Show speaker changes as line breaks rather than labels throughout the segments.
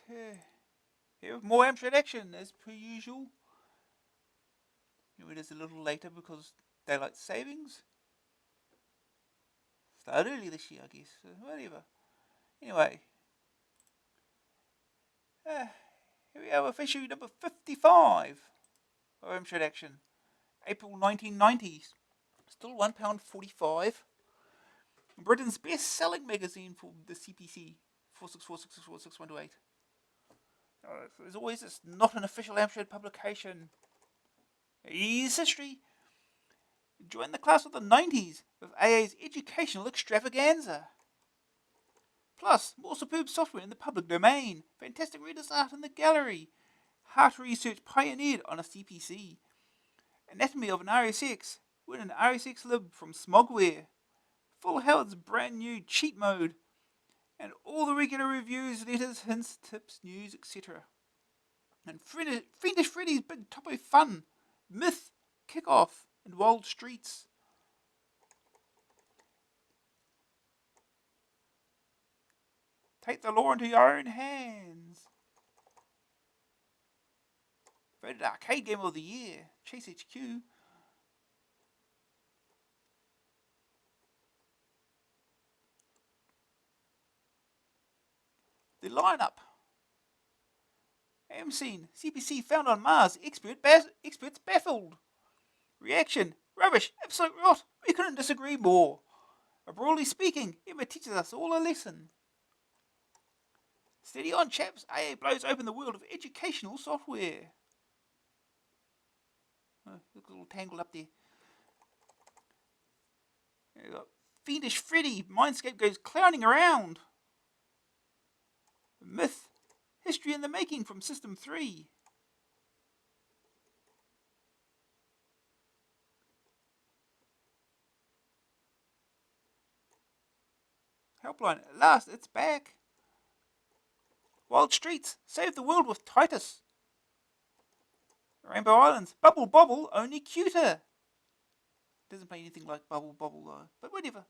Right. Here with more Amstrad Action as per usual. It is a little later because daylight savings. Started early this year, I guess. Whatever. Anyway. Here we are with issue number 55 of Amstrad Action. April 1990s. Still £1.45. Britain's best-selling magazine for the CPC. 4646646128. As always, it's not an official Amstrad publication. Here's history. Join the class of the 90s with AA's educational extravaganza. Plus, more superb software in the public domain. Fantastic readers' art in the gallery. Heart research pioneered on a CPC. Anatomy of an RSX. Win an RSX lib from Smogware. Full Howard's brand new cheat mode. And all the regular reviews, letters, hints, tips, news, etc. And Fiendish Freddy's big topo fun. Myth, Kickoff, and Wild Streets. Take the law into your own hands. Voted Arcade Game of the Year. Chase HQ. The lineup. AM scene. CPC found on Mars. Experts baffled. Reaction. Rubbish. Absolute rot. We couldn't disagree more. Broadly speaking, Emma teaches us all a lesson. Steady on, chaps. AA blows open the world of educational software. Oh, looks a little tangled up there. There got Fiendish Freddy. Mindscape goes clowning around. Myth. History in the making from System 3. Helpline. At last, it's back. Wild Streets. Save the world with Titus. Rainbow Islands. Bubble Bobble, only cuter. Doesn't play anything like Bubble Bobble though, but whatever.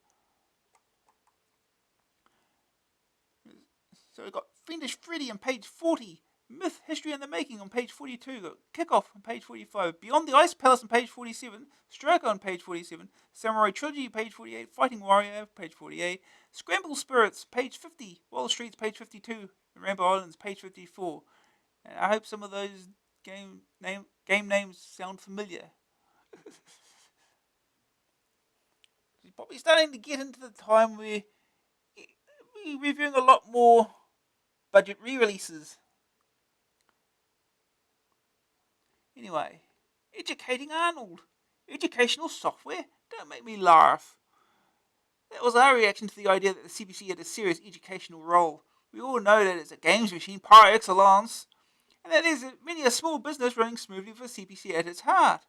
So we've got Fiendish Freddy on page 40. Myth, History in the Making on page 42. Got Kickoff on page 45. Beyond the Ice Palace on page 47. Striker on page 47. Samurai Trilogy page 48. Fighting Warrior page 48. Scramble Spirits page 50. Wild Streets page 52. And Rainbow Islands page 54. And I hope some of those game names sound familiar. It's probably starting to get into the time where we're reviewing a lot more budget re-releases. Anyway, Educating Arnold. Educational software? Don't make me laugh. That was our reaction to the idea that the CPC had a serious educational role. We all know that it's a games machine par excellence, and that is many a small business running smoothly for CPC at its heart.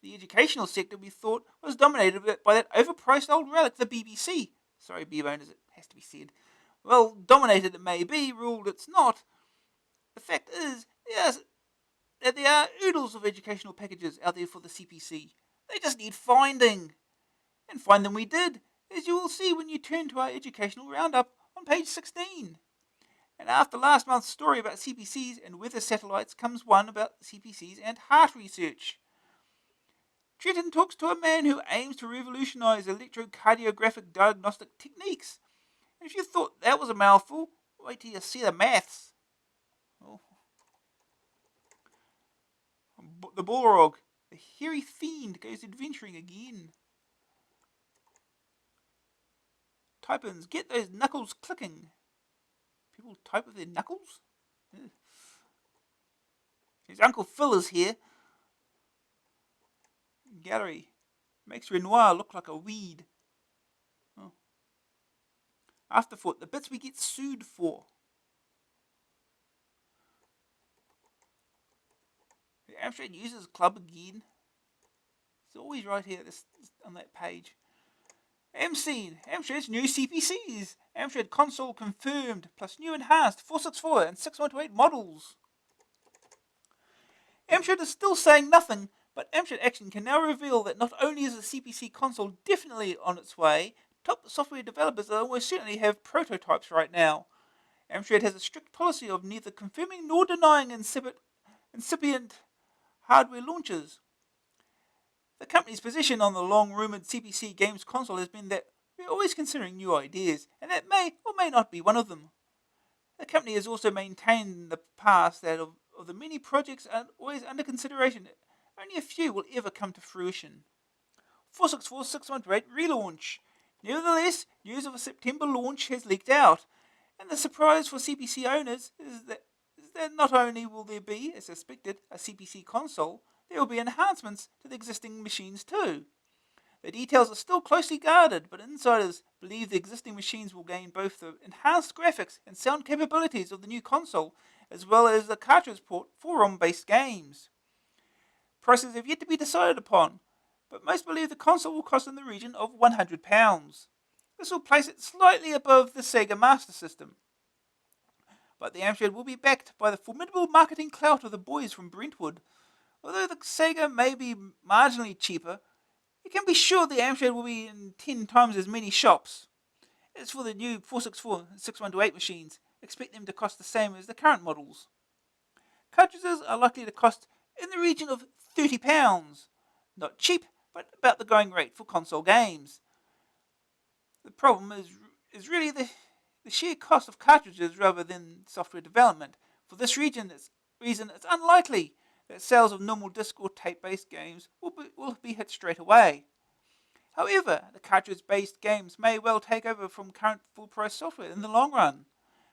The educational sector, we thought, was dominated by that overpriced old relic, the BBC. Sorry, B-boners, it has to be said. Well, dominated it may be, ruled it's not. The fact is, yes, that there are oodles of educational packages out there for the CPC. They just need finding. And find them we did, as you will see when you turn to our educational roundup on page 16. And after last month's story about CPCs and weather satellites comes one about CPCs and heart research. Trenton talks to a man who aims to revolutionize electrocardiographic diagnostic techniques. And if you thought that was a mouthful, wait till you see the maths. Oh. The Balrog, the hairy fiend, goes adventuring again. Type-ins, get those knuckles clicking. People type with their knuckles? His Uncle Phil is here. Gallery, makes Renoir look like a weed. Oh. Afterthought, the bits we get sued for. The Amstrad Users Club again. It's always right here on that page. MScene, Amstrad's new CPCs. Amstrad console confirmed, plus new enhanced 464 and 6128 models. Amstrad is still saying nothing, but Amstrad Action can now reveal that not only is the CPC console definitely on its way, top software developers almost certainly have prototypes right now. Amstrad has a strict policy of neither confirming nor denying incipient hardware launches. The company's position on the long-rumoured CPC games console has been that we're always considering new ideas, and that may or may not be one of them. The company has also maintained in the past that of the many projects always under consideration, only a few will ever come to fruition. 464-618 relaunch. Nevertheless, news of a September launch has leaked out, and the surprise for CPC owners is that not only will there be, as suspected, a CPC console, there will be enhancements to the existing machines too. The details are still closely guarded, but insiders believe the existing machines will gain both the enhanced graphics and sound capabilities of the new console, as well as the cartridge port for ROM-based games. Prices have yet to be decided upon, but most believe the console will cost in the region of £100. This will place it slightly above the Sega Master System. But the Amstrad will be backed by the formidable marketing clout of the boys from Brentwood. Although the Sega may be marginally cheaper, you can be sure the Amstrad will be in 10 times as many shops. As for the new 464-6128 machines, expect them to cost the same as the current models. Cartridges are likely to cost in the region of £30. Not cheap, but about the going rate for console games. The problem is really the sheer cost of cartridges rather than software development. For this reason, it's unlikely that sales of normal disc or tape-based games will be hit straight away. However, the cartridge-based games may well take over from current full-price software in the long run.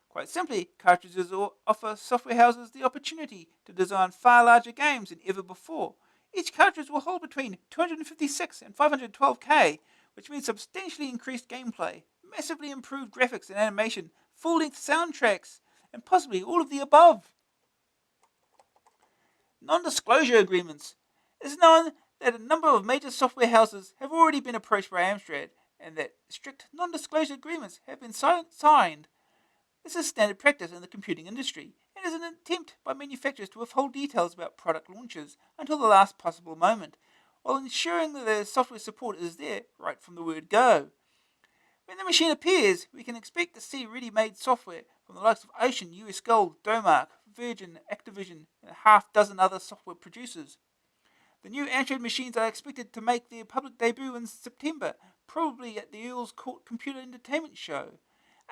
Quite simply, cartridges offer software houses the opportunity to design far larger games than ever before. Each cartridge will hold between 256 and 512K, which means substantially increased gameplay, massively improved graphics and animation, full-length soundtracks, and possibly all of the above. Non-disclosure agreements. It's known that a number of major software houses have already been approached by Amstrad, and that strict non-disclosure agreements have been signed. This is standard practice in the computing industry, and is an attempt by manufacturers to withhold details about product launches until the last possible moment, while ensuring that their software support is there right from the word go. When the machine appears, we can expect to see ready-made software from the likes of Ocean, US Gold, Domark, Virgin, Activision, and a half dozen other software producers. The new Amstrad machines are expected to make their public debut in September, probably at the Earls Court Computer Entertainment Show.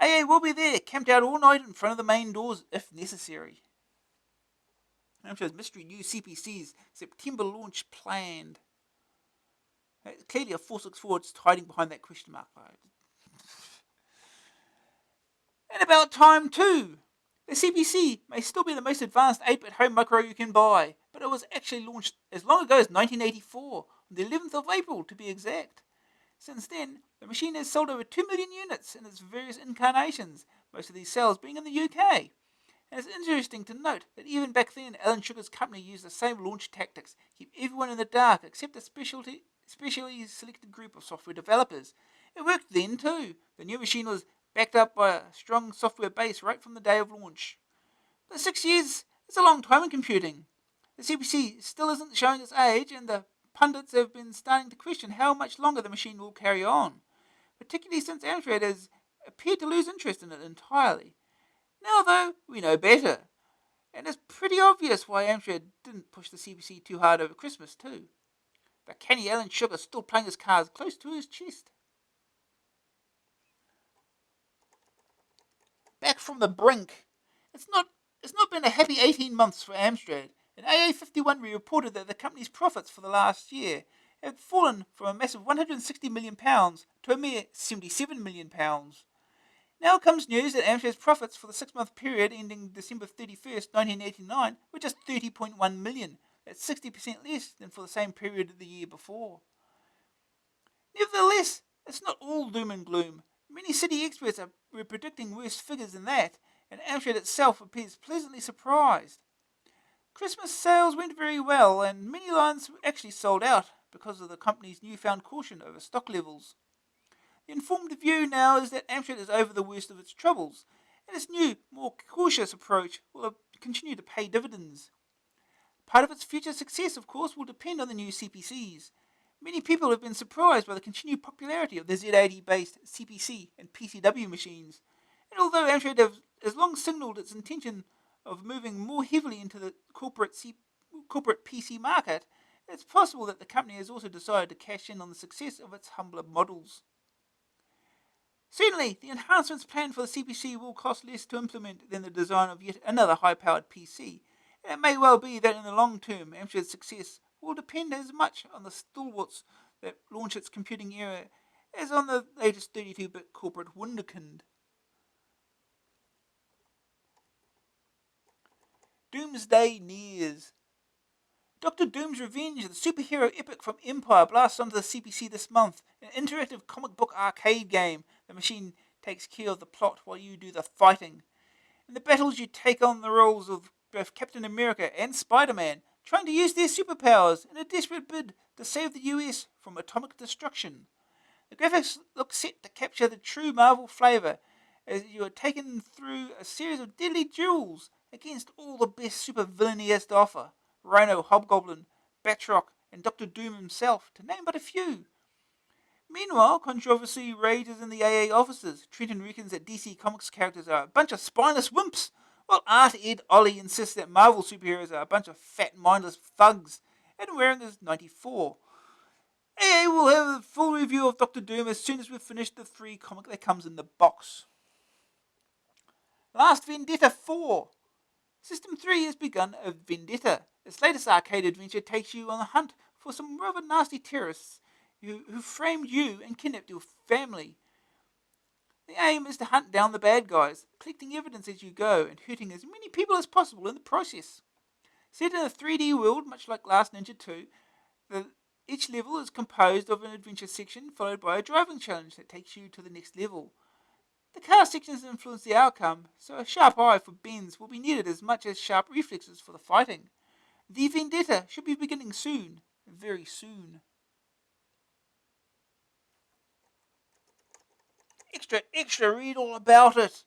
AA will be there, camped out all night in front of the main doors if necessary. Amstrad's mystery new CPC's September launch planned. Clearly a 464 just hiding behind that question mark. And about time too. The CPC may still be the most advanced 8-bit home micro you can buy, but it was actually launched as long ago as 1984, on the 11th of April to be exact. Since then, the machine has sold over 2 million units in its various incarnations, most of these sales being in the UK. And it's interesting to note that even back then, Alan Sugar's company used the same launch tactics, keep everyone in the dark except a specially selected group of software developers. It worked then too. The new machine was backed up by a strong software base right from the day of launch. But 6 years is a long time in computing. The CPC still isn't showing its age, and the pundits have been starting to question how much longer the machine will carry on, particularly since Amstrad has appeared to lose interest in it entirely. Now, though, we know better, and it's pretty obvious why Amstrad didn't push the CPC too hard over Christmas, too. But Kenny Alan Sugar still playing his cards close to his chest. Back from the brink. It's not been a happy 18 months for Amstrad. In AA51 we reported that the company's profits for the last year had fallen from a massive £160 million to a mere £77 million. Now comes news that Amstrad's profits for the 6-month period ending December 31st, 1989 were just £30.1 million. That's 60% less than for the same period the year before. Nevertheless, it's not all doom and gloom. Many city experts were predicting worse figures than that, and Amstrad itself appears pleasantly surprised. Christmas sales went very well, and many lines actually sold out because of the company's newfound caution over stock levels. The informed view now is that Amstrad is over the worst of its troubles, and its new, more cautious approach will continue to pay dividends. Part of its future success, of course, will depend on the new CPCs. Many people have been surprised by the continued popularity of the Z80-based CPC and PCW machines, and although Amstrad has long signalled its intention of moving more heavily into the corporate PC market, it's possible that the company has also decided to cash in on the success of its humbler models. Certainly, the enhancements planned for the CPC will cost less to implement than the design of yet another high-powered PC, and it may well be that in the long term, Amstrad's success will depend as much on the stalwarts that launch its computing era as on the latest 32-bit corporate wunderkind. Doomsday nears. Dr. Doom's Revenge, the superhero epic from Empire, blasts onto the CPC this month. An interactive comic book arcade game. The machine takes care of the plot while you do the fighting. In the battles, you take on the roles of both Captain America and Spider-Man, trying to use their superpowers in a desperate bid to save the US from atomic destruction. The graphics look set to capture the true Marvel flavour as you are taken through a series of deadly duels against all the best super villainy has to offer. Rhino, Hobgoblin, Batroc, and Doctor Doom himself, to name but a few. Meanwhile, controversy rages in the AA offices. Trenton reckons that DC Comics characters are a bunch of spineless wimps, while Art Ed Ollie insists that Marvel superheroes are a bunch of fat, mindless thugs, and Waring is 94. AA will have a full review of Doctor Doom as soon as we've finished the free comic that comes in the box. Last Vendetta 4. System 3 has begun a Vendetta. Its latest arcade adventure takes you on the hunt for some rather nasty terrorists who framed you and kidnapped your family. The aim is to hunt down the bad guys, collecting evidence as you go and hurting as many people as possible in the process. Set in a 3D world, much like Last Ninja 2, each level is composed of an adventure section followed by a driving challenge that takes you to the next level. The car sections influence the outcome, so a sharp eye for bends will be needed as much as sharp reflexes for the fighting. The Vendetta should be beginning soon, very soon. Extra, read all about it.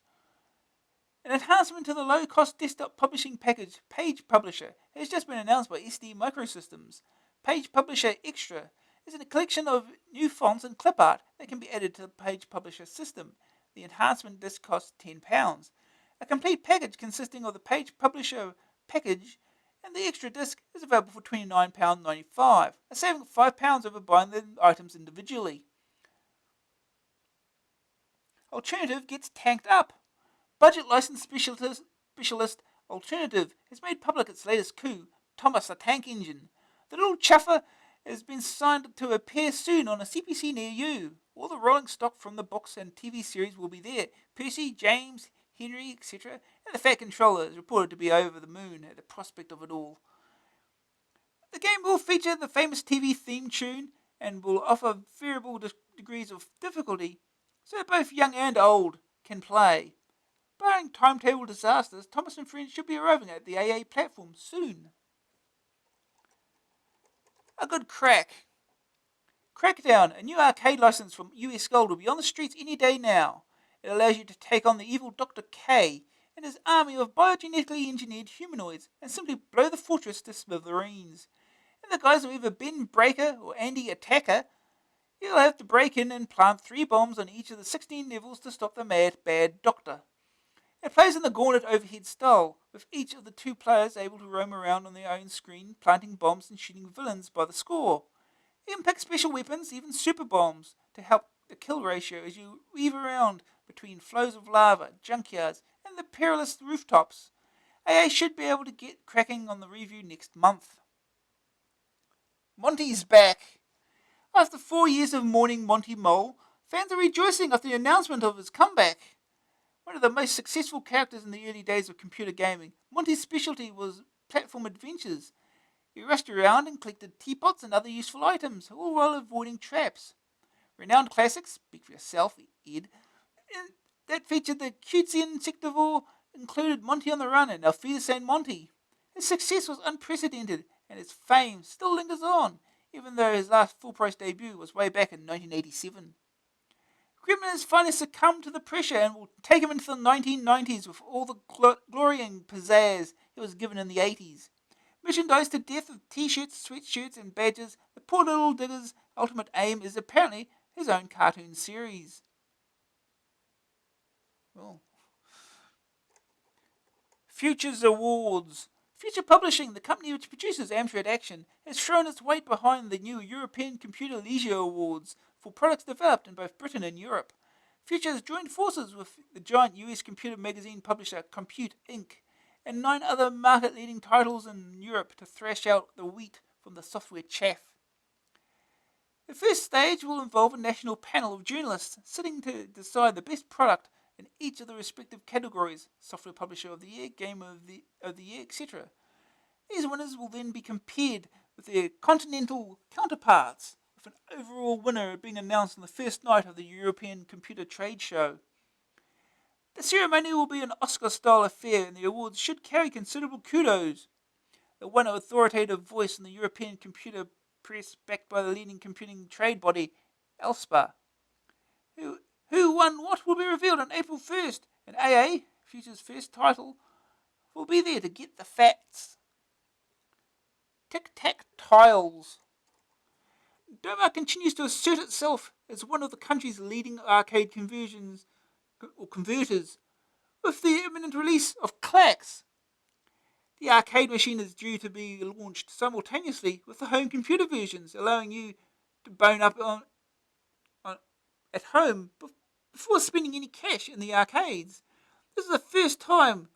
An enhancement to the low-cost desktop publishing package, Page Publisher, has just been announced by SD Microsystems. Page Publisher Extra is a collection of new fonts and clip art that can be added to the Page Publisher system. The enhancement disc costs £10. A complete package consisting of the Page Publisher package and the extra disc is available for £29.95, a saving of £5 over buying the items individually. Alternative gets tanked up. Budget license specialist Alternative has made public its latest coup, Thomas the Tank Engine. The little chuffer has been signed to appear soon on a CPC near you. All the rolling stock from the books and TV series will be there. Percy, James, Henry, etc. And the Fat Controller is reported to be over the moon at the prospect of it all. The game will feature the famous TV theme tune and will offer variable degrees of difficulty, so both young and old can play. Barring timetable disasters, Thomas and Friends should be arriving at the AA platform soon. A good crack. Crackdown, a new arcade license from US Gold, will be on the streets any day now. It allows you to take on the evil Dr. K and his army of biogenetically engineered humanoids and simply blow the fortress to smithereens. In the guise of either Ben Breaker or Andy Attacker, you'll have to break in and plant 3 bombs on each of the 16 levels to stop the mad, bad doctor. It plays in the Gauntlet overhead style, with each of the 2 players able to roam around on their own screen, planting bombs and shooting villains by the score. You can pick special weapons, even super bombs, to help the kill ratio as you weave around between flows of lava, junkyards, and the perilous rooftops. AA should be able to get cracking on the review next month. Monty's back. After 4 years of mourning Monty Mole, fans are rejoicing after the announcement of his comeback. One of the most successful characters in the early days of computer gaming, Monty's specialty was platform adventures. He rushed around and collected teapots and other useful items, all while avoiding traps. Renowned classics, speak for yourself, Ed, that featured the cutesy insectivore included Monty on the Run and Alfida St. Monty. His success was unprecedented, and his fame still lingers on, even though his last full-price debut was way back in 1987. Gremlin has finally succumbed to the pressure and will take him into the 1990s with all the glory and pizzazz he was given in the 80s. Merchandise to death of t-shirts, sweatshirts and badges, the poor little digger's ultimate aim is apparently his own cartoon series. Well, Futures Awards. Future Publishing, the company which produces Amstrad Action, has thrown its weight behind the new European Computer Leisure Awards for products developed in both Britain and Europe. Future has joined forces with the giant US computer magazine publisher Compute Inc. and 9 other market-leading titles in Europe to thrash out the wheat from the software chaff. The first stage will involve a national panel of journalists sitting to decide the best product in each of the respective categories: software publisher of the year, game of the year, etc. These winners will then be compared with their continental counterparts, with an overall winner being announced on the first night of the European Computer Trade Show. The ceremony will be an Oscar-style affair, and the awards should carry considerable kudos. The one authoritative voice in the European computer press, backed by the leading computing trade body, ALSPA. Who won what will be revealed on April 1st, and AA, Future's first title, will be there to get the facts. Tic-tac tiles. Denmark continues to assert itself as one of the country's leading arcade converters, with the imminent release of Clax. The arcade machine is due to be launched simultaneously with the home computer versions, allowing you to bone up at home before spending any cash in the arcades. This is the first time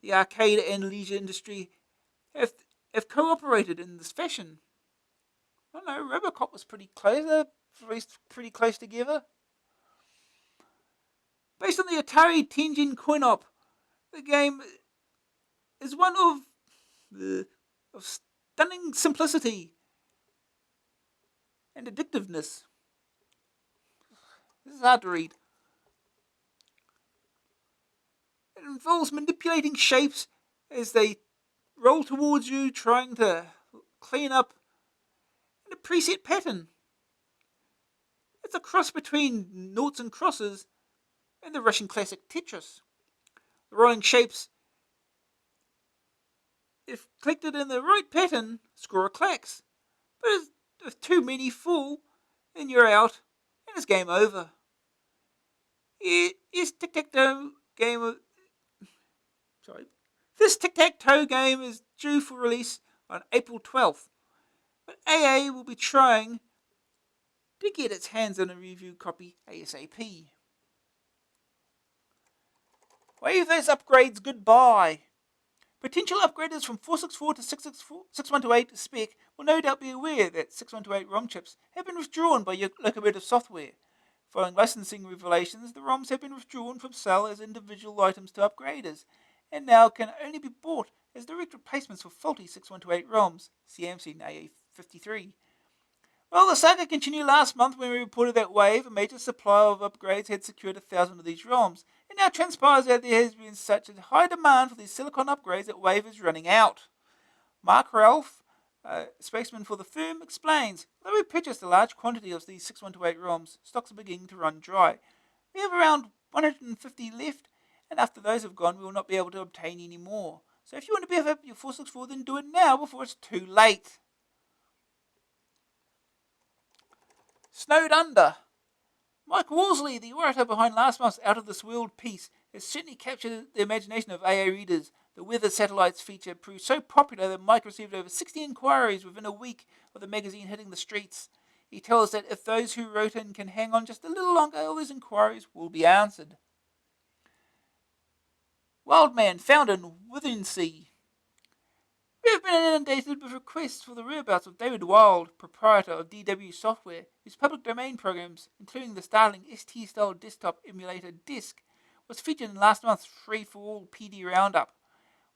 the arcade and leisure industry have cooperated in this fashion. I don't know, Robocop was pretty close, pretty close together. Based on the Atari Tengen coin-op, the game is one of stunning simplicity and addictiveness. This is hard to read. It involves manipulating shapes as they roll towards you, trying to clean up in a preset pattern. It's a cross between noughts and crosses and the Russian classic Tetris. The rolling shapes, if collected in the right pattern, score a Clax. But if too many fall, then you're out and it's game over. This tic-tac-toe game is due for release on April 12th, but AA will be trying to get its hands on a review copy ASAP. Wave those upgrades goodbye. Potential upgraders from 464 to 6128 spec will no doubt be aware that 6128 ROM chips have been withdrawn by Locomotive Software. Following licensing revelations, the ROMs have been withdrawn from sale as individual items to upgraders, and now can only be bought as direct replacements for faulty 6128 ROMs, CMC AA53. Well, the saga continued last month when we reported that Wave, a major supplier of upgrades, had secured 1,000 of these ROMs. It now transpires that there has been such a high demand for these silicon upgrades that Wave is running out. Mark Ralph, spokesman for the firm, explains, although we purchased a large quantity of these 6128 ROMs, stocks are beginning to run dry. We have around 150 left, and after those have gone, we will not be able to obtain any more. So if you want to beef up your 464, then do it now before it's too late. Snowed Under. Mike Worsley, the orator behind last month's Out of This World piece, has certainly captured the imagination of AA readers. The Weather Satellites feature proved so popular that Mike received over 60 inquiries within a week of the magazine hitting the streets. He tells us that if those who wrote in can hang on just a little longer, all those inquiries will be answered. Wildman found in Withernsea. We have been inundated with requests for the whereabouts of David Wild, proprietor of DW Software, whose public domain programs, including the startling ST-style desktop emulator Disk, was featured in last month's free-for-all PD roundup.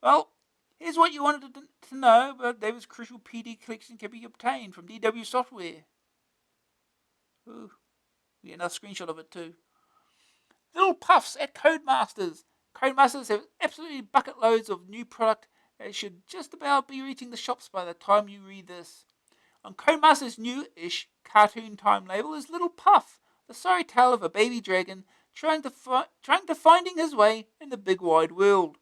Well, here's what you wanted to know about David's crucial PD collection can be obtained from DW Software. Ooh, we get another screenshot of it too. Little puffs at Codemasters. Codemasters have absolutely bucket loads of new product. It should just about be reaching the shops by the time you read this. On Codemaster's new-ish cartoon time label is Little Puff, the sorry tale of a baby dragon trying to finding his way in the big wide world.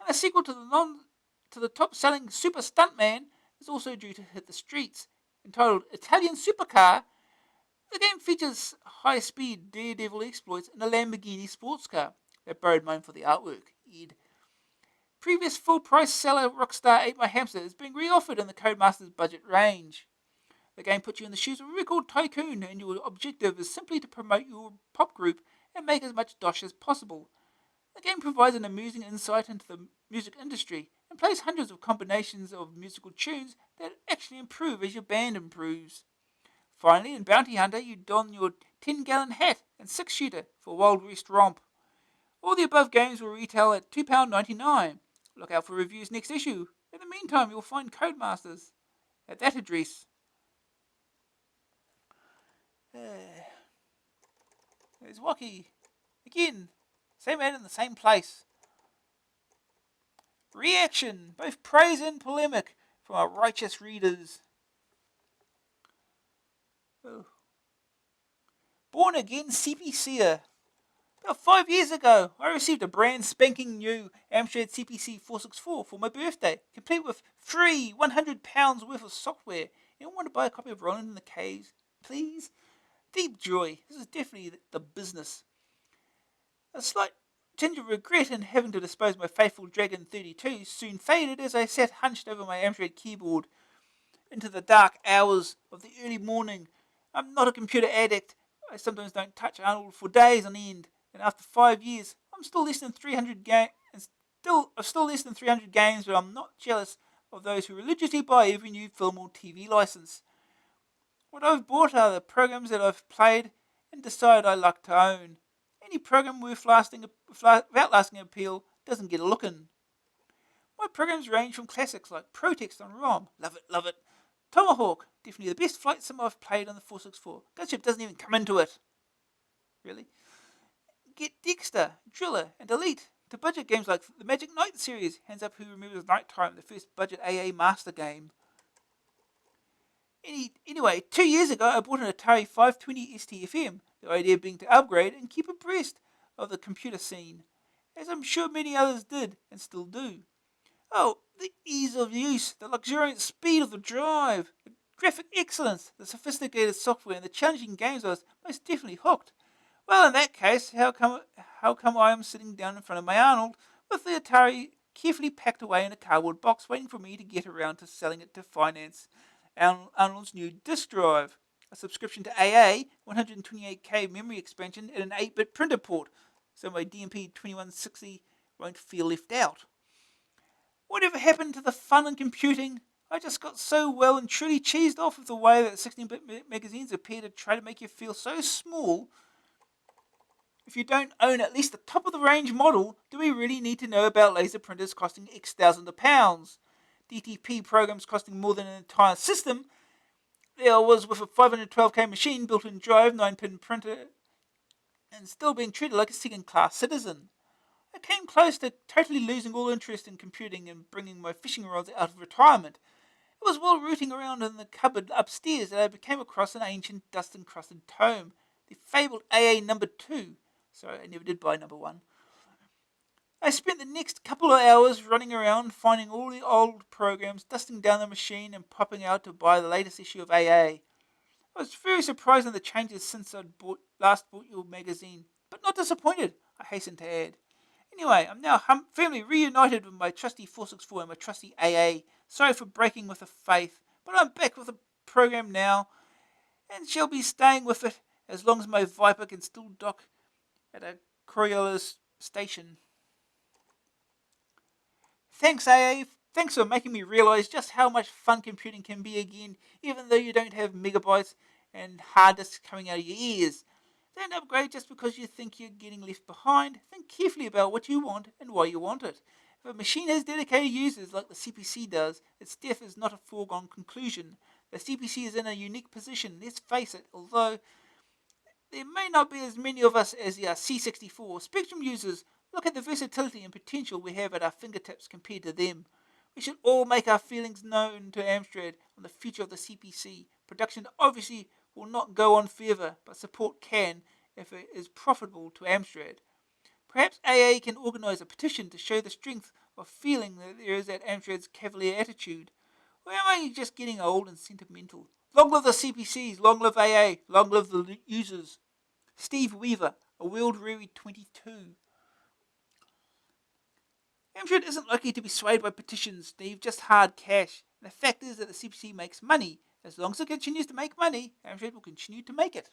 And a sequel to the top-selling Super Stuntman is also due to hit the streets. Entitled Italian Supercar, the game features high-speed daredevil exploits in a Lamborghini sports car that borrowed mine for the artwork. Ed. Previous full-price seller Rockstar Ate My Hamster is being re-offered in the Codemasters budget range. The game puts you in the shoes of a record tycoon, and your objective is simply to promote your pop group and make as much dosh as possible. The game provides an amusing insight into the music industry and plays hundreds of combinations of musical tunes that actually improve as your band improves. Finally, in Bounty Hunter, you don your 10-gallon hat and 6-shooter for a Wild West romp. All the above games will retail at £2.99. Look out for reviews next issue. In the meantime, you'll find Codemasters at that address. There's Wacky. Again, same ad in the same place. Reaction, both praise and polemic from our righteous readers. Oh. Born Again CPCer. About 5 years ago, I received a brand spanking new Amstrad CPC 464 for my birthday, complete with free £100 worth of software. Anyone want to buy a copy of Roland in the Caves? Please? Deep joy. This is definitely the business. A slight tinge of regret in having to dispose of my faithful Dragon 32 soon faded as I sat hunched over my Amstrad keyboard into the dark hours of the early morning. I'm not a computer addict. I sometimes don't touch Arnold for days on end. And after 5 years, I'm still less than 300 games. Still less than 300 games, but I'm not jealous of those who religiously buy every new film or TV license. What I've bought are the programs that I've played and decided I like to own. Any program without lasting appeal doesn't get a look in. My programs range from classics like Protext on ROM, love it. Tomahawk, definitely the best flight sim I've played on the 464. Gunship doesn't even come into it. Really? Get Dexter, Driller, and Elite, to budget games like the Magic Knight series, hands up who remembers Nighttime, the first budget AA master game. Anyway, 2 years ago I bought an Atari 520 ST-FM, the idea being to upgrade and keep abreast of the computer scene, as I'm sure many others did and still do. Oh, the ease of use, the luxuriant speed of the drive, the graphic excellence, the sophisticated software, and the challenging games I was most definitely hooked. Well, in that case, how come I am sitting down in front of my Arnold with the Atari carefully packed away in a cardboard box waiting for me to get around to selling it to finance Arnold's new disk drive, a subscription to AA, 128K memory expansion, and an 8-bit printer port, so my DMP 2160 won't feel left out. Whatever happened to the fun in computing? I just got so well and truly cheesed off with the way that 16-bit magazines appear to try to make you feel so small. If you don't own at least the top-of-the-range model, do we really need to know about laser printers costing X thousands of pounds? DTP programs costing more than an entire system? There I was with a 512K machine, built-in drive, 9-pin printer, and still being treated like a second-class citizen. I came close to totally losing all interest in computing and bringing my fishing rods out of retirement. It was while rooting around in the cupboard upstairs that I came across an ancient dust-encrusted tome, the fabled AA number 2. Sorry, I never did buy number 1. I spent the next couple of hours running around, finding all the old programs, dusting down the machine and popping out to buy the latest issue of AA. I was very surprised at the changes since I'd last bought your magazine, but not disappointed, I hasten to add. Anyway, I'm now firmly reunited with my trusty 464 and my trusty AA. Sorry for breaking with the faith, but I'm back with the program now, and shall be staying with it as long as my Viper can still dock at a Coriolis station. Thanks, AA. Thanks for making me realise just how much fun computing can be again, even though you don't have megabytes and hard disks coming out of your ears. Don't upgrade just because you think you're getting left behind. Think carefully about what you want and why you want it. If a machine has dedicated users like the CPC does, its death is not a foregone conclusion. The CPC is in a unique position, let's face it, although there may not be as many of us as the C64 Spectrum users. Look at the versatility and potential we have at our fingertips compared to them. We should all make our feelings known to Amstrad on the future of the CPC. Production obviously will not go on forever, but support can if it is profitable to Amstrad. Perhaps AA can organise a petition to show the strength of feeling that there is at Amstrad's cavalier attitude. Or am I just getting old and sentimental? Long live the CPCs, long live AA, long live the users. Steve Weaver, a world weary 22. Amstrad isn't likely to be swayed by petitions, Steve, just hard cash. And the fact is that the CPC makes money. As long as it continues to make money, Amstrad will continue to make it.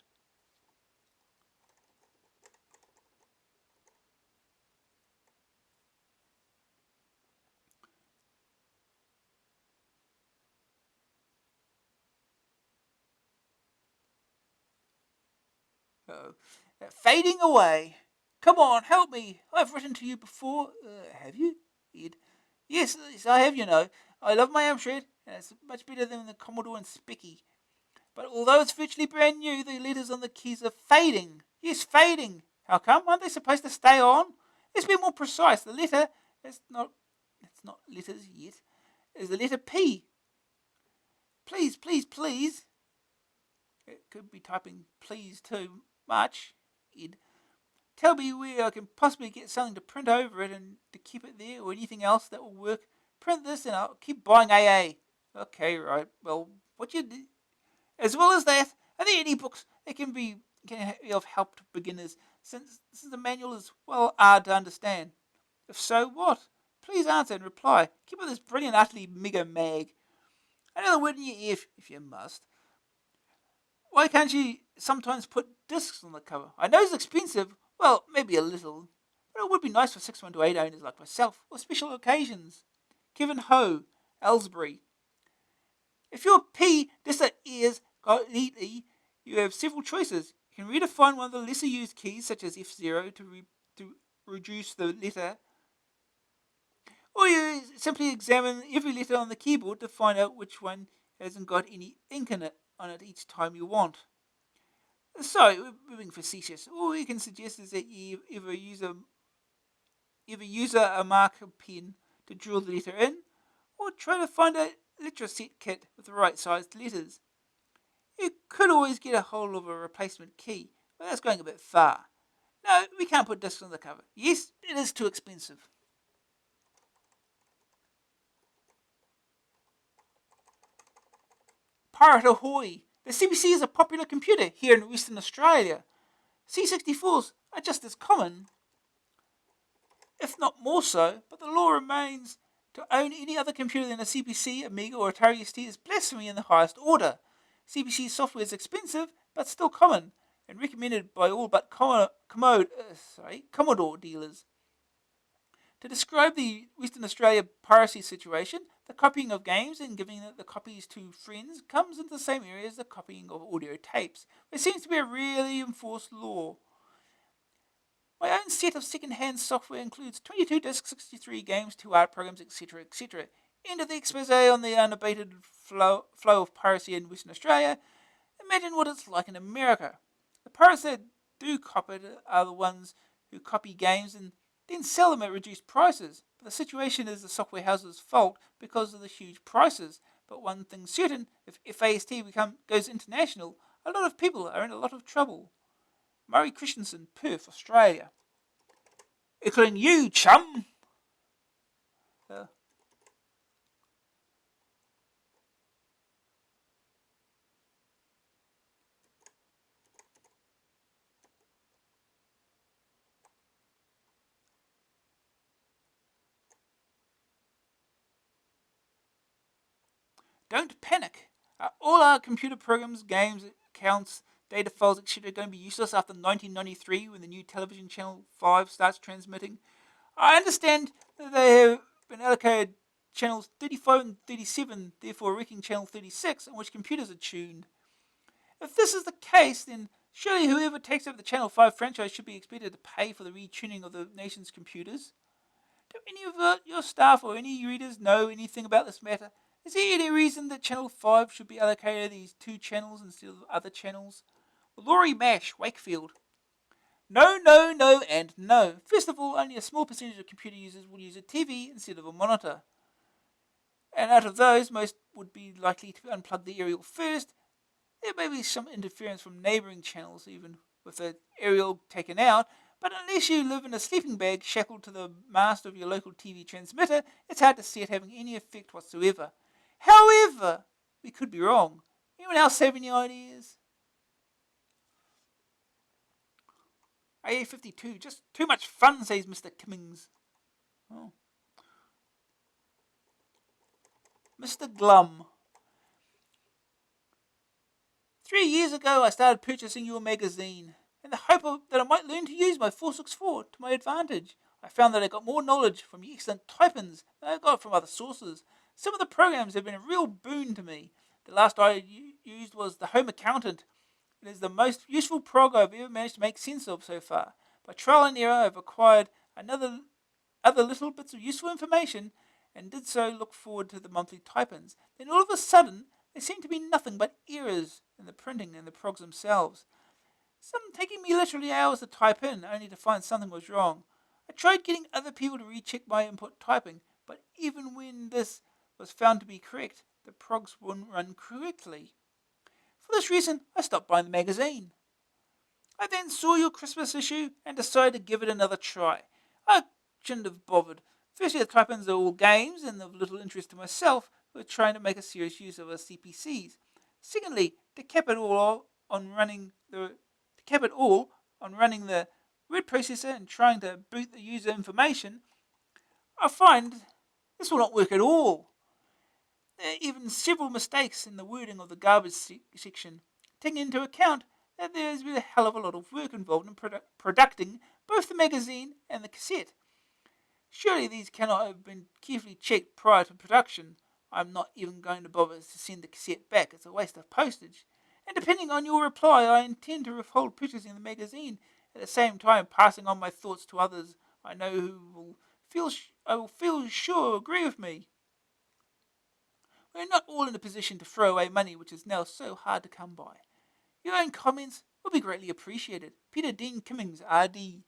Uh, Fading away. Come on, help me. I've written to you before. Have you? Ed. Yes, I have, you know. I love my Amstrad, and it's much better than the Commodore and Spicky. But although it's virtually brand new, the letters on the keys are fading. Yes, fading. How come? Aren't they supposed to stay on? Let's be more precise. The letter it's not letters yet. Is the letter P. Please, please, please. It could be typing please too much. Ed. Tell me where I can possibly get something to print over it and to keep it there or anything else that will work. Print this and I'll keep buying AA. Okay, right. Well, what you do? As well as that, are there any books that can be of help to beginners, since the manual is well hard to understand? If so, what? Please answer and reply. Keep up this brilliant, utterly mega mag. Another word in your ear if you must. Why can't you sometimes put discs on the cover? I know it's expensive, well, maybe a little, but it would be nice for 612 owners like myself, for special occasions. Kevin Ho, Ellsbury. If your P disappears completely, you have several choices. You can redefine one of the lesser used keys, such as F0, to reduce the letter, or you simply examine every letter on the keyboard to find out which one hasn't got any ink in it on it each time you want. So, we're being facetious. All we can suggest is that you either use a marker pen to draw the letter in, or try to find a letter set kit with the right sized letters. You could always get a hold of a replacement key, but that's going a bit far. No, we can't put discs on the cover. Yes, it is too expensive. Pirate Ahoy! The CPC is a popular computer here in Western Australia. C64s are just as common, if not more so, but the law remains to own any other computer than a CPC, Amiga, or Atari ST is blasphemy in the highest order. CPC software is expensive, but still common, and recommended by all but Commodore dealers. To describe the Western Australia piracy situation, the copying of games and giving the copies to friends comes into the same area as the copying of audio tapes. There seems to be a really enforced law. My own set of second-hand software includes 22 discs, 63 games, 2 art programs, etc., etc. End of the expose on the unabated flow of piracy in Western Australia. Imagine what it's like in America. The pirates that do copy it are the ones who copy games and then sell them at reduced prices. But the situation is the software house's fault because of the huge prices. But one thing's certain, if FAST goes international, a lot of people are in a lot of trouble. Murray Christensen, Perth, Australia. Including you, chum! Uh, Don't panic. All our computer programs, games, accounts, data files, etc. are going to be useless after 1993 when the new television channel 5 starts transmitting. I understand that they have been allocated channels 35 and 37, therefore wrecking channel 36, on which computers are tuned. If this is the case, then surely whoever takes over the Channel 5 franchise should be expected to pay for the retuning of the nation's computers. Do any of your staff or any readers know anything about this matter? Is there any reason that Channel 5 should be allocated these 2 channels instead of other channels? Laurie Mash, Wakefield. No, no, no, and no. First of all, only a small percentage of computer users will use a TV instead of a monitor. And out of those, most would be likely to unplug the aerial first. There may be some interference from neighbouring channels, even with the aerial taken out, but unless you live in a sleeping bag shackled to the mast of your local TV transmitter, it's hard to see it having any effect whatsoever. However, we could be wrong. Anyone else have any ideas? AA52, just too much fun, says Mr. Cummings. Oh. Mr. Glum. 3 years ago I started purchasing your magazine, in the hope that I might learn to use my 464 to my advantage. I found that I got more knowledge from your excellent typins than I got from other sources. Some of the programs have been a real boon to me. The last I used was the Home Accountant. It is the most useful prog I've ever managed to make sense of so far. By trial and error I've acquired other little bits of useful information, and did so look forward to the monthly typins. Then all of a sudden there seemed to be nothing but errors in the printing and the progs themselves. Some taking me literally hours to type in, only to find something was wrong. I tried getting other people to recheck my input typing, but even when this was found to be correct, the progs wouldn't run correctly. For this reason, I stopped buying the magazine. I then saw your Christmas issue and decided to give it another try. I shouldn't have bothered. Firstly, the type-ins are all games and of little interest to myself, who are trying to make a serious use of our CPCs. Secondly, to cap it all on running the word processor and trying to boot the user information, I find this will not work at all. There are even several mistakes in the wording of the garbage section, taking into account that there has been a hell of a lot of work involved in producing both the magazine and the cassette. Surely these cannot have been carefully checked prior to production. I'm not even going to bother to send the cassette back. It's a waste of postage. And depending on your reply, I intend to withhold purchasing the magazine, at the same time passing on my thoughts to others I know who will feel sure agree with me. We are not all in a position to throw away money which is now so hard to come by. Your own comments will be greatly appreciated. Peter Dean Cummings, RD.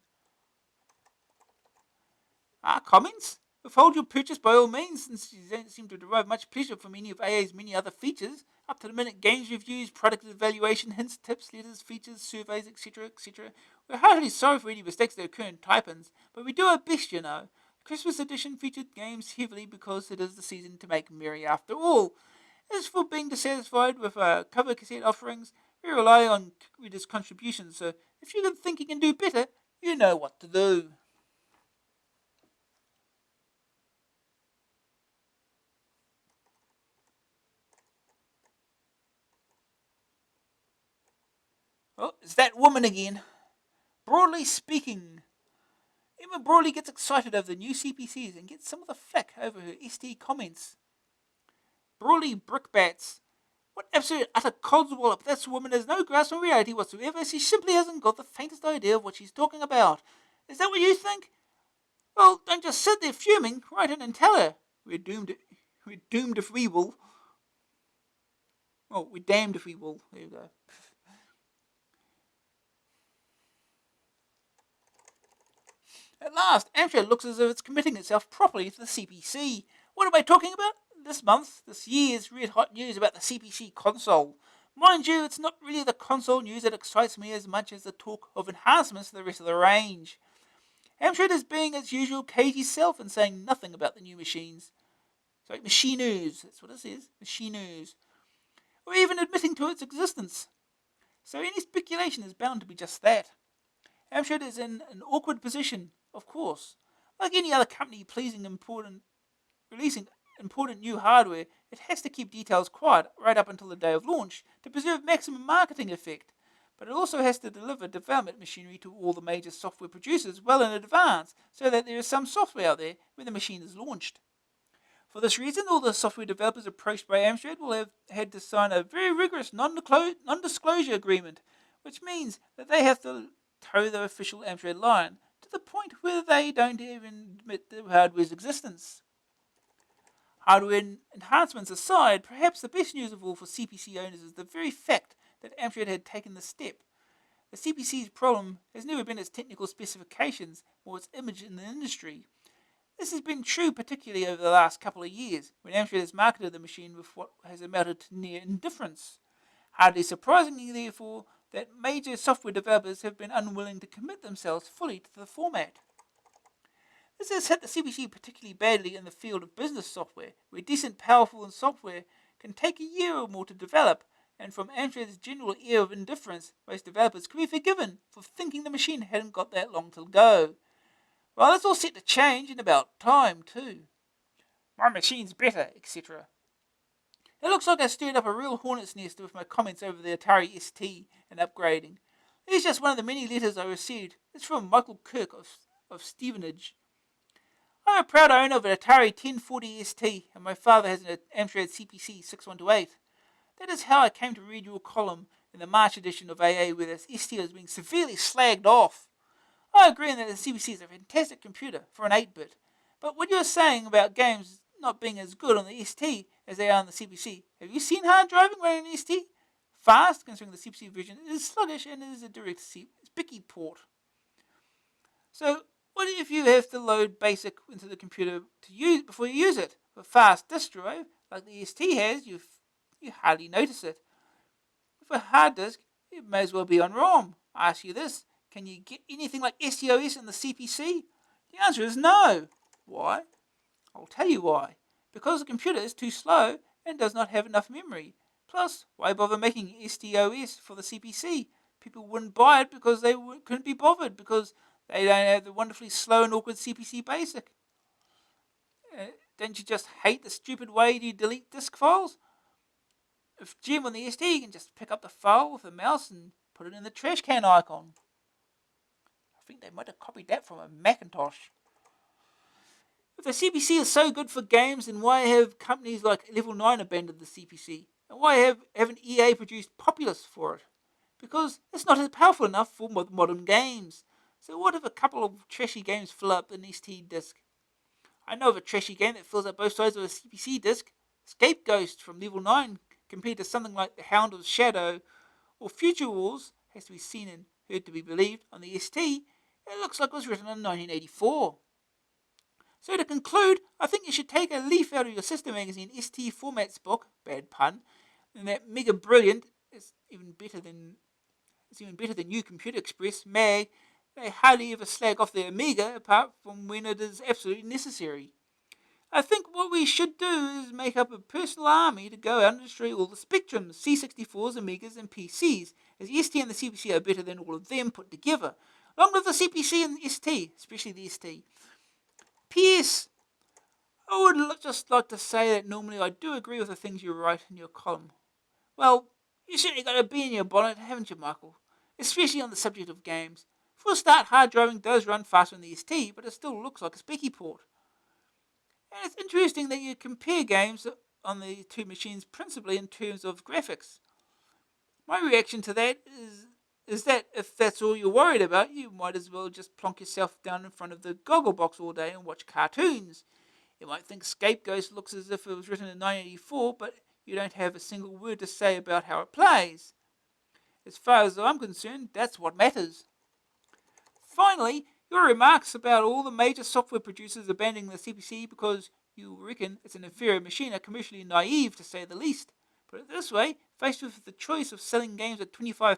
Comments? Withhold your purchase by all means, since you don't seem to derive much pleasure from any of AA's many other features. Up-to-the-minute games reviews, product evaluation, hints, tips, letters, features, surveys, etc., etc. We're heartily sorry for any mistakes that occur in type-ins, but we do our best, you know. The Christmas edition featured games heavily because it is the season to make merry after all. As for being dissatisfied with cover cassette offerings, we rely on readers' contributions, so if you think you can do better, you know what to do. Oh, it's that woman again. Broadly speaking, Emma Broadly gets excited over the new CPCs and gets some of the flack over her ST comments. Broadly brickbats. What absolute utter codswallop. This woman has no grasp on reality whatsoever. She simply hasn't got the faintest idea of what she's talking about. Is that what you think? Well, don't just sit there fuming. Write in and tell her. We're doomed if we will. Oh, we're damned if we will. There you go. At last, Amstrad looks as if it's committing itself properly to the CPC. What am I talking about? This year's red hot news about the CPC console. Mind you, it's not really the console news that excites me as much as the talk of enhancements to the rest of the range. Amstrad is being its usual cagey self and saying nothing about the new machines. Sorry, machiners, that's what it says, machiners. Or even admitting to its existence. So any speculation is bound to be just that. Amstrad is in an awkward position, of course. Like any other company releasing important new hardware, it has to keep details quiet right up until the day of launch to preserve maximum marketing effect. But it also has to deliver development machinery to all the major software producers well in advance, so that there is some software out there when the machine is launched. For this reason, all the software developers approached by Amstrad will have had to sign a very rigorous non-disclosure agreement, which means that they have to toe the official Amstrad line to the point where they don't even admit the hardware's existence. Hardware enhancements aside, perhaps the best news of all for CPC owners is the very fact that Amstrad had taken the step. The CPC's problem has never been its technical specifications or its image in the industry. This has been true particularly over the last couple of years, when Amstrad has marketed the machine with what has amounted to near indifference. Hardly surprisingly, therefore, that major software developers have been unwilling to commit themselves fully to the format. This has hit the CPC particularly badly in the field of business software, where decent, powerful software can take a year or more to develop, and from Amstrad's general air of indifference, most developers can be forgiven for thinking the machine hadn't got that long to go. Well, that's all set to change in about time, too. My machine's better, etc. It looks like I stirred up a real hornet's nest with my comments over the Atari ST and upgrading. Here's just one of the many letters I received. It's from Michael Kirk of Stevenage. I'm a proud owner of an Atari 1040 ST, and my father has an Amstrad CPC 6128. That is how I came to read your column in the March edition of AA where the ST was being severely slagged off. I agree that the CPC is a fantastic computer for an 8-bit, but what you're saying about games not being as good on the ST as they are on the CPC, have you seen hard driving running an ST? Fast, considering the CPC version is sluggish and is a direct SPICY port. So, what if you have to load BASIC into the computer to use before you use it? With fast disk drive, like the ST has, you hardly notice it. With a hard disk, it may as well be on ROM. I ask you this, can you get anything like STOS in the CPC? The answer is no. Why? I'll tell you why. Because the computer is too slow and does not have enough memory. Plus, why bother making STOS for the CPC? People wouldn't buy it because they couldn't be bothered, because they don't have the wonderfully slow and awkward CPC BASIC. Don't you just hate the stupid way you delete disk files? If Jim on the ST, you can just pick up the file with a mouse and put it in the trash can icon. I think they might have copied that from a Macintosh. If the CPC is so good for games, then why have companies like Level 9 abandoned the CPC? And why haven't EA produced Populous for it? Because it's not powerful enough for modern games. So what if a couple of trashy games fill up an ST disk? I know of a trashy game that fills up both sides of a CPC disk. Scapegoat from Level 9 compared to something like The Hound of Shadow or Future Wars has to be seen and heard to be believed on the ST. It looks like it was written in 1984. So to conclude, I think you should take a leaf out of your sister magazine ST Formats book, bad pun, and that mega brilliant is even better than New Computer Express mag. They hardly ever slag off their Amiga apart from when it is absolutely necessary. I think what we should do is make up a personal army to go out and destroy all the Spectrums, C64s, Amigas and PCs, as the ST and the CPC are better than all of them put together, along with the CPC and the ST, especially the ST. P.S. I would just like to say that normally I do agree with the things you write in your column. Well, you certainly got a bee in your bonnet, haven't you, Michael? Especially on the subject of games. For a start, hard driving does run faster than the ST, but it still looks like a specky port. And it's interesting that you compare games on the two machines principally in terms of graphics. My reaction to that is that if that's all you're worried about, you might as well just plonk yourself down in front of the goggle box all day and watch cartoons. You might think Scapegoat looks as if it was written in 1984, but you don't have a single word to say about how it plays. As far as I'm concerned, that's what matters. Finally, your remarks about all the major software producers abandoning the CPC because you reckon it's an inferior machine are commercially naive, to say the least. Put it this way, faced with the choice of selling games at £25,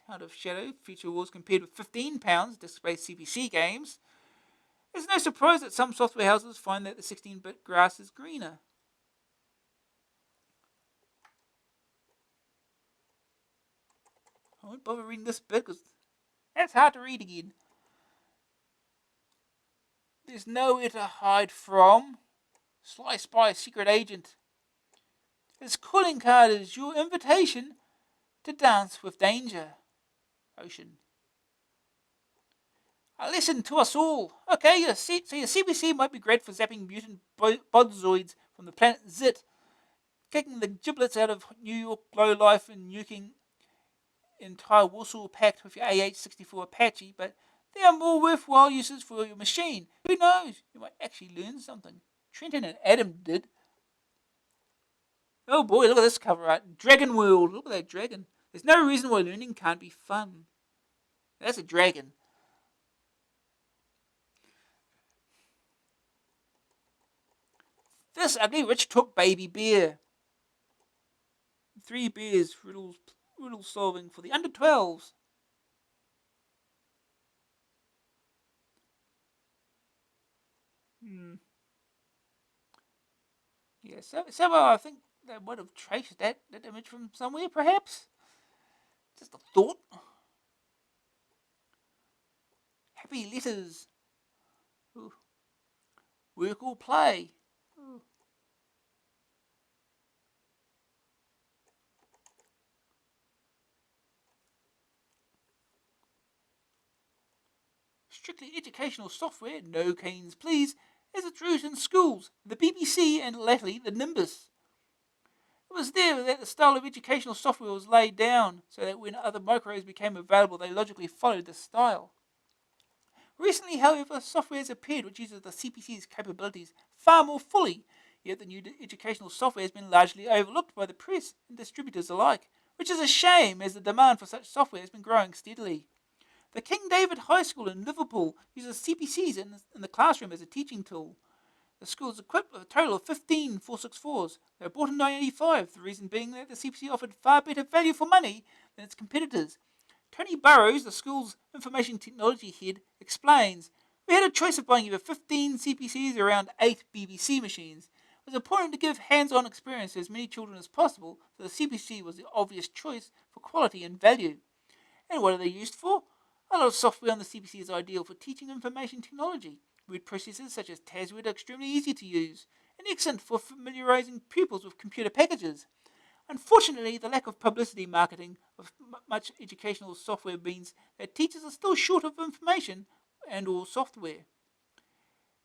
Hound of Shadow, Future Wars compared with £15 disc-based CPC games, it's no surprise that some software houses find that the 16-bit grass is greener. I won't bother reading this bit because that's hard to read again. There's nowhere to hide from. Sliced by a secret agent. His calling card is your invitation to dance with danger. Ocean. Listen to us all. Okay, so your CPC might be great for zapping mutant bodzoids from the planet Zit, kicking the giblets out of New York lowlife and nuking entire Warsaw Pact with your AH-64 Apache, but there are more worthwhile uses for your machine. Who knows? You might actually learn something. Trenton and Adam did. Oh boy, look at this cover art. Dragon World. Look at that dragon. There's no reason why learning can't be fun. That's a dragon. This ugly rich took baby bear. 3 bears riddle solving for the under 12s. Yeah, somehow I think they might have traced that image from somewhere, perhaps. Just a thought. Happy letters. Ooh. Work or play. Ooh. strictly educational software, no canes please, has its roots in schools, the BBC and latterly the Nimbus. It was there that the style of educational software was laid down, so that when other micros became available they logically followed this style. Recently, however, software has appeared which uses the CPC's capabilities far more fully, yet the new educational software has been largely overlooked by the press and distributors alike, which is a shame as the demand for such software has been growing steadily. The King David High School in Liverpool uses CPCs in the classroom as a teaching tool. The school is equipped with a total of 15 464s. They were bought in 1985, the reason being that the CPC offered far better value for money than its competitors. Tony Burrows, the school's information technology head, explains, "We had a choice of buying either 15 CPCs or around 8 BBC machines. It was important to give hands-on experience to as many children as possible, so the CPC was the obvious choice for quality and value." And what are they used for? A lot of software on the CPC is ideal for teaching information technology. Word processors such as TASWord are extremely easy to use and excellent for familiarizing pupils with computer packages. Unfortunately, the lack of publicity marketing of much educational software means that teachers are still short of information and or software.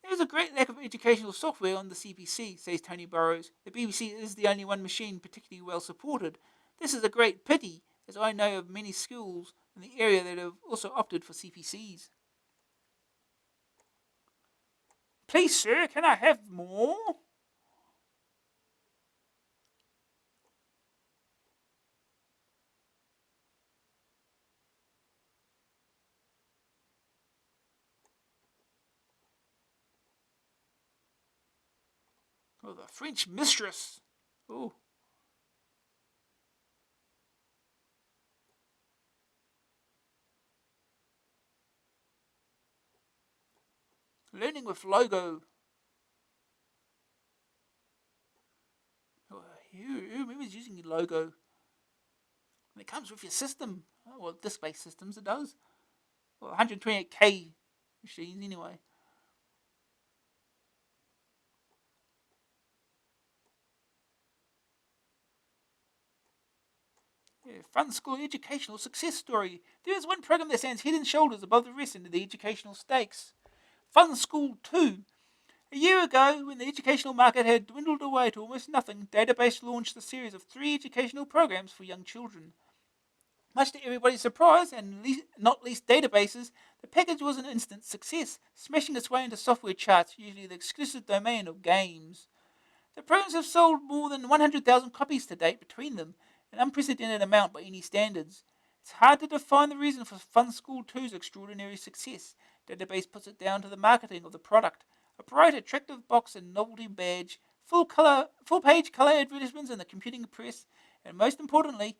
There is a great lack of educational software on the CPC, says Tony Burrows. The BBC is the only one machine particularly well supported. This is a great pity, as I know of many schools in the area that have also opted for CPCs. Please, sir, can I have more? Oh, the French mistress. Oh, learning with logo. Oh, who remembers using your logo? And it comes with your system. Oh, well, disk-based systems it does. Well, 128K machines anyway. Yeah, Fun School Educational Success Story. There is one program that stands head and shoulders above the rest in the educational stakes. Fun School 2. A year ago, when the educational market had dwindled away to almost nothing, Database launched a series of 3 educational programs for young children. Much to everybody's surprise, and not least Database's, the package was an instant success, smashing its way into software charts, usually the exclusive domain of games. The programs have sold more than 100,000 copies to date between them, an unprecedented amount by any standards. It's hard to define the reason for Fun School 2's extraordinary success. Database puts it down to the marketing of the product. A bright, attractive box and novelty badge, full-page color advertisements in the computing press, and most importantly,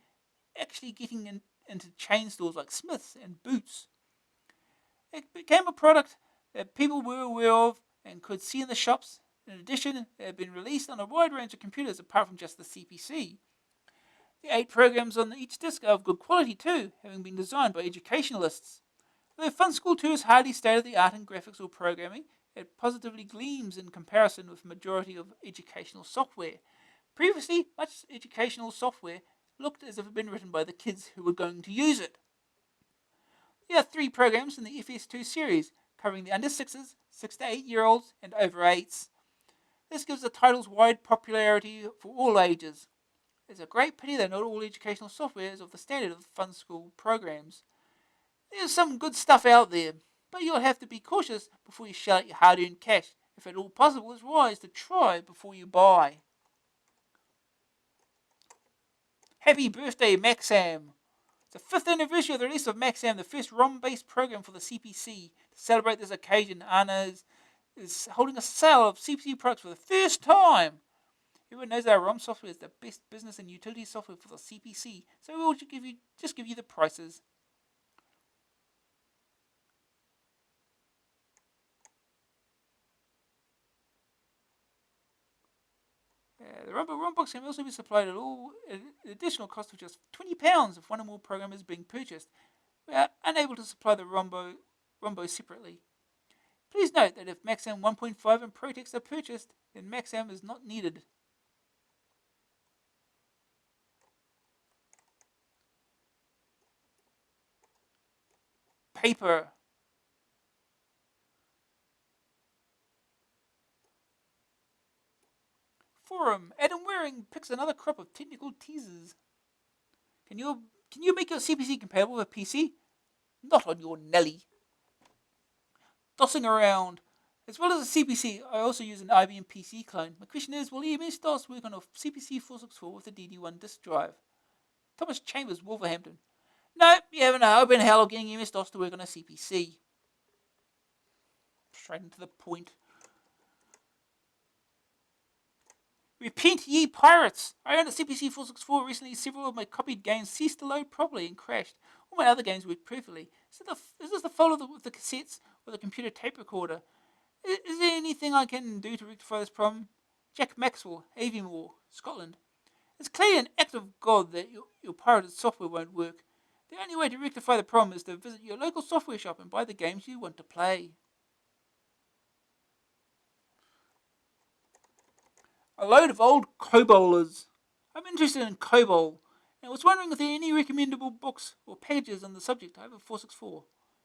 actually getting into chain stores like Smith's and Boots. It became a product that people were aware of and could see in the shops. In addition, it had been released on a wide range of computers apart from just the CPC. The 8 programs on each disc are of good quality too, having been designed by educationalists. Though Fun School 2 is hardly state-of-the-art in graphics or programming, it positively gleams in comparison with the majority of educational software. Previously, much educational software looked as if it had been written by the kids who were going to use it. There are 3 programs in the FS2 series, covering the under 6s, 6 to 8 year olds, and over 8s. This gives the titles wide popularity for all ages. It's a great pity that not all educational software is of the standard of Fun School programs. There's some good stuff out there, but you'll have to be cautious before you shell out your hard-earned cash. If at all possible, it's wise to try before you buy. Happy birthday, Maxam! It's the 5th anniversary of the release of Maxam, the first ROM-based program for the CPC. To celebrate this occasion, Anna is holding a sale of CPC products for the first time. Everyone knows our ROM software is the best business and utility software for the CPC, so we will just give you the prices. The ROM box can also be supplied at all additional cost of just £20 if one or more program is being purchased. We are unable to supply the Rombo separately. Please note that if Maxam 1.5 and Protex are purchased, then Maxam is not needed. Paper. Forum. Adam Waring picks another crop of technical teasers. Can you make your CPC compatible with PC? Not on your Nelly. DOSing around. As well as a CPC, I also use an IBM PC clone. My question is, will EMS-DOS work on a CPC 464 with a DD1 disk drive? Thomas Chambers, Wolverhampton. No, you haven't a hope in hell of getting EMS-DOS to work on a CPC. Straight into the point. Repent ye pirates! I owned a CPC 464 recently. Several of my copied games ceased to load properly and crashed. All my other games worked perfectly. Is this the fault of the cassettes or the computer tape recorder? Is there anything I can do to rectify this problem? Jack Maxwell, Aviemore, Scotland. It's clearly an act of God that your pirated software won't work. The only way to rectify the problem is to visit your local software shop and buy the games you want to play. A load of old COBOLers. I'm interested in COBOL, and was wondering if there are any recommendable books or pages on the subject. I have a 464.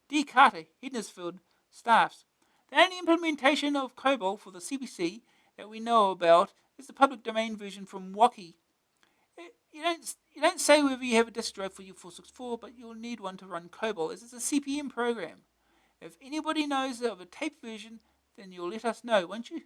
D. Carter, Hednesfield, Staffs. The only implementation of COBOL for the CPC that we know about is the public domain version from Wacky. You don't say whether you have a disk drive for your 464, but you'll need one to run COBOL, as it's a CP/M program. If anybody knows of a tape version, then you'll let us know, won't you?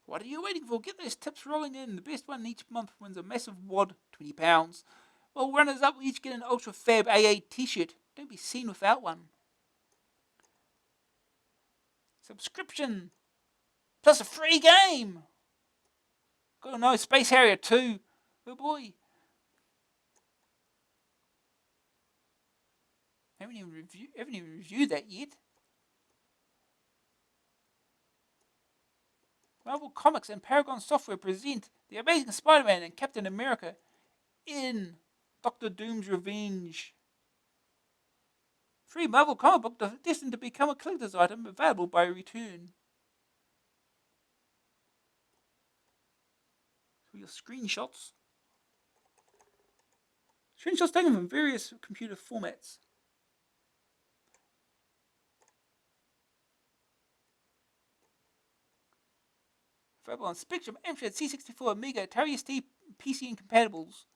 What are you waiting for? Get those tips rolling in. The best one each month wins a massive wad, £20. Well, runners up will each get an Ultra Fab AA t-shirt. Don't be seen without one. Subscription plus a free game. Oh no, Space Harrier 2. Oh boy. Haven't even reviewed that yet. Marvel Comics and Paragon Software present The Amazing Spider-Man and Captain America in Doctor Doom's Revenge. Free Marvel comic book destined to become a collector's item, available by return. So your screenshots. Screenshots taken from various computer formats. Available on Spectrum, Amstrad C64, Amiga, Atari ST, PC incompatibles.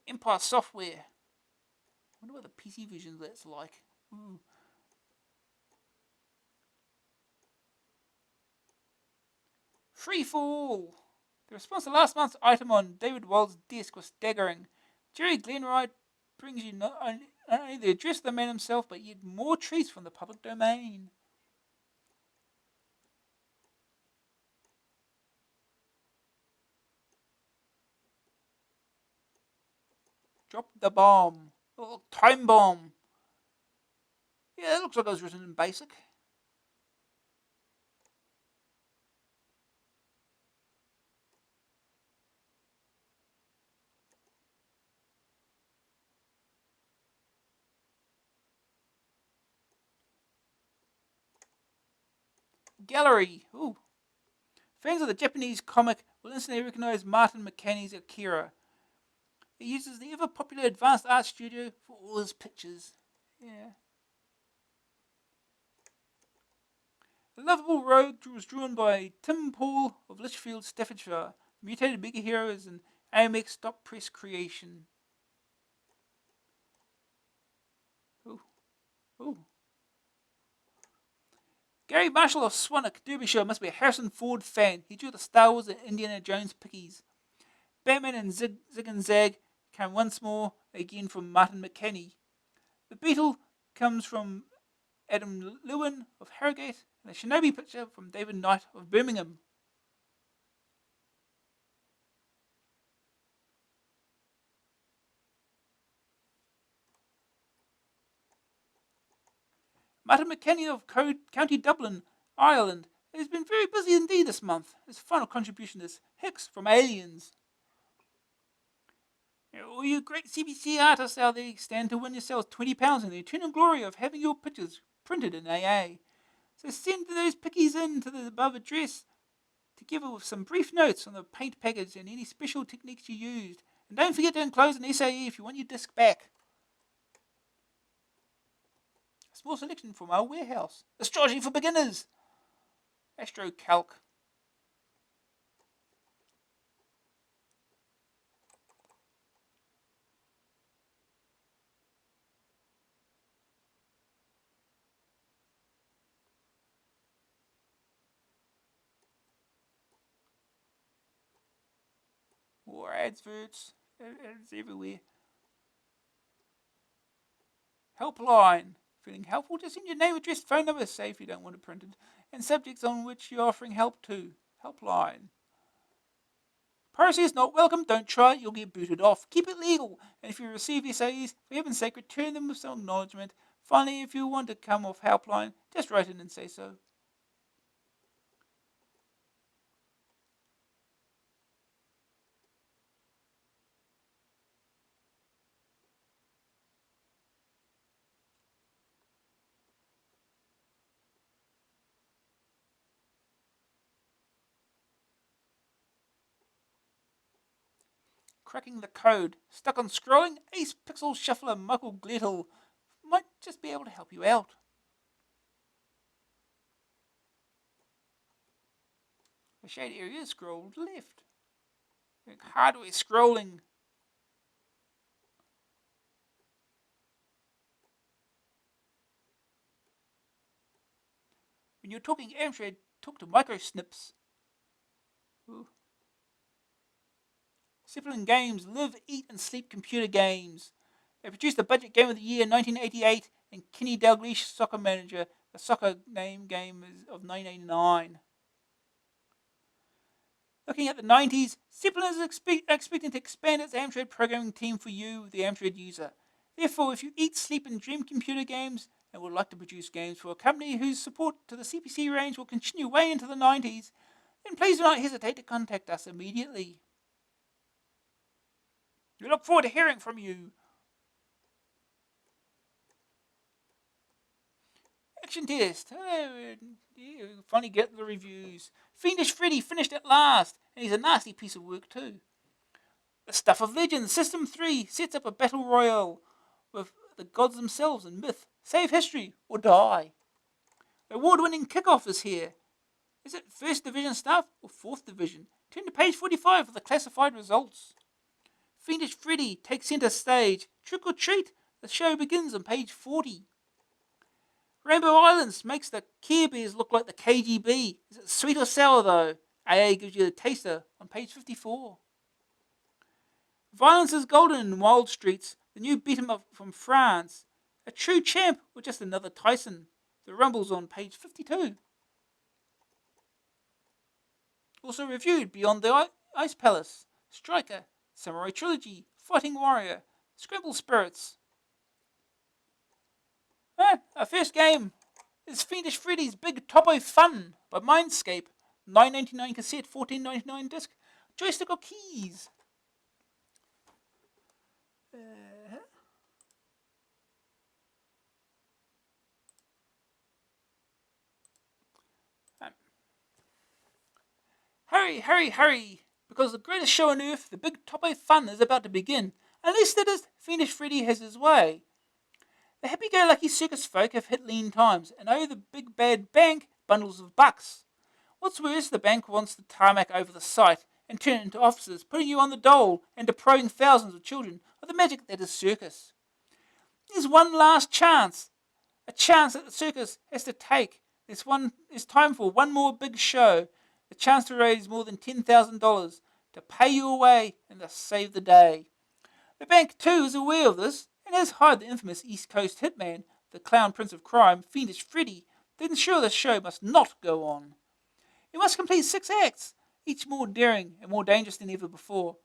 Empire Software. I wonder what the PC version of that's like. Ooh. Free for all. The response to last month's item on David Wild's desk was staggering. Jerry Glenwright brings you not only the address of the man himself, but yet more treats from the public domain. Drop the bomb. Oh, time bomb. Yeah, it looks like it was written in BASIC. Gallery. Ooh. Fans of the Japanese comic will instantly recognize Martin McCann's Akira. He uses the ever-popular Advanced Art Studio for all his pictures. Yeah. The Lovable Rogue was drawn by Tim Paul of Lichfield, Staffordshire. The mutated Mega Hero is an AMX stop press creation. Ooh. Ooh. Gary Marshall of Swanwick, Derbyshire, must be a Harrison Ford fan. He drew the Star Wars and Indiana Jones pickies. Batman and Zig and Zag come once more, again from Martin McCann. The Beetle comes from Adam Lewin of Harrogate, and a Shinobi picture from David Knight of Birmingham. Martin McCann of County Dublin, Ireland, has been very busy indeed this month. His final contribution is Hicks from Aliens. All you great CBC artists out there stand to win yourselves £20 in the eternal glory of having your pictures printed in AA. So send those pickies in to the above address together with some brief notes on the paint package and any special techniques you used. And don't forget to enclose an SAE if you want your disc back. A small selection from our warehouse. Astrology for beginners. AstroCalc. More adverts. Ads everywhere. Helpline. Feeling helpful? Just send your name, address, phone number, say if you don't want it printed, and subjects on which you're offering help to. Helpline. Piracy is not welcome. Don't try it. You'll get booted off. Keep it legal. And if you receive SAEs, for heaven's sake, return them with some acknowledgement. Finally, if you want to come off Helpline, just write in and say so. Cracking the code. Stuck on scrolling? Ace Pixel Shuffler Michael Glettel might just be able to help you out. The shade area scrolled left. Hardware scrolling. When you're talking Amstrad, talk to microsnips. Ooh. Zeppelin Games, live, eat, and sleep computer games. They produced the budget game of the year 1988 and Kenny Dalglish Soccer Manager, the soccer name game of 1989. Looking at the 90s, Zeppelin is expecting to expand its Amstrad programming team for you, the Amstrad user. Therefore, if you eat, sleep, and dream computer games and would like to produce games for a company whose support to the CPC range will continue way into the 90s, then please do not hesitate to contact us immediately. We look forward to hearing from you. Action test. Finally get the reviews. Fiendish Freddy finished at last, and he's a nasty piece of work too. The Stuff of Legends System 3 sets up a battle royale with the gods themselves and myth. Save history or die. The award-winning kickoff is here. Is it 1st Division stuff or 4th Division? Turn to page 45 for the classified results. Fiendish Freddy takes centre stage. Trick or treat. The show begins on page 40. Rainbow Islands makes the Care Bears look like the KGB. Is it sweet or sour though? AA gives you the taster on page 54. Violence is golden in Wild Streets, the new beat-em-up from France. A true champ or just another Tyson. The Rumble's on page 52. Also reviewed Beyond the Ice Palace, Striker, Samurai Trilogy, Fighting Warrior, Scramble Spirits. Our first game is Fiendish Freddy's Big Topo Fun by Mindscape. $9.99 cassette, $14.99 disc, joystick or keys. Hurry, hurry, hurry! Because the greatest show on earth, the Big Topo Fun, is about to begin. Unless that is, Fiendish Freddy has his way. The happy-go-lucky circus folk have hit lean times and owe the big bad bank bundles of bucks. What's worse, the bank wants to tarmac over the site and turn it into offices, putting you on the dole and depriving thousands of children of the magic that is circus. There's one last chance, a chance that the circus has to take. There's time for one more big show, the chance to raise more than $10,000 to pay you away and to save the day. The bank, too, is aware of this and has hired the infamous East Coast hitman, the clown prince of crime, Fiendish Freddy, to ensure the show must not go on. You must complete 6 acts, each more daring and more dangerous than ever before.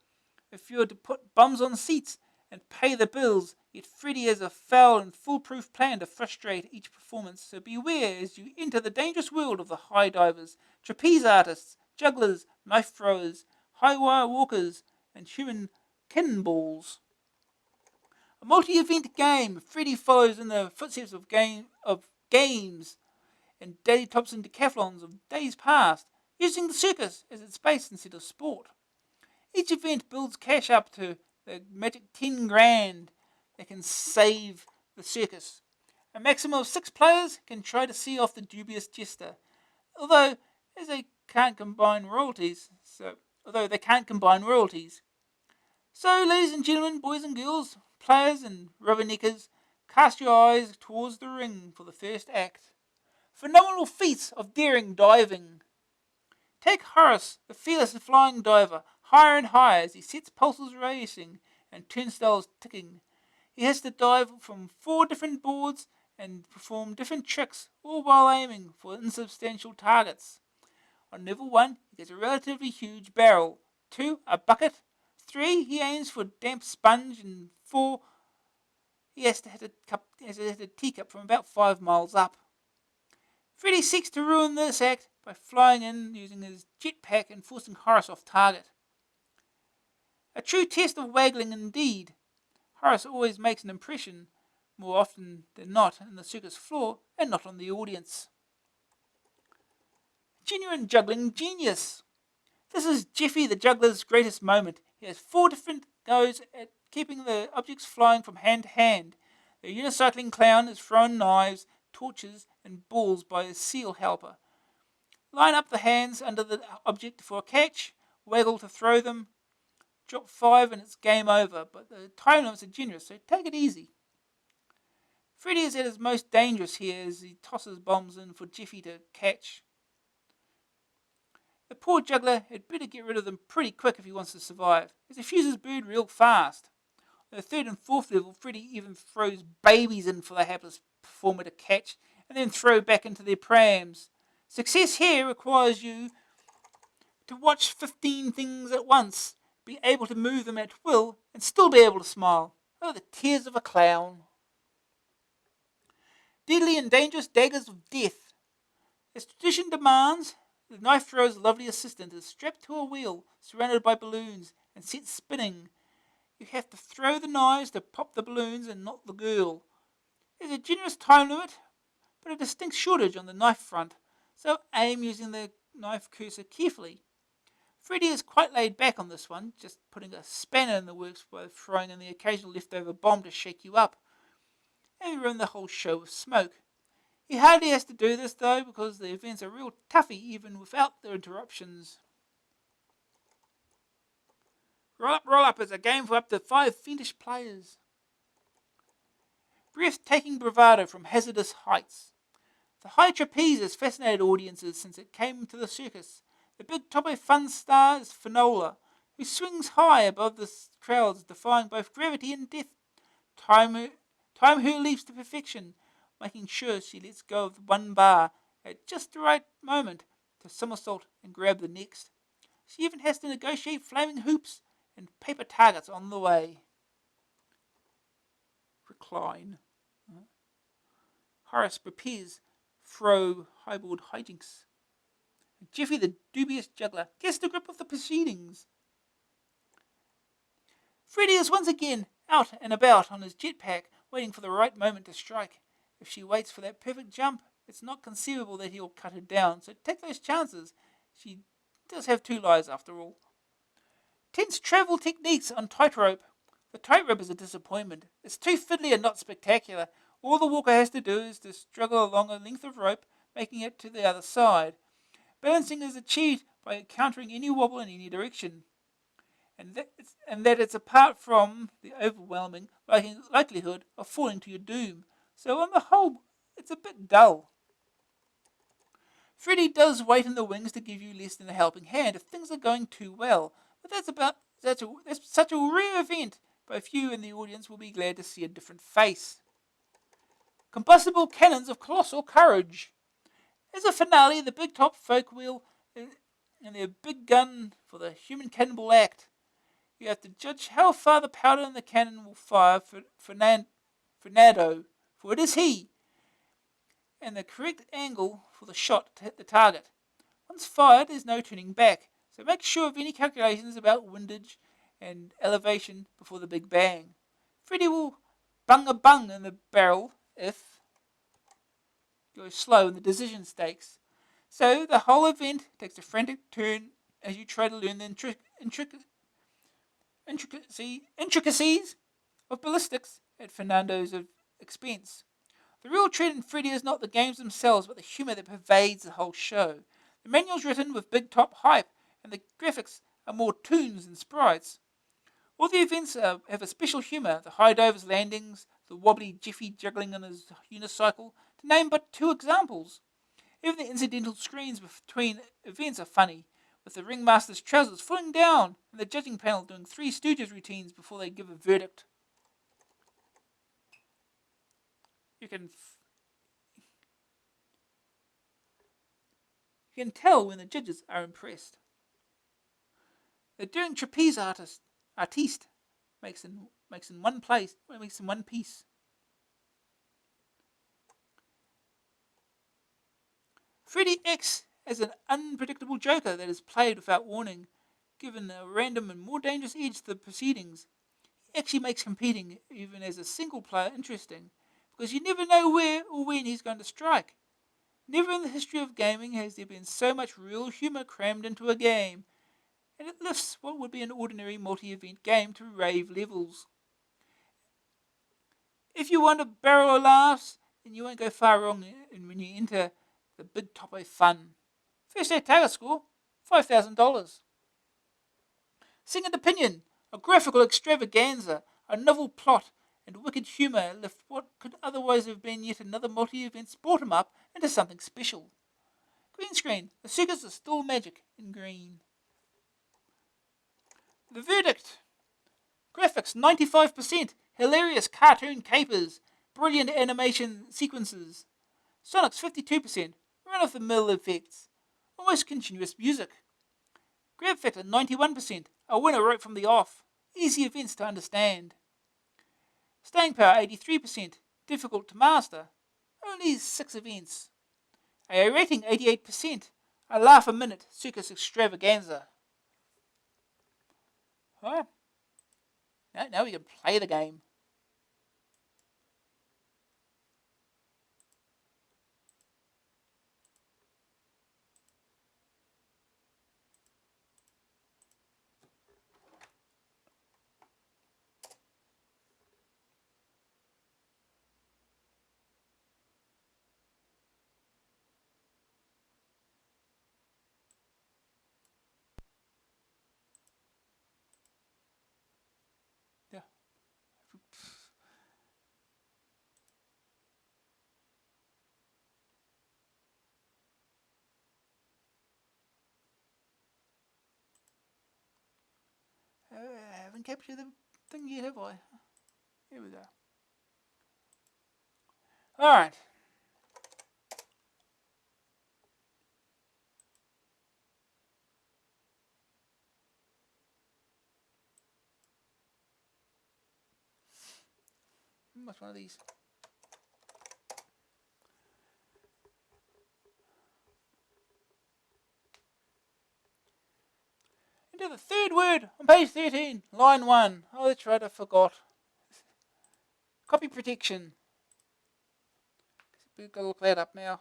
If you're to put bums on seats and pay the bills, yet Freddy has a foul and foolproof plan to frustrate each performance, so beware as you enter the dangerous world of the high divers, trapeze artists, jugglers, knife throwers, high wire walkers, and human cannonballs. A multi-event game, Freddy follows in the footsteps of games and daily tops and decathlons of days past, using the circus as its base instead of sport. Each event builds cash up to the magic 10 grand that can save the circus. A maximum of 6 players can try to see off the dubious jester, although as they can't combine royalties. So, ladies and gentlemen, boys and girls, players and rubberneckers, cast your eyes towards the ring for the first act. Phenomenal feats of daring diving. Take Horace, the fearless flying diver, higher and higher as he sets pulses racing and turnstiles ticking. He has to dive from 4 different boards and perform different tricks, all while aiming for insubstantial targets. On level 1, he gets a relatively huge barrel. 2, a bucket. 3, he aims for a damp sponge. And 4, he has to hit a teacup from about 5 miles up. Freddy seeks to ruin this act by flying in using his jetpack and forcing Horace off target. A true test of waggling indeed. Horace always makes an impression, more often than not, on the circus floor and not on the audience. Genuine juggling genius. This is Jeffy the juggler's greatest moment. He has 4 different goes at keeping the objects flying from hand to hand. The unicycling clown is thrown knives, torches, and balls by his seal helper. Line up the hands under the object for a catch, waggle to throw them, drop 5 and it's game over, but the time limits are generous, so take it easy. Freddy is at his most dangerous here as he tosses bombs in for Jeffy to catch. The poor juggler had better get rid of them pretty quick if he wants to survive, as he fuses bird real fast. On the 3rd and 4th level, Freddy even throws babies in for the hapless performer to catch, and then throw back into their prams. Success here requires you to watch 15 things at once, be able to move them at will, and still be able to smile. Oh, the tears of a clown. Deadly and dangerous daggers of death. As tradition demands, the knife thrower's lovely assistant is strapped to a wheel, surrounded by balloons, and set spinning. You have to throw the knives to pop the balloons and not the girl. There's a generous time limit, but a distinct shortage on the knife front, so aim using the knife cursor carefully. Freddy is quite laid back on this one, just putting a spanner in the works by throwing in the occasional leftover bomb to shake you up, and ruin the whole show with smoke. He hardly has to do this though, because the events are real toughy even without the interruptions. Roll Up is a game for up to 5 fiendish players. Breathtaking bravado from hazardous heights. The high trapeze has fascinated audiences since it came to the circus. The big top of fun star is Finola, who swings high above the crowds, defying both gravity and death. Time her leaps to perfection, making sure she lets go of one bar at just the right moment to somersault and grab the next. She even has to negotiate flaming hoops and paper targets on the way. Recline. Horace prepares throw highboard hijinks. Jeffy the dubious juggler gets the grip of the proceedings. Freddy is once again out and about on his jetpack, waiting for the right moment to strike. If she waits for that perfect jump, it's not conceivable that he'll cut her down, so take those chances. She does have 2 lives after all. Tense travel techniques on tightrope. The tightrope is a disappointment. It's too fiddly and not spectacular. All the walker has to do is to struggle along a length of rope, making it to the other side. Balancing is achieved by countering any wobble in any direction, and that it's apart from the overwhelming likelihood of falling to your doom. So on the whole, it's a bit dull. Freddy does wait in the wings to give you less than a helping hand if things are going too well, but that's such a rare event. Both you and the audience will be glad to see a different face. Combustible cannons of colossal courage. As a finale, the big top folk wheel and their big gun for the human cannibal act. You have to judge how far the powder in the cannon will fire for Fernando, for it is he, and the correct angle for the shot to hit the target. Once fired, there's no turning back, so make sure of any calculations about windage and elevation before the big bang. Freddy will bung a bung in the barrel if go slow in the decision stakes. So the whole event takes a frantic turn as you try to learn the intricacies of ballistics at Fernando's expense. The real treat in Freddy is not the games themselves, but the humour that pervades the whole show. The manual's written with big top hype, and the graphics are more toons than sprites. All the events have a special humour, the high divers landings, the wobbly Jiffy juggling on his unicycle, to name but two examples. Even the incidental screens between events are funny, with the ringmaster's trousers falling down and the judging panel doing Three Stooges routines before they give a verdict. You can tell when the judges are impressed. The doing trapeze artiste makes in one piece. Freddy X as an unpredictable joker that is played without warning, given a random and more dangerous edge to the proceedings. He actually makes competing, even as a single player, interesting, because you never know where or when he's going to strike. Never in the history of gaming has there been so much real humour crammed into a game, and it lifts what would be an ordinary multi-event game to rave levels. If you want a barrel of laughs, then you won't go far wrong when you enter the big topo fun. First day target score, $5,000. Second opinion, a graphical extravaganza, a novel plot, and wicked humour lift what could otherwise have been yet another multi-event sport 'em up into something special. Green screen, the circus is still magic in green. The verdict. Graphics 95%, hilarious cartoon capers, brilliant animation sequences. Sonic's 52%, run-of-the-mill effects, almost continuous music. Grab factor 91%, a winner right from the off, easy events to understand. Staying power 83%, difficult to master, only 6 events. AA rating 88%, a laugh a minute circus extravaganza. Huh? Now we can play the game. Yeah. I haven't captured the thing yet, have I? Here we go. Alright. What's one of these? Into the third word on page 13, line 1. Oh, that's right, I forgot. Copy protection. We've got to look that up now.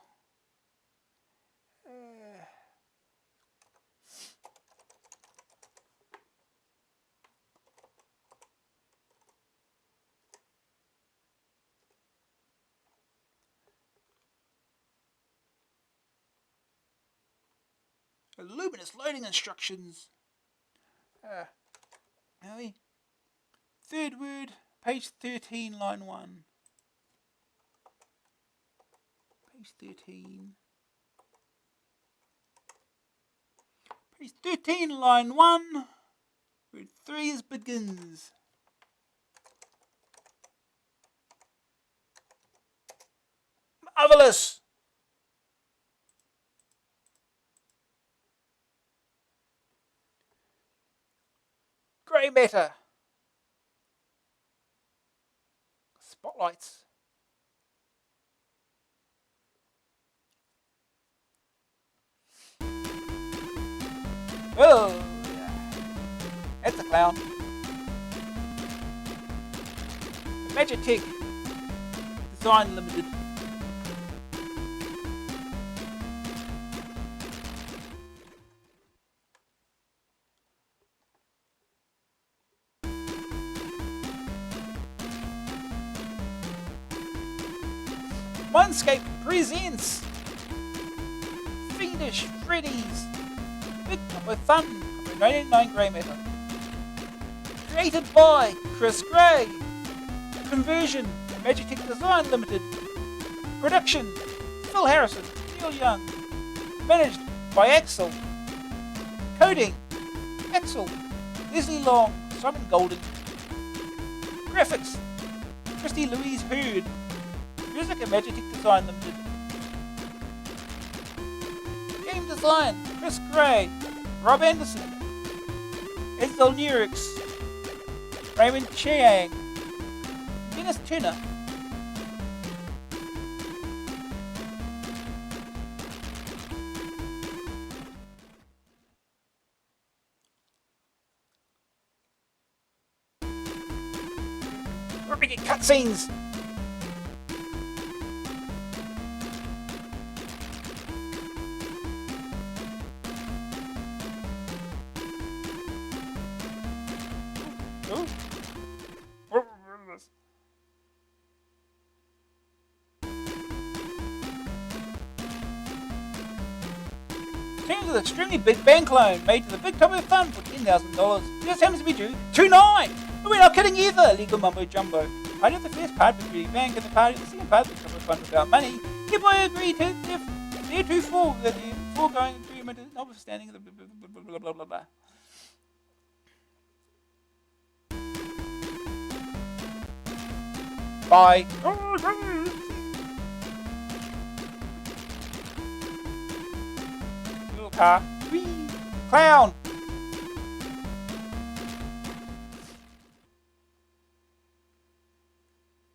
Luminous loading instructions. Third word, page 13, line 1. Page 13. Page 13, line 1. Word 3 is begins. Marvelous! Grey matter. Spotlights. Oh, yeah. That's a clown. Magitech. Design Limited. Funscape presents Fiendish Freddy's Big Combo Fun, 99 grey matter. Created by Chris Gray. Conversion, Magitech Design Limited. Production, Phil Harrison, Neil Young. Managed by Axel. Coding, Axel, Leslie Long, Simon Golden. Graphics, Christy Louise Hurd. Music and Magitech Design Limited. Game design, Chris Gray, Rob Anderson, Edsel Nurix, Raymond Chiang, Dennis Turner. We're gonna get cutscenes. Teams with extremely big bang clone made to the Big Combo Fun for $10,000. Just happens to be due 2-9. But we're not kidding either. Legal mumbo jumbo. Party of the first part was really bang, and the party of the second part was Big Combo Fun without money. Hereby agree to theretofore that the foregoing agreement is notwithstanding the blah blah blah blah. Bye. Little car. Whee! Clown.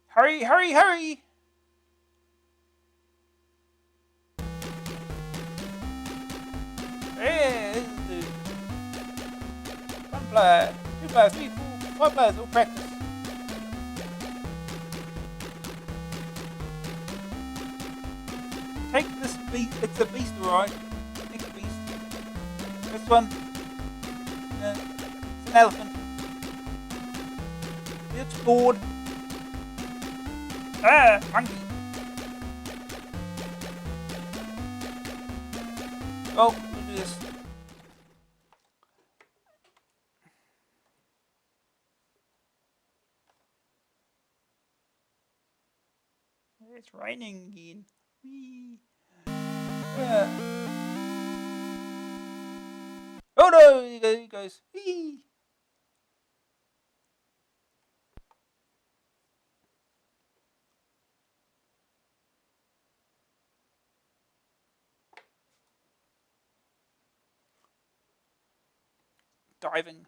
Hurry, hurry, hurry! Yeah, this is the one player, 2 players, 3, 4, 5 players, all practice. Take this beast, it's a beast, alright. Next beast. This one, it's an elephant. It's bored. Ah, monkey. Oh, we'll do this. It's raining again. Whee. Yeah. Oh no, he goes. Whee. Diving.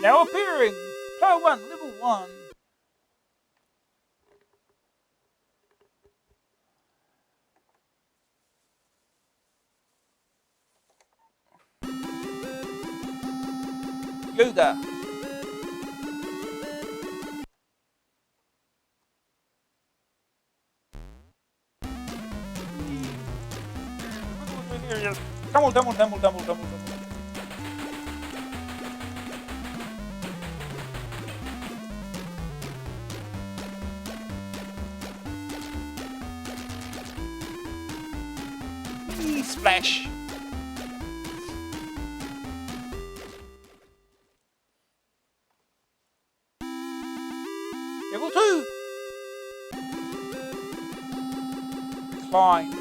Now appearing! Player 1, level 1. Yoga. Tumble. Splash. Level 2. Fine.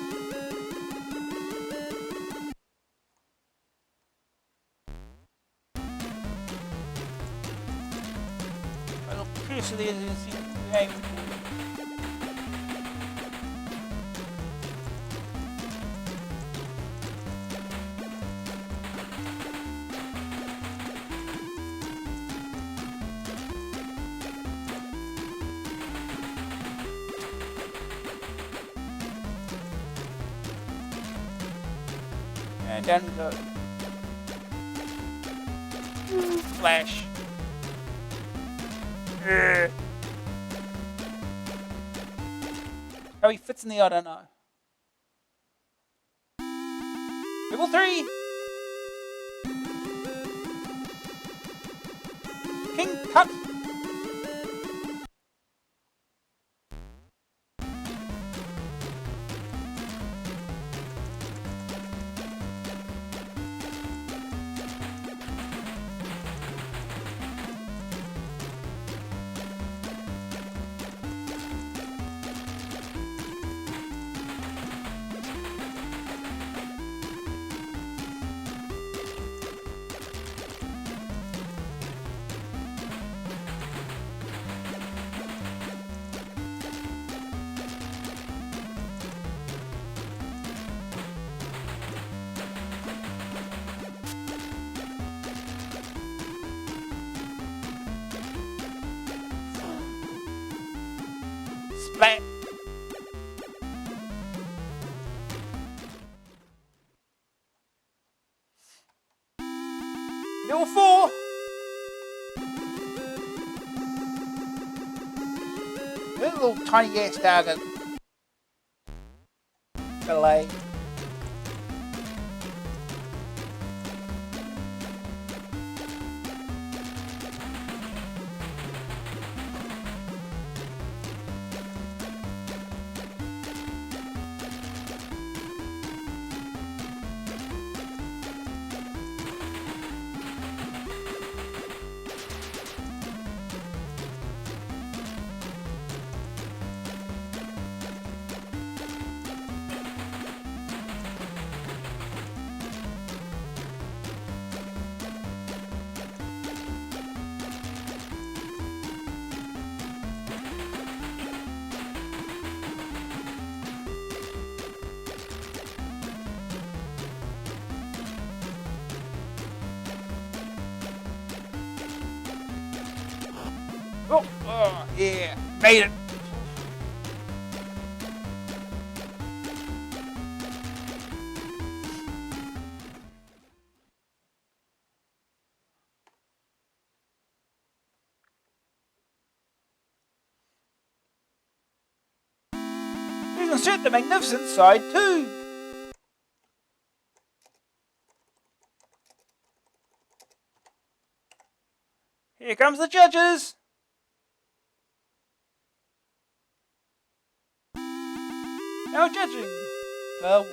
I'll pierce the game. And down we go. Flash. How he fits in the I don't know. Level 3. King Tut. Splat. Level 4. There's a little tiny ass target. Delay. Oh, yeah, made it. Please insert the magnificent side too. Here comes the judges. Now judging. Player 1.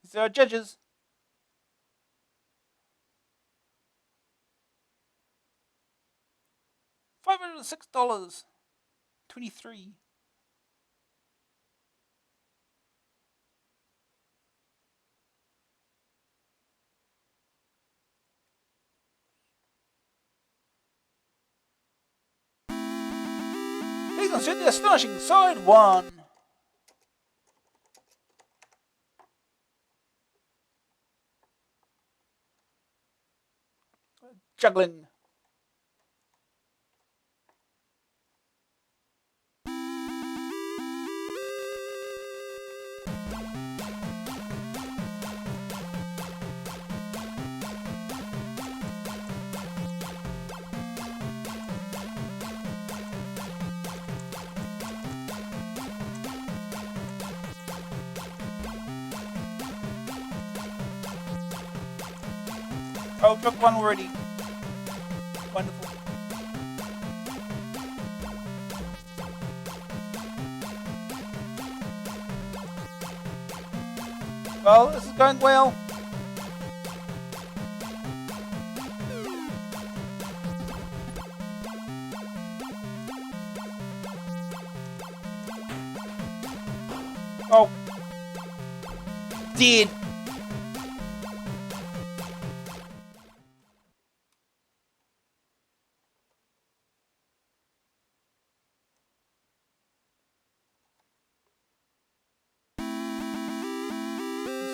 These are judges. $506.23. Please insert the astonishing side 1. Juggling. Oh, took one already. Wonderful. Well, this is going well. Oh. Dead.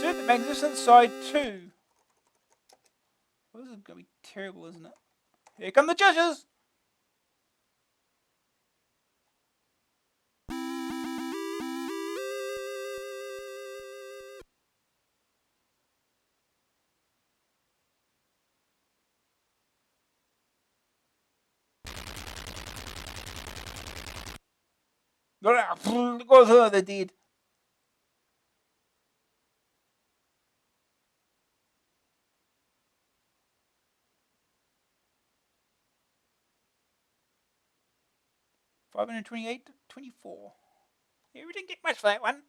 Insert the magnificent side 2. Well, this is going to be terrible, isn't it? Here come the judges. They did. $528, 24. Yeah, we didn't get much for that one.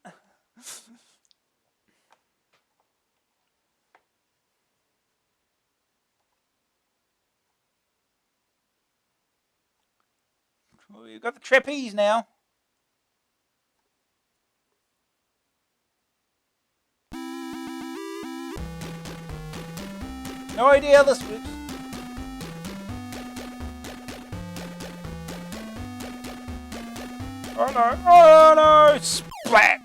We've got the trapeze now. No idea how this works. Oh no! Oh no! Splat!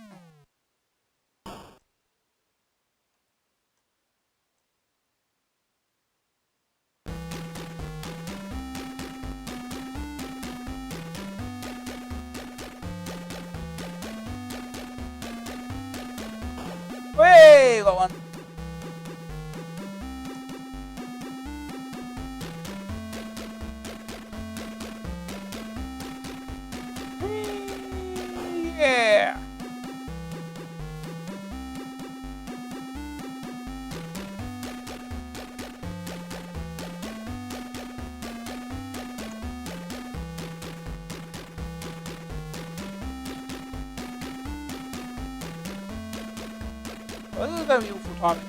Hey, got one. Yeah. Well, this is going to be awful timing.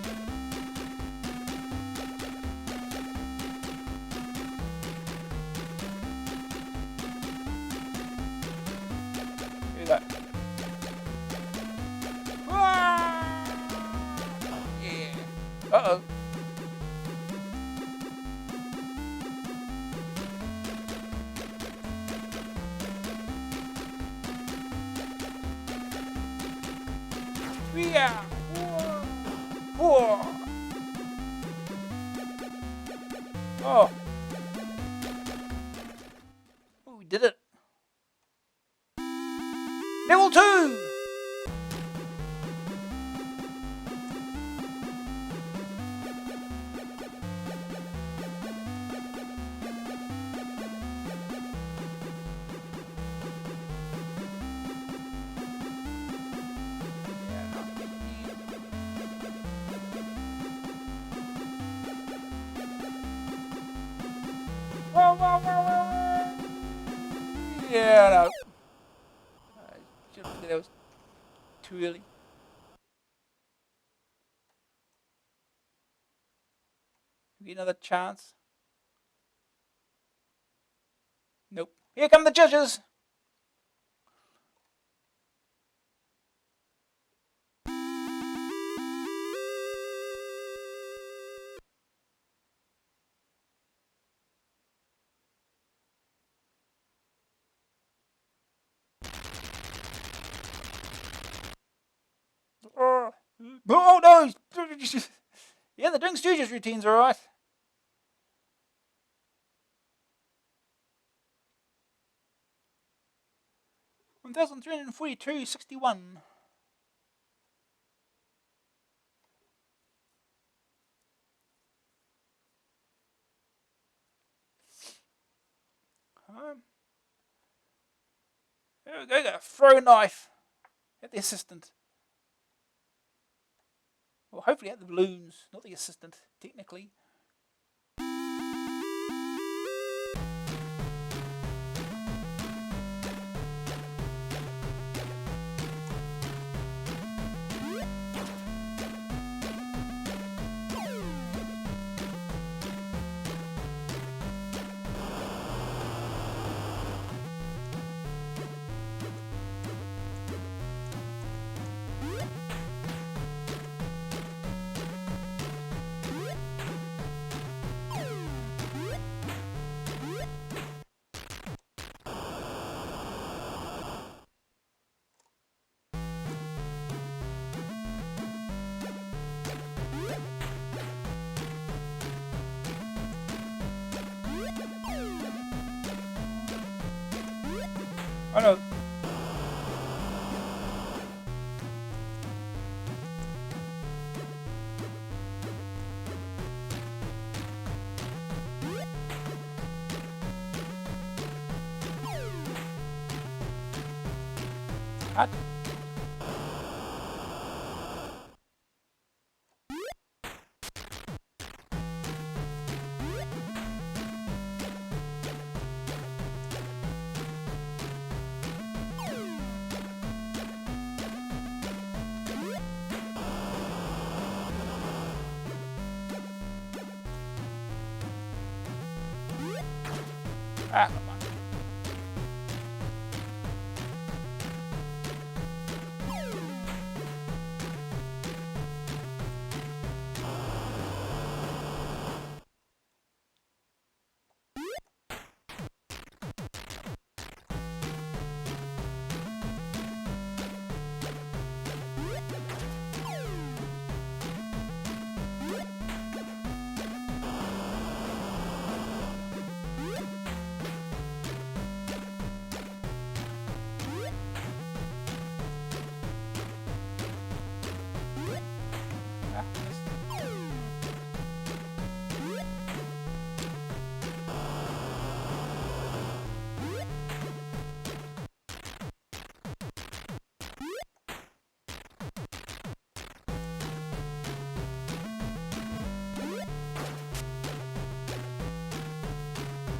Here we go. Yeah. Uh-oh. Yeah. Whoa. Oh. Oh, we did it. Level 2. Yeah, no. I should have figured that was too early. Get another chance. Nope. Here come the judges. Oh no! Yeah, the Drink Stooges routine's alright. $1,342.61. There we go. Got a throw knife at the assistant. Well, hopefully at the balloons, not the assistant, technically. What? Ah, come on. Ah, missed.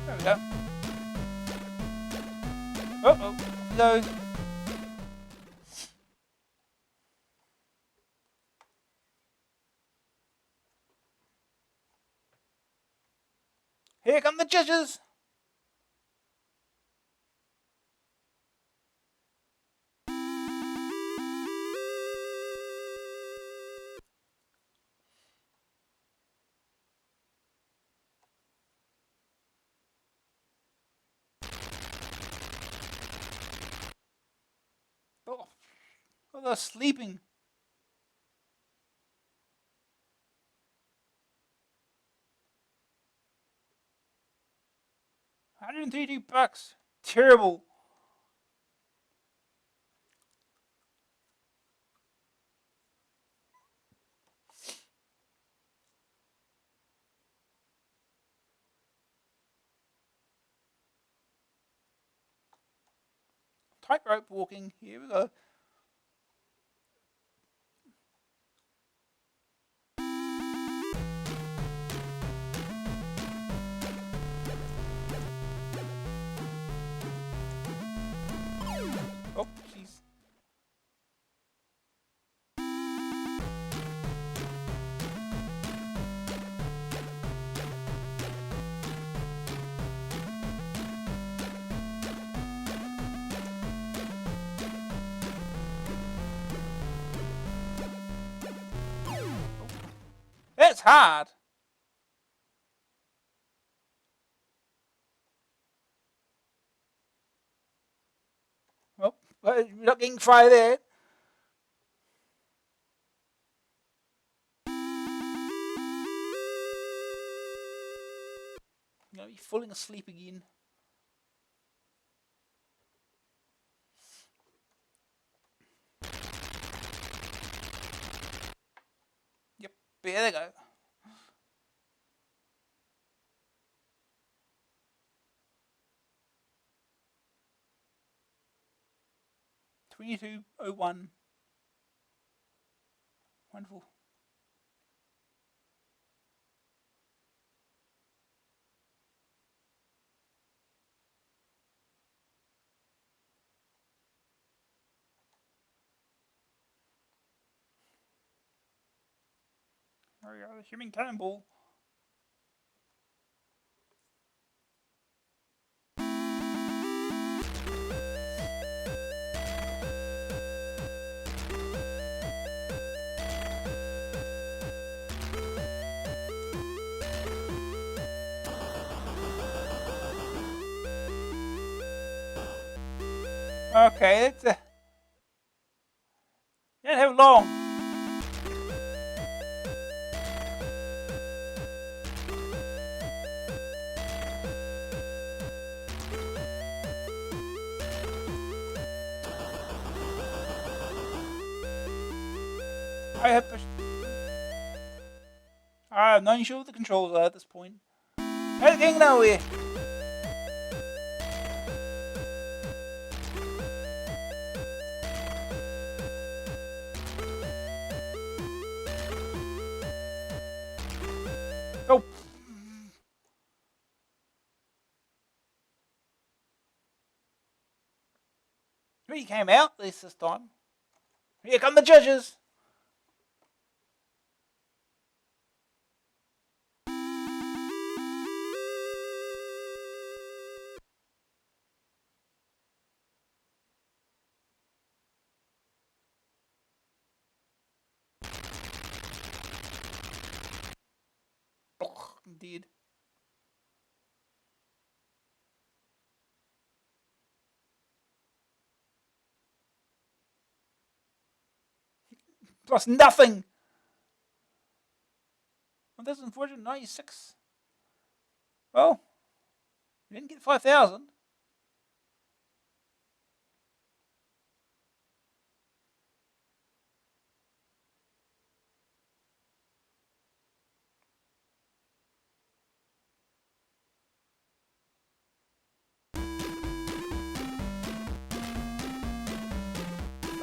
There we go. Uh-oh. No. Here come the judges. Oh, they're sleeping. 132 bucks. Terrible. Tightrope walking. Here we go. Oh, jeez. That's hard. Oh, we're not getting fry there. I'm going to be falling asleep again. Yep, there they go. $22.01. Wonderful. There we go, the human cannonball. Okay, that's you don't have long. I'm not sure what the controls are at this point. That's getting nowhere. came out, at least this time. Here come the judges. Oh, indeed. Plus nothing. 1,496. Well, you didn't get 5,000.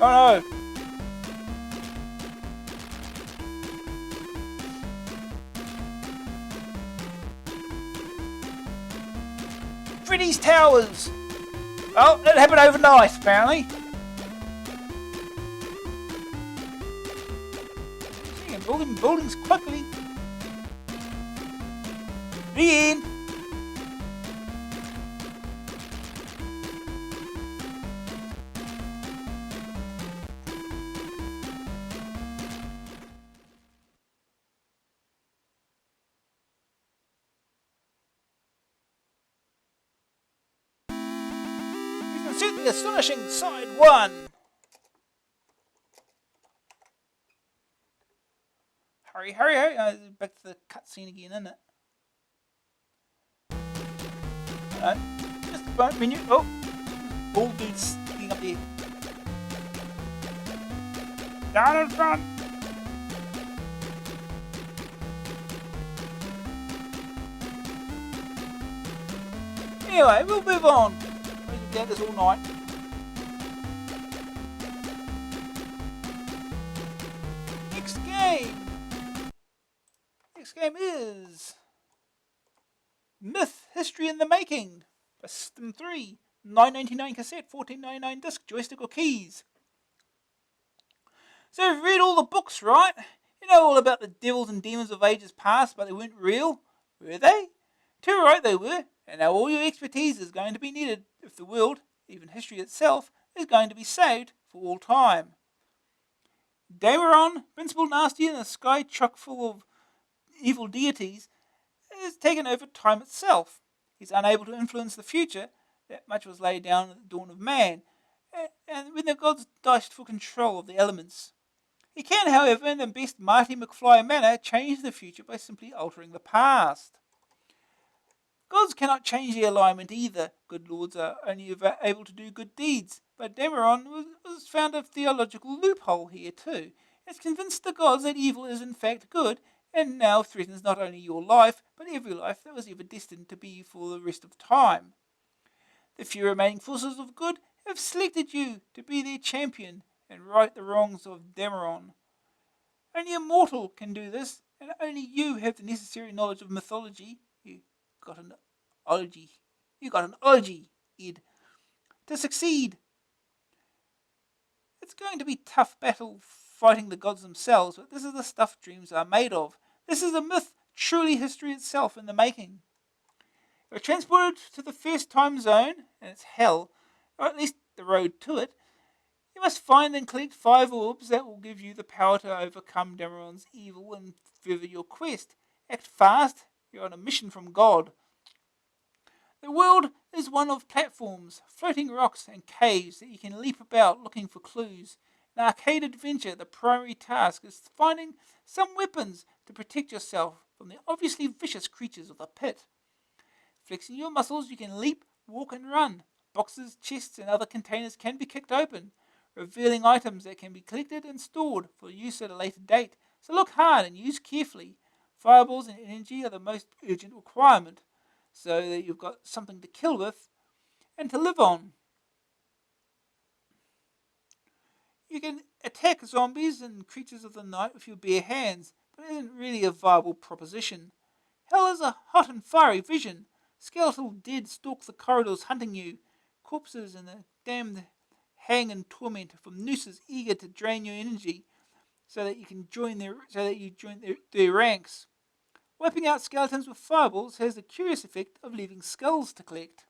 Oh no. Freddy's Towers. Oh, that happened overnight, apparently. Building buildings quickly. The end. Insert the astonishing side 1. Hurry, hurry, hurry. Back to the cutscene again, isn't it? Alright. Just a bone menu. Oh. Ball dude's sticking up there. Down in front. Anyway, we'll move on. We'll be at this all night. Next game. Next game is Myth History in the Making for System 3. $9.99 cassette, $14.99 disc, joystick or keys. So you've read all the books, right? You know all about the devils and demons of ages past, but they weren't real, were they? Too right they were, and now all your expertise is going to be needed if the world, even history itself, is going to be saved for all time. Dameron, Principal Nasty in a sky chock full of evil deities, has taken over time itself. He's unable to influence the future. That much was laid down at the dawn of man, and when the gods dashed for control of the elements. He can, however, in the best Marty McFly manner, change the future by simply altering the past. Gods cannot change their alignment either. Good lords are only able to do good deeds. But Dameron was found a theological loophole here too. It's convinced the gods that evil is in fact good, and now threatens not only your life, but every life that was ever destined to be for the rest of time. The few remaining forces of good have selected you to be their champion and right the wrongs of Dameron. Only a mortal can do this, and only you have the necessary knowledge of mythology. You got an ology, Ed, to succeed. It's going to be a tough battle fighting the gods themselves, but this is the stuff dreams are made of. This is a myth, truly history itself in the making. You're transported to the first time zone, and it's hell, or at least the road to it. You must find and collect 5 orbs that will give you the power to overcome Dameron's evil and further your quest. Act fast, you're on a mission from God. The world is one of platforms, floating rocks and caves that you can leap about looking for clues. In arcade adventure, the primary task is finding some weapons to protect yourself from the obviously vicious creatures of the pit. Flexing your muscles, you can leap, walk and run. Boxes, chests and other containers can be kicked open, revealing items that can be collected and stored for use at a later date. So look hard and use carefully. Fireballs and energy are the most urgent requirement, so that you've got something to kill with and to live on. You can attack zombies and creatures of the night with your bare hands, but it isn't really a viable proposition. Hell is a hot and fiery vision. Skeletal dead stalk the corridors hunting you. Corpses and the damned hang and torment from nooses eager to drain your energy, so that you join their ranks. Wiping out skeletons with fireballs has the curious effect of leaving skulls to collect.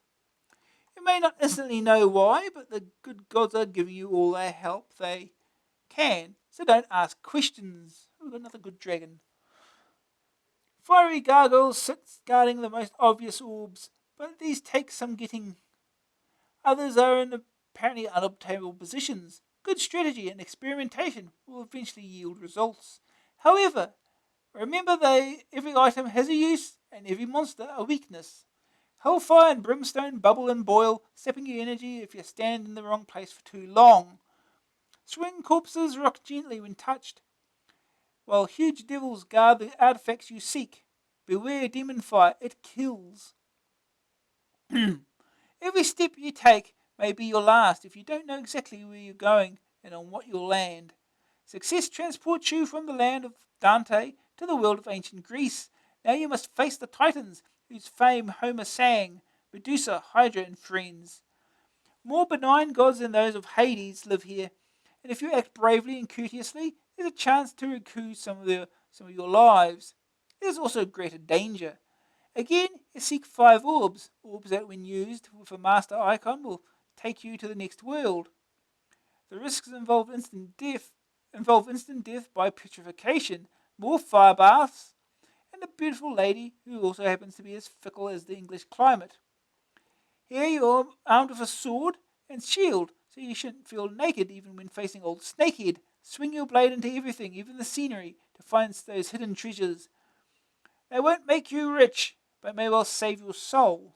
You may not instantly know why, but the good gods are giving you all the help they can, so don't ask questions. Ooh, another good dragon. Fiery gargoyles sit guarding the most obvious orbs, but these take some getting. Others are in apparently unobtainable positions. Good strategy and experimentation will eventually yield results. However, remember every item has a use and every monster a weakness. Hellfire and brimstone bubble and boil, sapping your energy if you stand in the wrong place for too long. Swing corpses rock gently when touched, while huge devils guard the artifacts you seek. Beware demon fire, it kills. Every step you take may be your last if you don't know exactly where you're going and on what you'll land. Success transports you from the land of Dante to the world of ancient Greece. Now you must face the Titans, whose fame Homer sang, Medusa, Hydra, and friends. More benign gods than those of Hades live here, and if you act bravely and courteously, there's a chance to recoup some of your lives. There's also greater danger. Again, you seek 5 orbs. Orbs that, when used with a master icon, will take you to the next world. The risks involve instant death by putrefaction, more fire baths, and a beautiful lady who also happens to be as fickle as the English climate. Here you're armed with a sword and shield, so you shouldn't feel naked even when facing old Snakehead. Swing your blade into everything, even the scenery, to find those hidden treasures. They won't make you rich, but may well save your soul.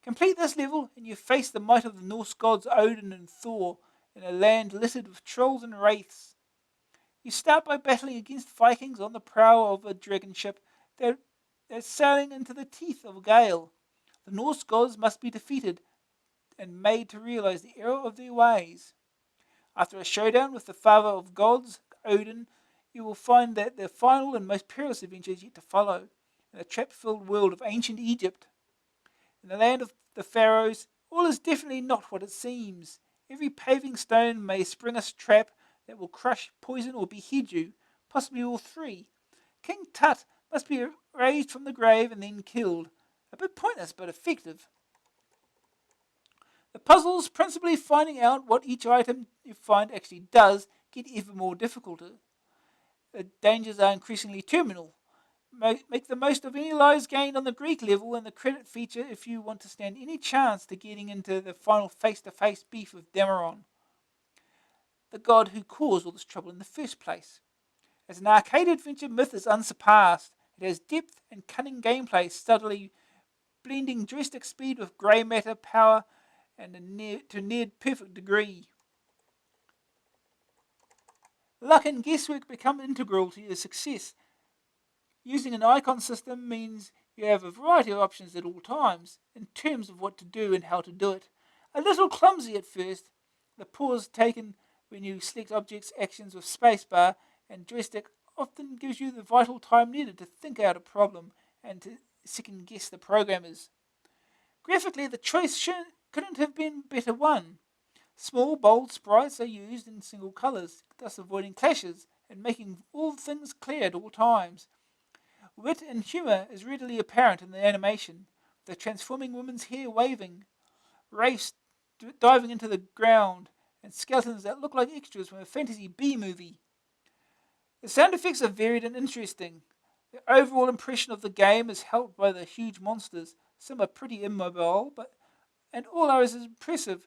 Complete this level, and you face the might of the Norse gods Odin and Thor in a land littered with trolls and wraiths. You start by battling against Vikings on the prow of a dragon ship. They're sailing into the teeth of a gale. The Norse gods must be defeated and made to realize the error of their ways. After a showdown with the father of gods, Odin, you will find that the final and most perilous adventure is yet to follow, in the trap-filled world of ancient Egypt. In the land of the pharaohs, all is definitely not what it seems. Every paving stone may spring a trap that will crush, poison, or behead you, possibly all 3. King Tut must be raised from the grave and then killed. A bit pointless, but effective. The puzzles, principally finding out what each item you find actually does, get ever more difficult. The dangers are increasingly terminal. Make the most of any lives gained on the Greek level and the credit feature if you want to stand any chance to getting into the final face-to-face beef with Damaron, the god who caused all this trouble in the first place. As an arcade adventure, Myth is unsurpassed. It has depth and cunning gameplay, subtly blending joystick speed with grey matter power and to a near perfect degree. Luck and guesswork become integral to your success. Using an icon system means you have a variety of options at all times, in terms of what to do and how to do it. A little clumsy at first, the pause taken when you select objects' actions with spacebar and joystick often gives you the vital time needed to think out a problem and to second guess the programmers. Graphically, the choice couldn't have been better one. Small, bold sprites are used in single colours, thus avoiding clashes and making all things clear at all times. Wit and humour is readily apparent in the animation, the transforming woman's hair waving, wraiths diving into the ground, and skeletons that look like extras from a fantasy B-movie. The sound effects are varied and interesting. The overall impression of the game is helped by the huge monsters. Some are pretty immobile, and all are as impressive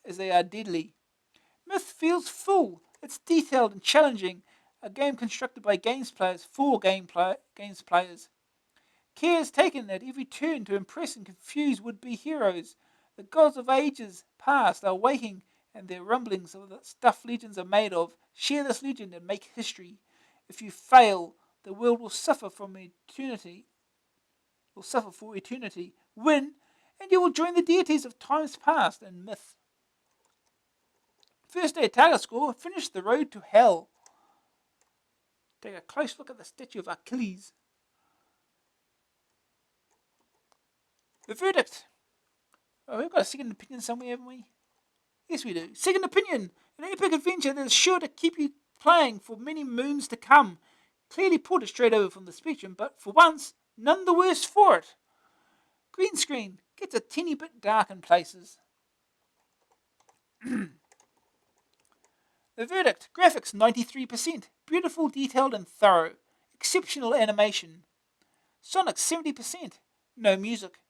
as they are deadly. Myth feels full. It's detailed and challenging. A game constructed by games players for games players. Care is taken at every turn to impress and confuse would-be heroes. The gods of ages past are waiting, and their rumblings of the stuff legends are made of. Share this legend and make history. If you fail, the world will suffer for eternity. Win, and you will join the deities of times past and myth. First day target score, finish the road to hell. Take a close look at the statue of Achilles. The verdict. Oh, we've got a second opinion somewhere, haven't we? Yes, we do. Second Opinion, an epic adventure that is sure to keep you playing for many moons to come. Clearly pulled it straight over from the Spectrum, but for once, none the worse for it. Green screen gets a teeny bit dark in places. The verdict, graphics 93%, beautiful, detailed and thorough, exceptional animation. Sonic 70%, no music,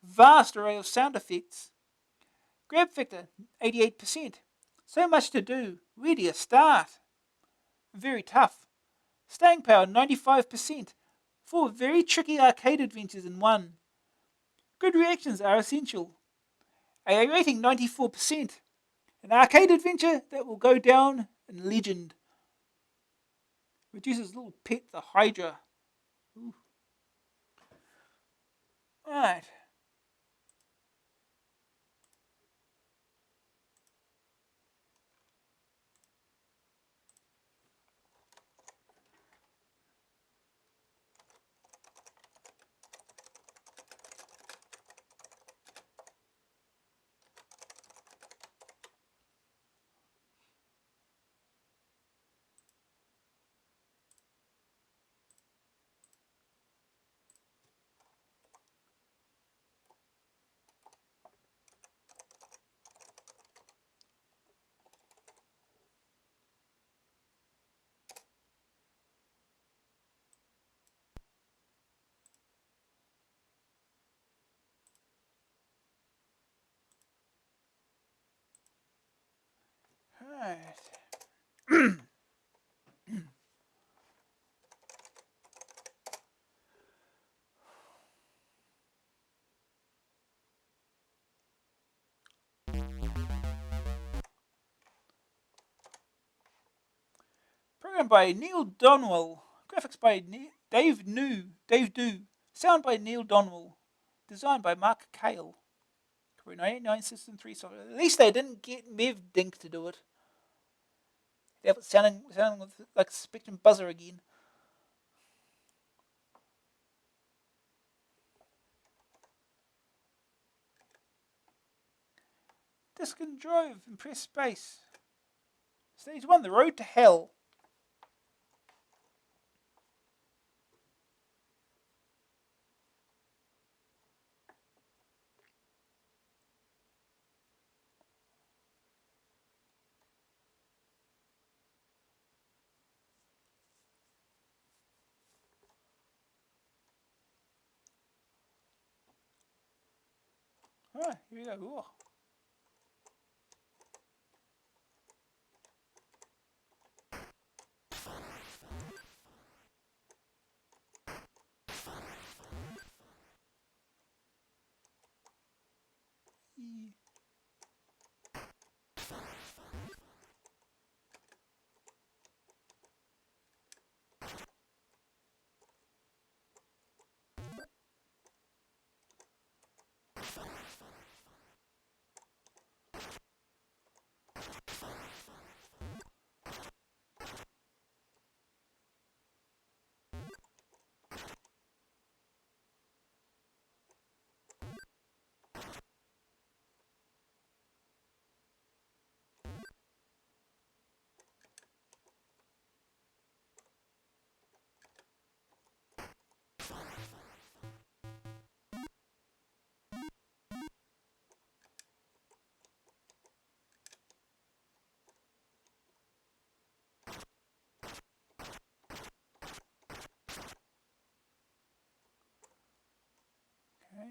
vast array of sound effects. Grab factor 88%, so much to do, really a start. Very tough. Staying power 95%, four very tricky arcade adventures in one. Good reactions are essential. AA rating 94%, an arcade adventure that will go down in legend. Reduces little pet, the Hydra. Ooh. Right. Right. Programmed by Neil Donwell. Graphics by Dave Do. Sound by Neil Donwell. Designed by Mark Cale. 989 System 3 software. At least they didn't get Mev Dink to do it. They have it sounding like Spectrum Buzzer again. Disc and drove. Impress space. Stage 1, The Road to Hell. Alright, here we go. Ooh. Okay.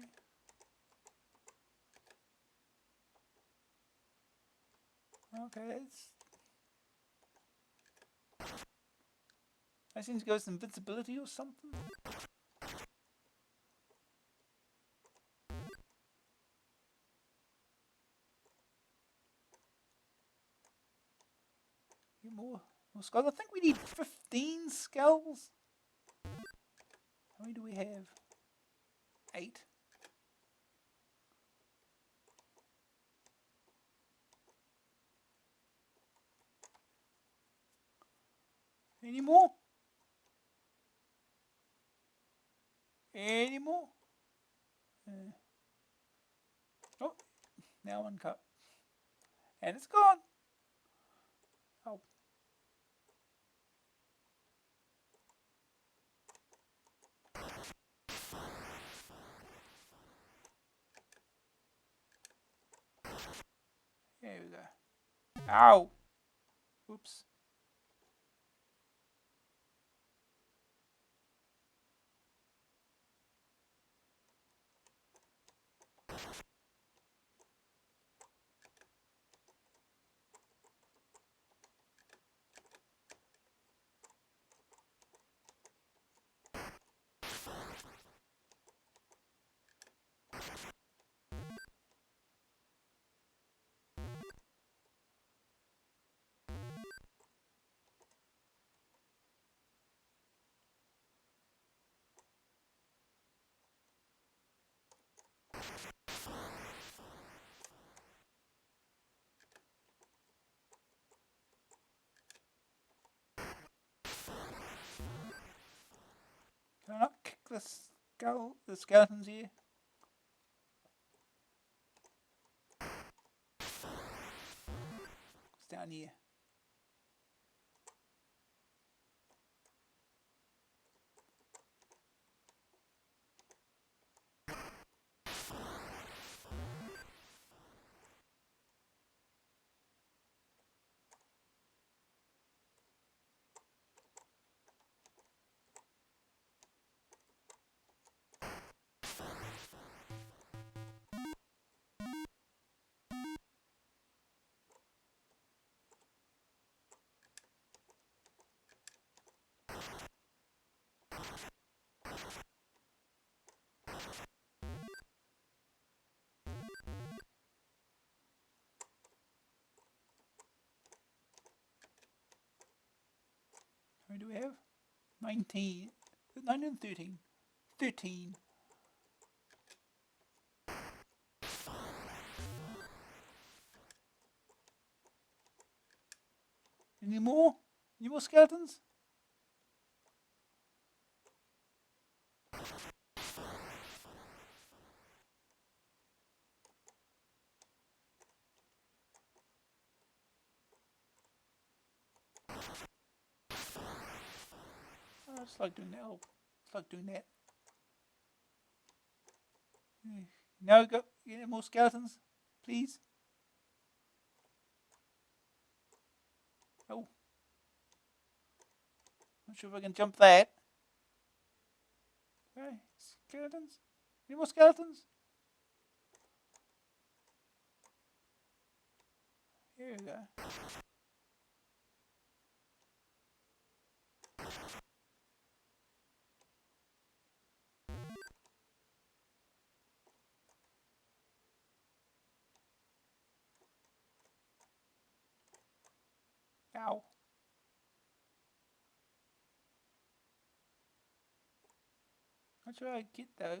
Okay, I seem to go with invincibility or something. Get more skulls. I think we need 15 skulls. How many do we have? 8. Any more? Any more? Oh, now one cup. And it's gone. Oh. There we go. Ow. Oops. Can I not kick the skeletons here? It's down here. How many do we have? 19. 913. 13. Any more? Any more skeletons? Oh, I just like doing that. Oh, just like doing that. Now go. Any more skeletons, please? Oh, not sure if I can jump that. Okay, skeletons. Any more skeletons? Here we go. Ow. Not sure I get that.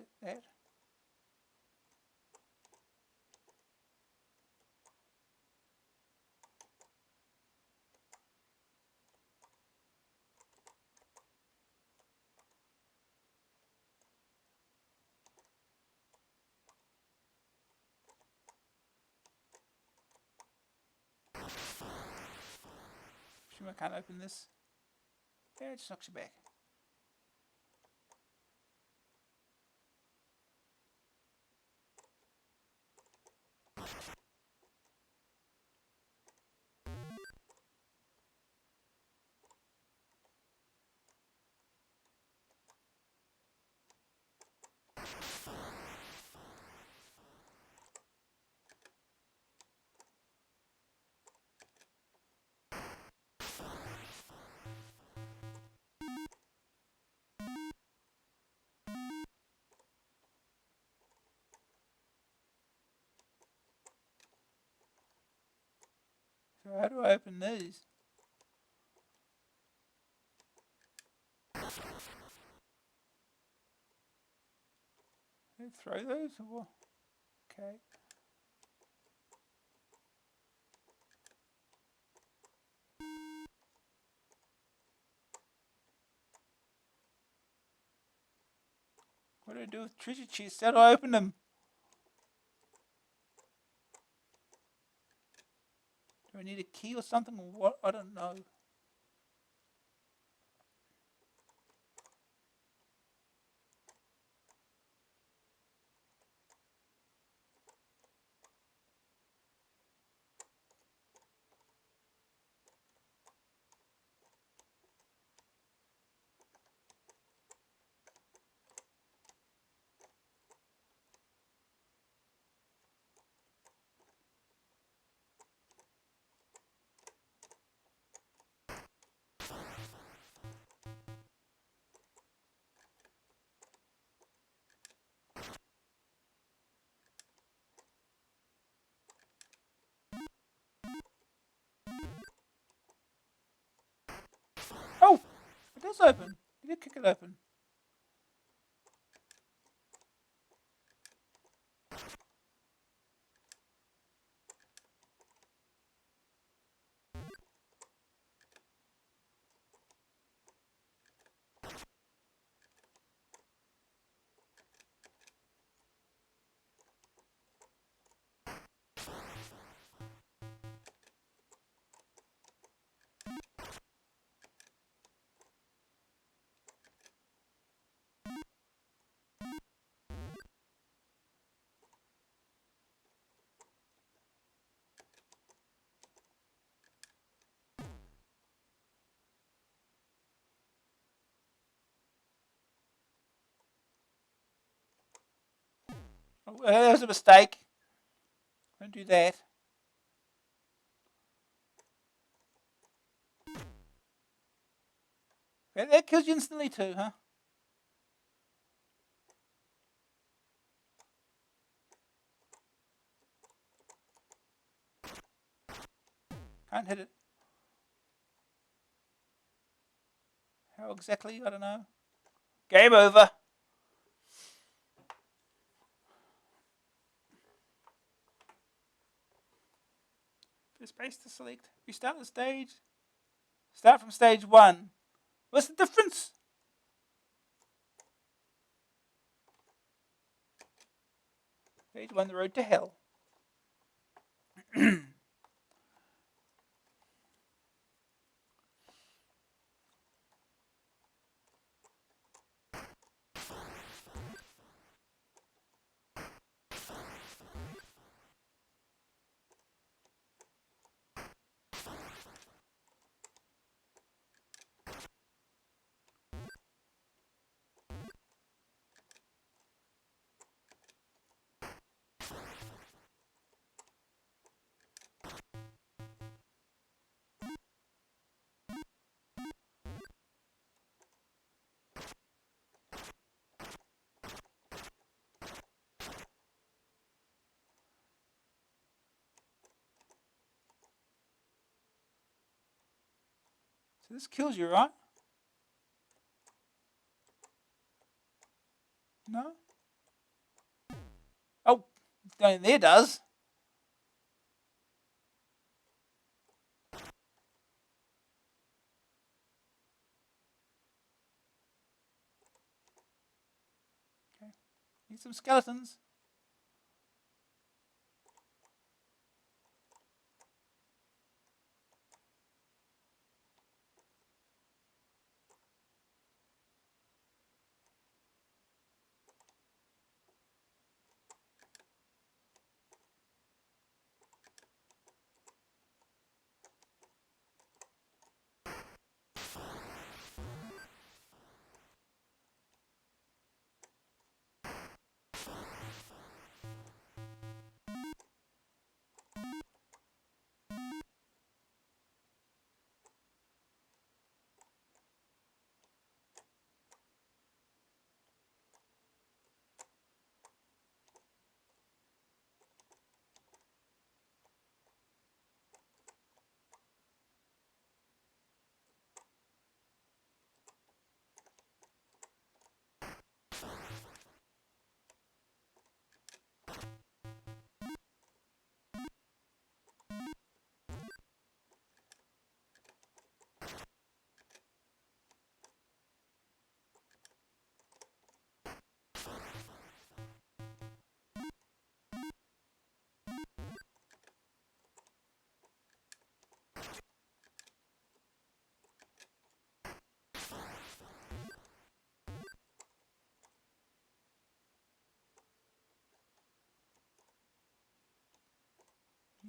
Sure I can't open this. Yeah, it just knocks you back. So how do I open these? Throw those or what? Okay. What do I do with treasure chests? How do I open them? Do I need a key or something or what? I don't know. Oh! It does open. You did kick it open. Oh, that was a mistake. Don't do that. That kills you instantly too, huh? Can't hit it. How exactly? I don't know. Game over. Press space to select. Restart the stage. Start from stage 1. What's the difference? Stage 1, the road to hell. So this kills you, right? No? Oh, going there does. Okay. Need some skeletons.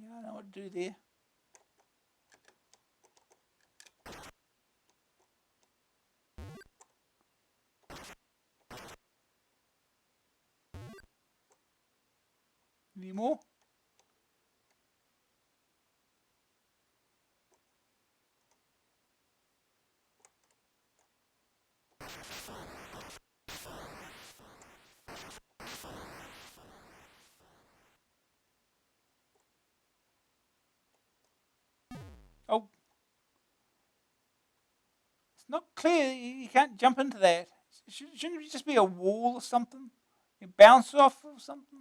Yeah, I know what to do there. Any more? Oh, it's not clear. You can't jump into that. Shouldn't it just be a wall or something? You bounce off or something?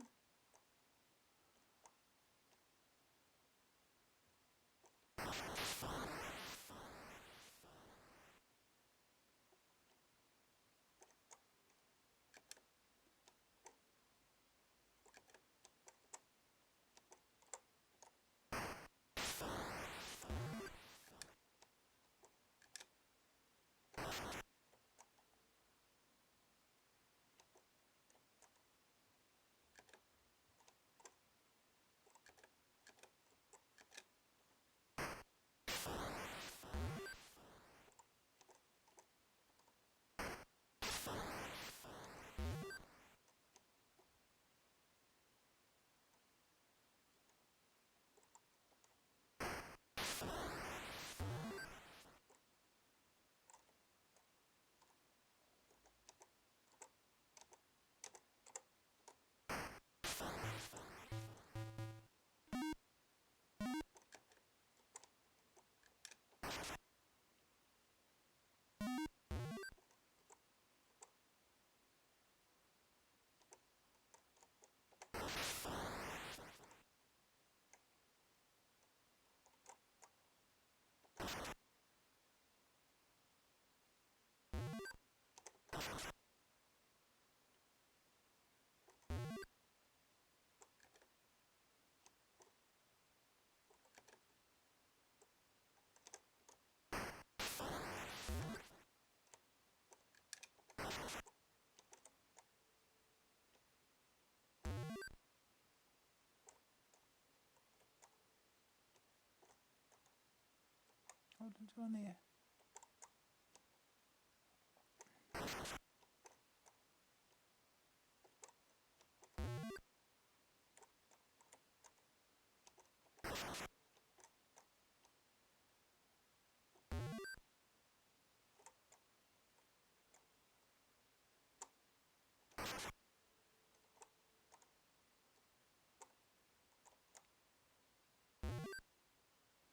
Hold on there.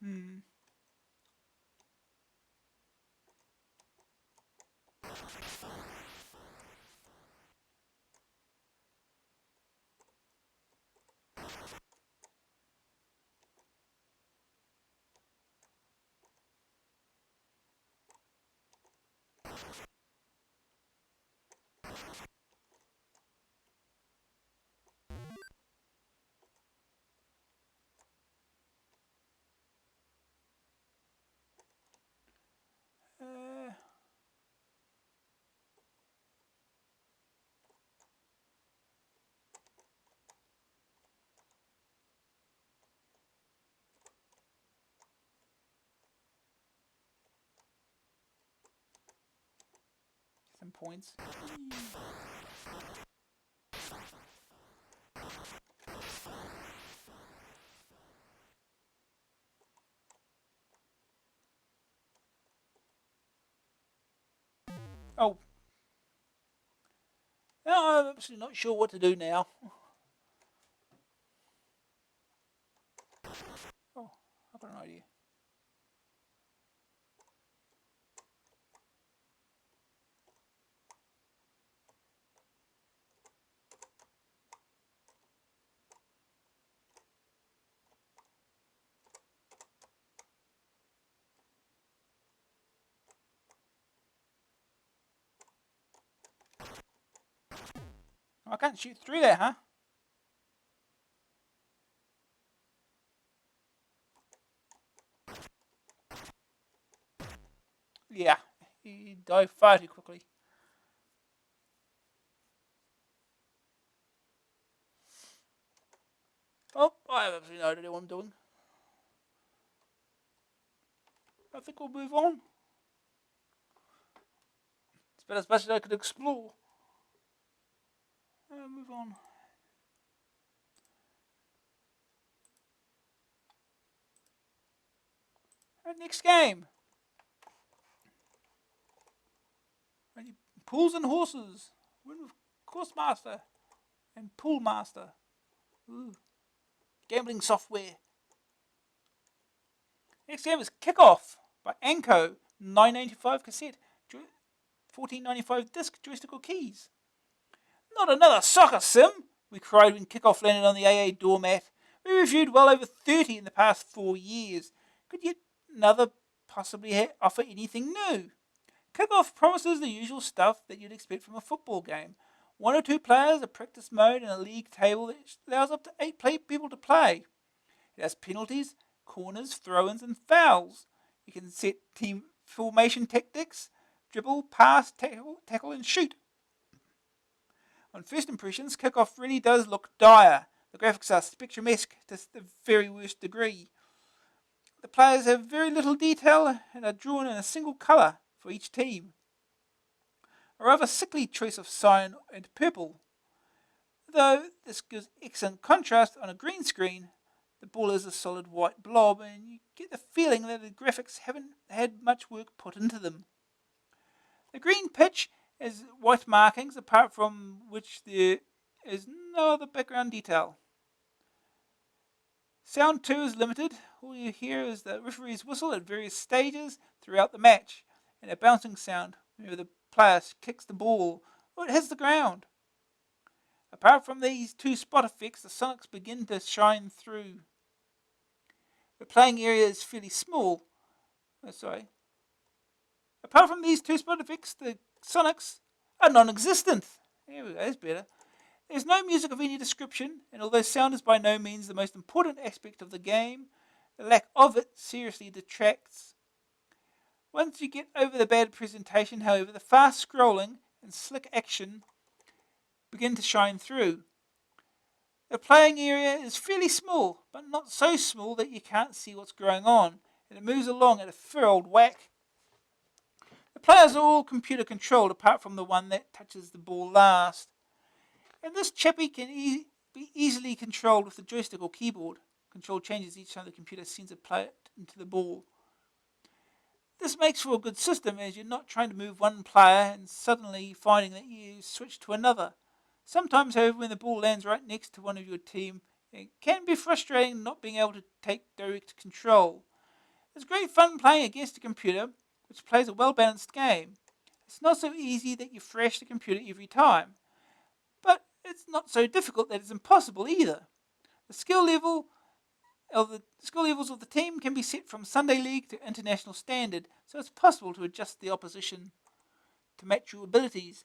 Hmm. Uh, some points. Oh. No, I'm actually not sure what to do now. Oh, I've got an idea. I can't shoot through there, huh? Yeah, he died far too quickly. Oh, I have absolutely no idea what I'm doing. I think we'll move on. It's about as much as I could explore. Move on. Next game. Pools and horses. Win with Course Master and Pool Master. Ooh. Gambling software. Next game is Kickoff by Anko. $9.95 cassette. $14.95 disc, joystick or keys. Not another soccer sim, we cried when Kickoff landed on the AA doormat. We reviewed well over 30 in the past 4 years. Could yet another possibly offer anything new? Kickoff promises the usual stuff that you'd expect from a football game. 1 or 2 players, a practice mode, and a league table that allows up to 8 people to play. It has penalties, corners, throw-ins, and fouls. You can set team formation tactics, dribble, pass, tackle, and shoot. On first impressions, Kickoff really does look dire. The graphics are spectrum-esque to the very worst degree. The players have very little detail and are drawn in a single colour for each team. A rather sickly choice of cyan and purple. Though this gives excellent contrast on a green screen, the ball is a solid white blob and you get the feeling that the graphics haven't had much work put into them. The green pitch has white markings, apart from which there is no other background detail. Sound too is limited. All you hear is the referee's whistle at various stages throughout the match, and a bouncing sound whenever the player kicks the ball or it hits the ground. Apart from these 2 spot effects, the sonics begin to shine through. The playing area is fairly small. Apart from these 2 spot effects, the sonics are non-existent. There we go, that's better. There's no music of any description, and although sound is by no means the most important aspect of the game, the lack of it seriously detracts. Once you get over the bad presentation, however, the fast scrolling and slick action begin to shine through. The playing area is fairly small, but not so small that you can't see what's going on, and it moves along at a fair old whack. The players are all computer controlled, apart from the one that touches the ball last. And this chappie can be easily controlled with the joystick or keyboard. Control changes each time the computer sends a player into the ball. This makes for a good system, as you're not trying to move one player and suddenly finding that you switch to another. Sometimes, however, when the ball lands right next to one of your team, it can be frustrating not being able to take direct control. It's great fun playing against a computer, which plays a well-balanced game. It's not so easy that you thrash the computer every time, but it's not so difficult that it's impossible either. The skill levels of the team can be set from Sunday League to International Standard, so it's possible to adjust the opposition to match your abilities.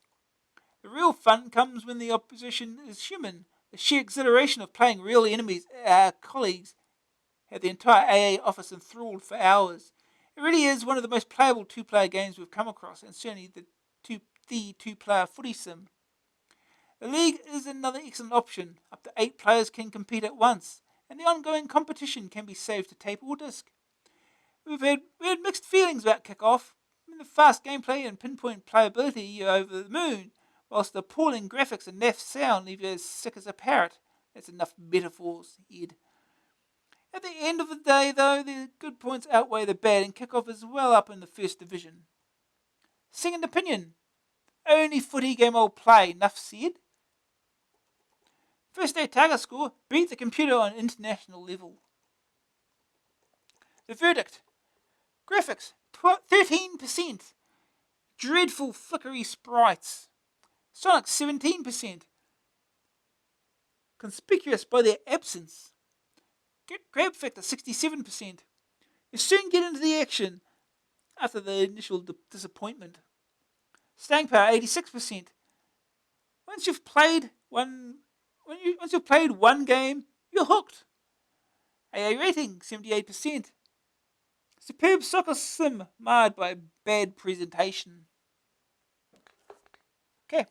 The real fun comes when the opposition is human. The sheer exhilaration of playing real enemies, our colleagues, had the entire AA office enthralled for hours. It really is one of the most playable 2-player games we've come across, and certainly the 2-player footy sim. The league is another excellent option. Up to 8 players can compete at once, and the ongoing competition can be saved to tape or disc. We had mixed feelings about Kickoff. The fast gameplay and pinpoint playability are over the moon, whilst the appalling graphics and naff sound leave you as sick as a parrot. That's enough metaphors, Ed. At the end of the day, though, the good points outweigh the bad, and Kickoff is well up in the first division. Second opinion. Only footy game I'll play, enough said. First day target score, beat the computer on international level. The verdict. Graphics, 13%. Dreadful flickery sprites. Sonic, 17%. Conspicuous by their absence. Grab factor, 67%. You soon get into the action after the initial disappointment. Staying power, 86%. Once you've played one game, you're hooked. AA rating, 78%. Superb soccer sim marred by bad presentation. Okay.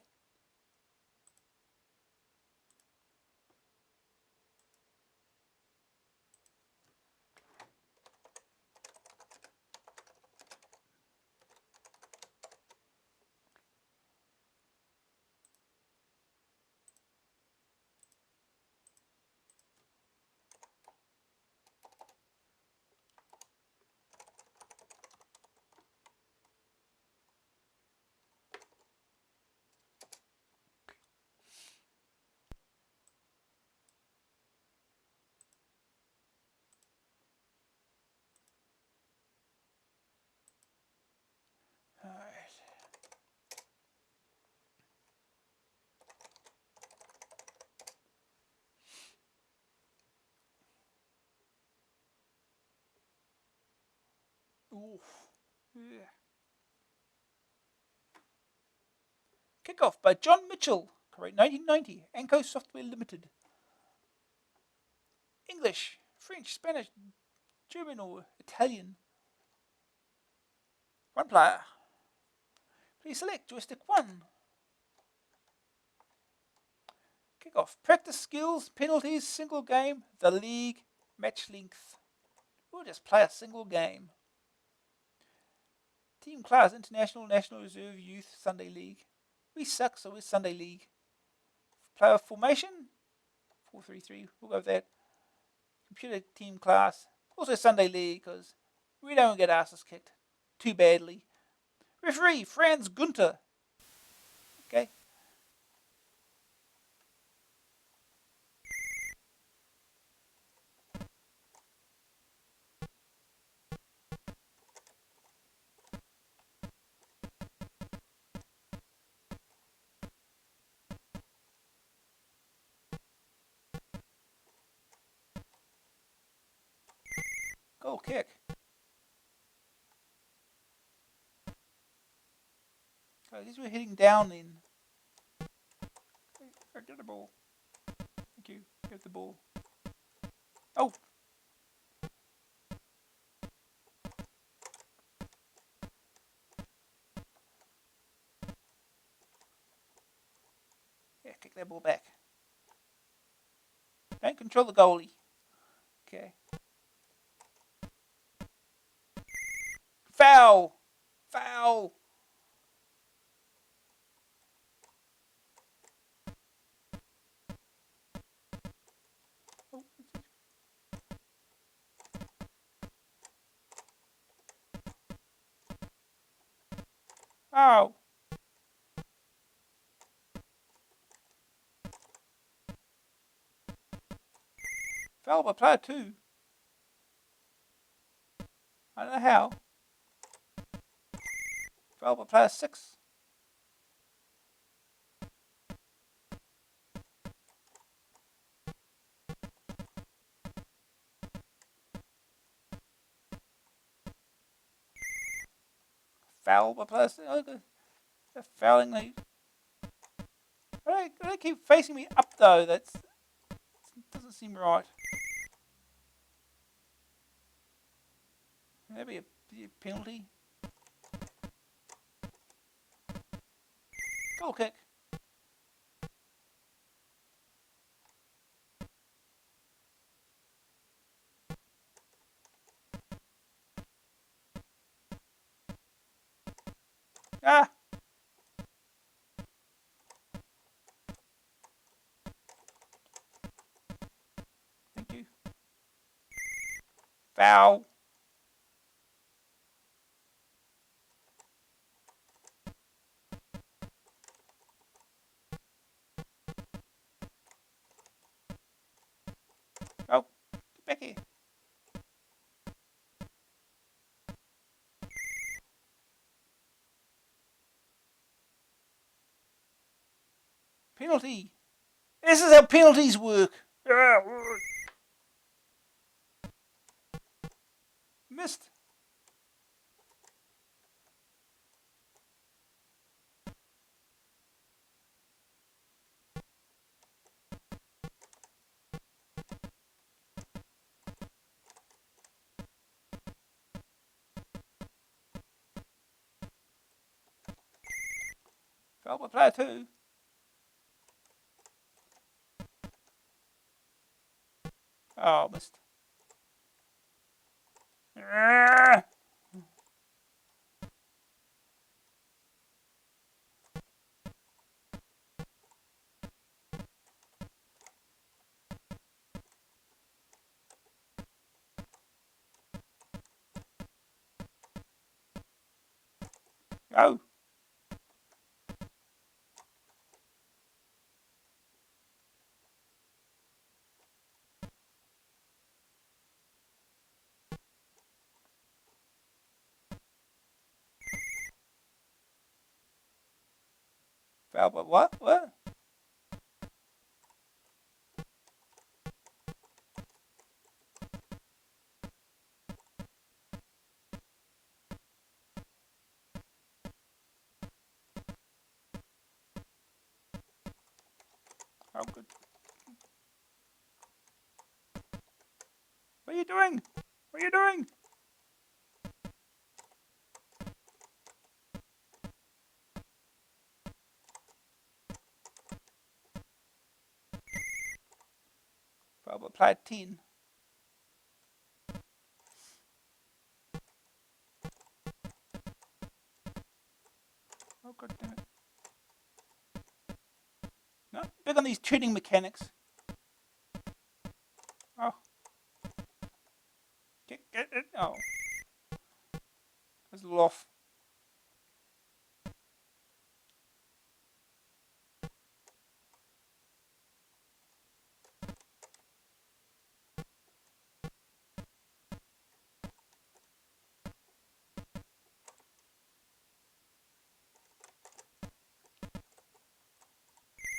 Oof. Yeah. Kickoff by John Mitchell. Correct. 1990. Anco Software Limited. English, French, Spanish, German or Italian. One player. Please select joystick 1. Kickoff. Practice skills, penalties, single game, the league, match length. We'll just play a single game. Team class, International, National Reserve, Youth, Sunday League. We suck, so we're Sunday League. Player formation, 4-3-3. We'll go with that. Computer team class, also Sunday League, because we don't get asses kicked too badly. Referee, Franz Gunther. Okay. Goal kick. So these were hitting down then. Okay, get the ball. Thank you. Get the ball. Oh. Yeah, kick that ball back. Don't control the goalie. Okay. Foul. Foul. Oh. Foul. Foul by player 2. I don't know how. Foul by player 6. Foul by player 6. Oh, they're fouling me. They keep facing me up though. That doesn't seem right. That'd be a penalty. Goal kick. Ah. Thank you. Foul. Oh, get back here. Penalty. This is how penalties work. Missed. Foul by player 2. Oh, missed. Go. Foul by what? What? Oh, good. What are you doing? What are you doing? Probably applied 10. Oh, god damn it. No, big on these tuning mechanics. Oh. Get it. Oh. That's a little off.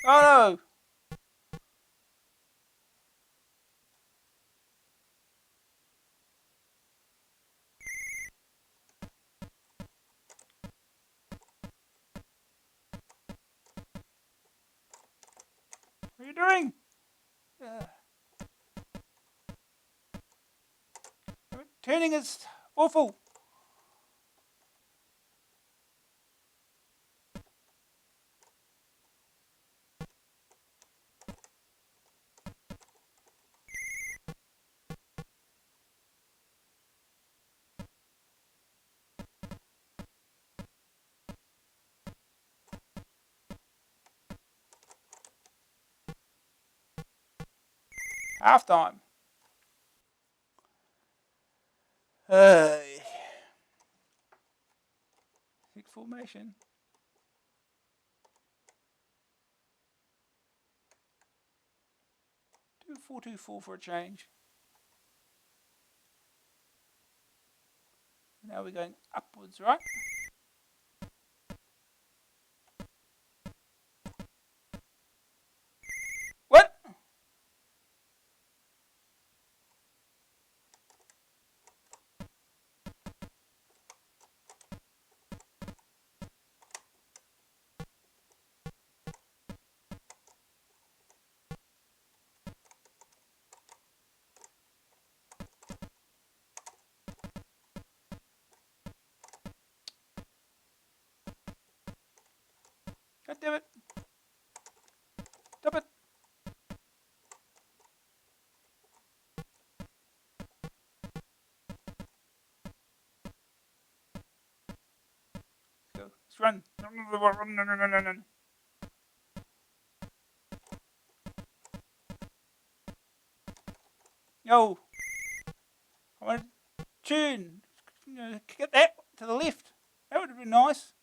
Oh no! What are you doing? Turning is awful. Half time. Hey. Six formation. 2-4-2-4 for a change. Now we're going upwards, right? What? God damn it. Stop it. Let's go. Let's run. No. No. I want to tune. Get that to the left. That would have been nice.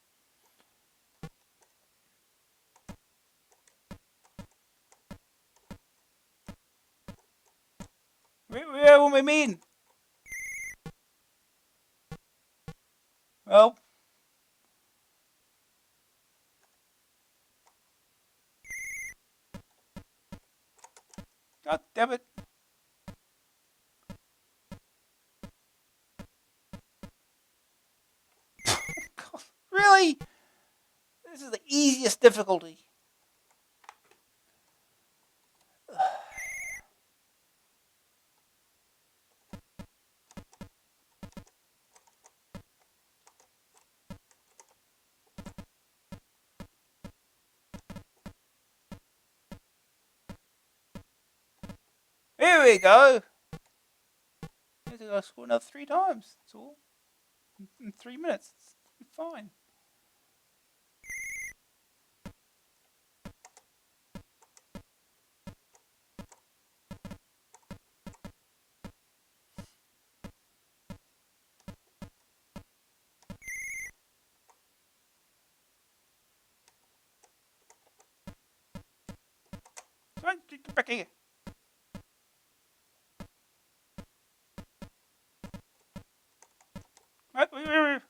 Where will we mean? Well. God damn it. God, really? This is the easiest difficulty. Here we go. I have to go score another 3 times. That's all. In 3 minutes. It's fine. Come on, get back here. Right, where?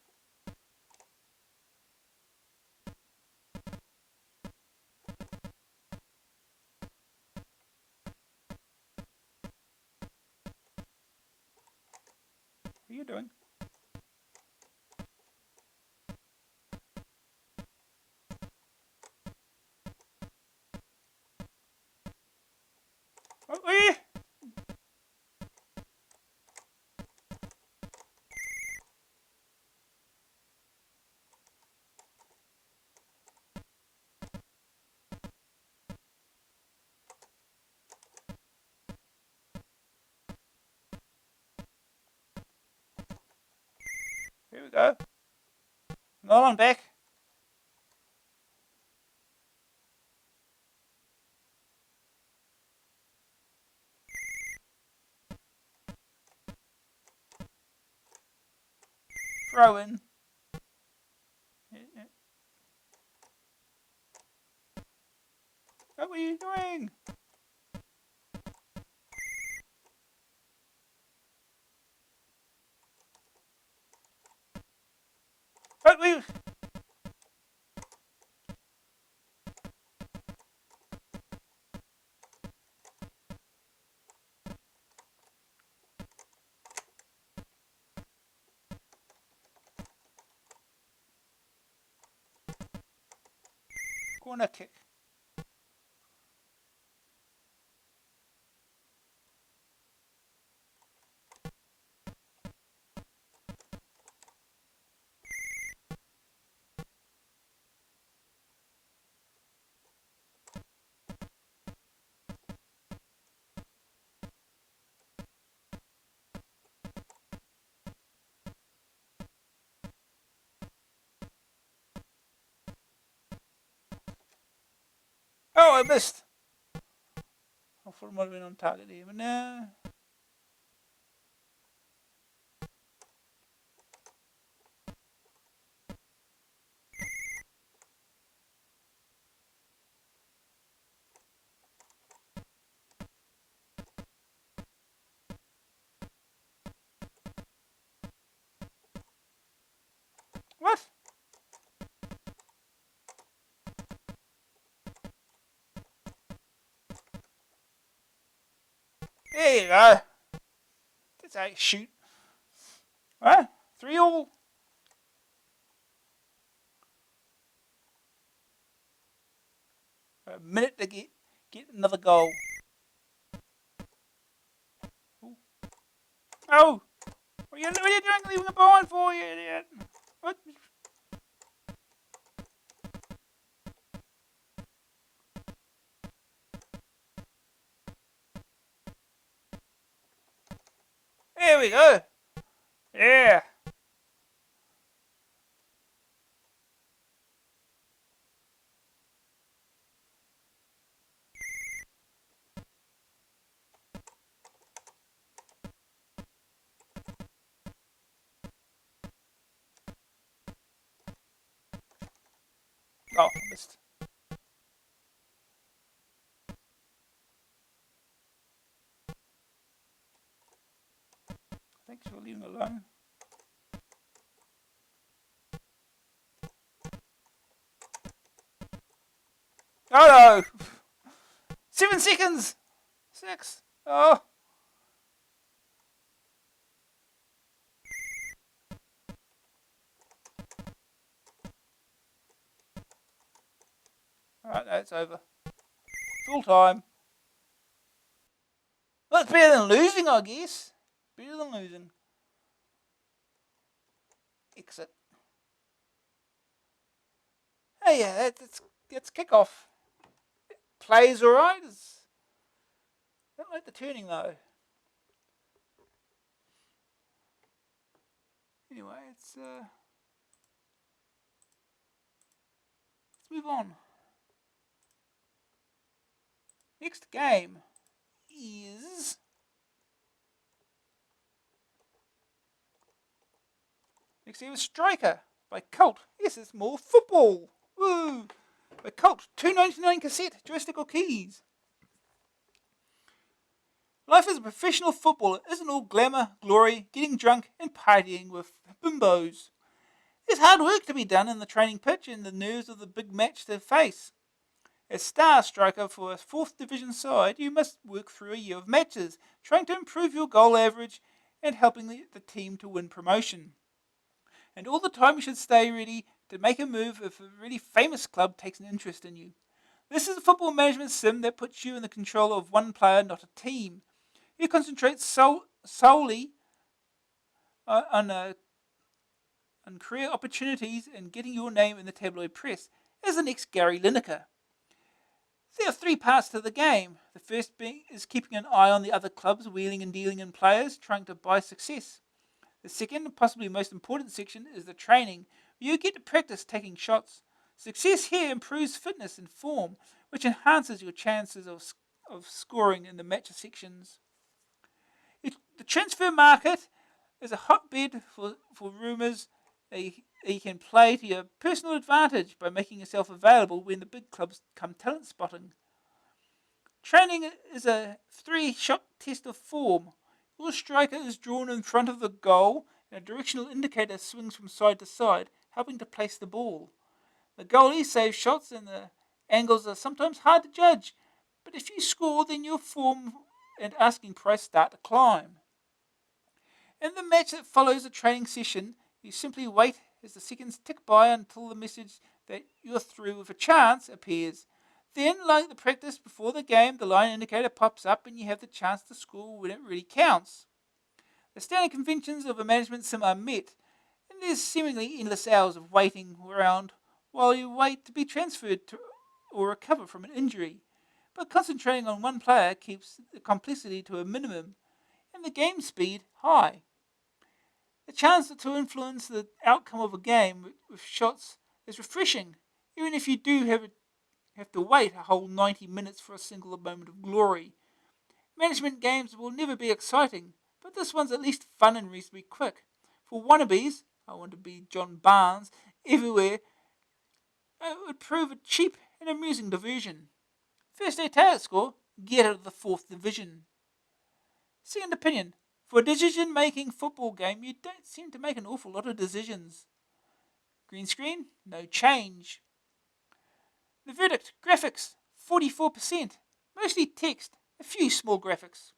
What are you doing? Oh, here we go. Hold on, back. Throw in. What are you doing? What are you? Corner kick. Oh, I missed. I thought it might have been on target here, but no. What? There you go. That's how you shoot. Alright, 3-all. A minute to get another goal. Ooh. Oh! What are you doing? Leaving a behind for, you idiot? What? There we go. Yeah. Oh, missed. Thanks for leaving alone. Oh no! 7 seconds! 6. Oh. Alright, that's over. Full time. Well, it's better than losing, I guess. Better than losing. Exit. Oh yeah, that's kickoff. Plays alright. I don't like the turning though. Anyway, let's move on. Next game is Striker by Cult. Yes, it's more football. Woo! By Cult, $2.99 cassette, joystick or keys. Life as a professional footballer isn't all glamour, glory, getting drunk, and partying with bimbos. There's hard work to be done in the training pitch and the nerves of the big match to face. As star striker for a 4th division side, you must work through a year of matches, trying to improve your goal average and helping the team to win promotion. And all the time you should stay ready to make a move if a really famous club takes an interest in you. This is a football management sim that puts you in the control of one player, not a team. You concentrate solely on career opportunities and getting your name in the tabloid press as the next Gary Lineker. There are three parts to the game. The first being is keeping an eye on the other clubs, wheeling and dealing in players, trying to buy success. The second, possibly most important section, is the training. You get to practice taking shots. Success here improves fitness and form, which enhances your chances of scoring in the match sections. The transfer market is a hotbed for rumours that you can play to your personal advantage by making yourself available when the big clubs come talent spotting. Training is a three-shot test of form. Your striker is drawn in front of the goal and a directional indicator swings from side to side, helping to place the ball. The goalie saves shots and the angles are sometimes hard to judge, but if you score, then your form and asking price start to climb. In the match that follows a training session, you simply wait as the seconds tick by until the message that you're through with a chance appears. Then, like the practice before the game, the line indicator pops up and you have the chance to score when it really counts. The standard conventions of a management sim are met, and there's seemingly endless hours of waiting around while you wait to be transferred to or recover from an injury. But concentrating on one player keeps the complexity to a minimum and the game speed high. The chance to influence the outcome of a game with shots is refreshing, even if you do have to wait a whole 90 minutes for a single moment of glory. Management games will never be exciting, but this one's at least fun and reasonably quick. For wannabes, I want to be John Barnes, everywhere, it would prove a cheap and amusing diversion. First day target score, get out of the 4th division. Second opinion, for a decision-making football game, you don't seem to make an awful lot of decisions. Green screen, no change. The verdict, graphics, 44%. Mostly text, a few small graphics.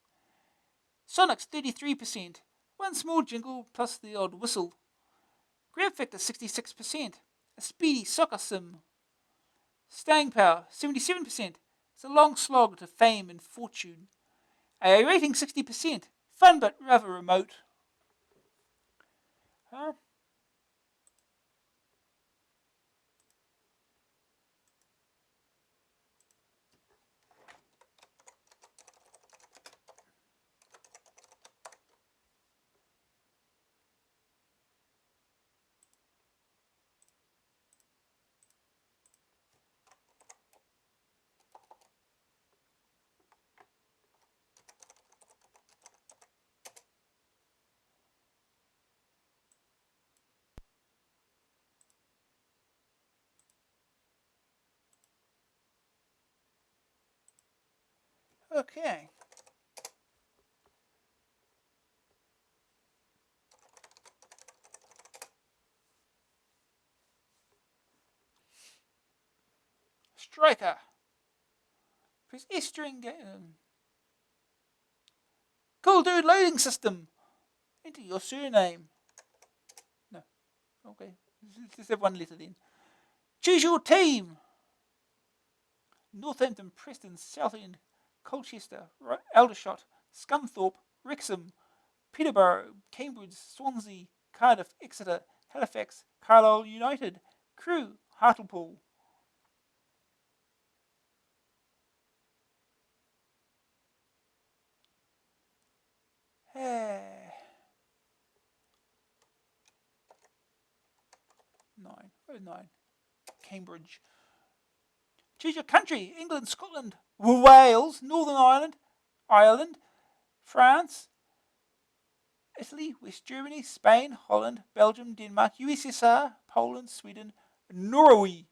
Sonics, 33%. One small jingle plus the odd whistle. Grab factor, 66%. A speedy soccer sim. Staying power, 77%. It's a long slog to fame and fortune. A rating, 60%. Fun but rather remote. Huh? Okay. Striker. Press S during game. Cool dude loading system. Enter your surname. No. Okay. Let's have one letter then. Choose your team. Northampton, Preston, Southend, Colchester, Aldershot, Scunthorpe, Wrexham, Peterborough, Cambridge, Swansea, Cardiff, Exeter, Halifax, Carlisle United, Crewe, Hartlepool. Nine. Where's 9? Cambridge. Choose your country. England, Scotland, Wales, Northern Ireland, France, Italy, West Germany, Spain, Holland, Belgium, Denmark, USSR, Poland, Sweden, Norway.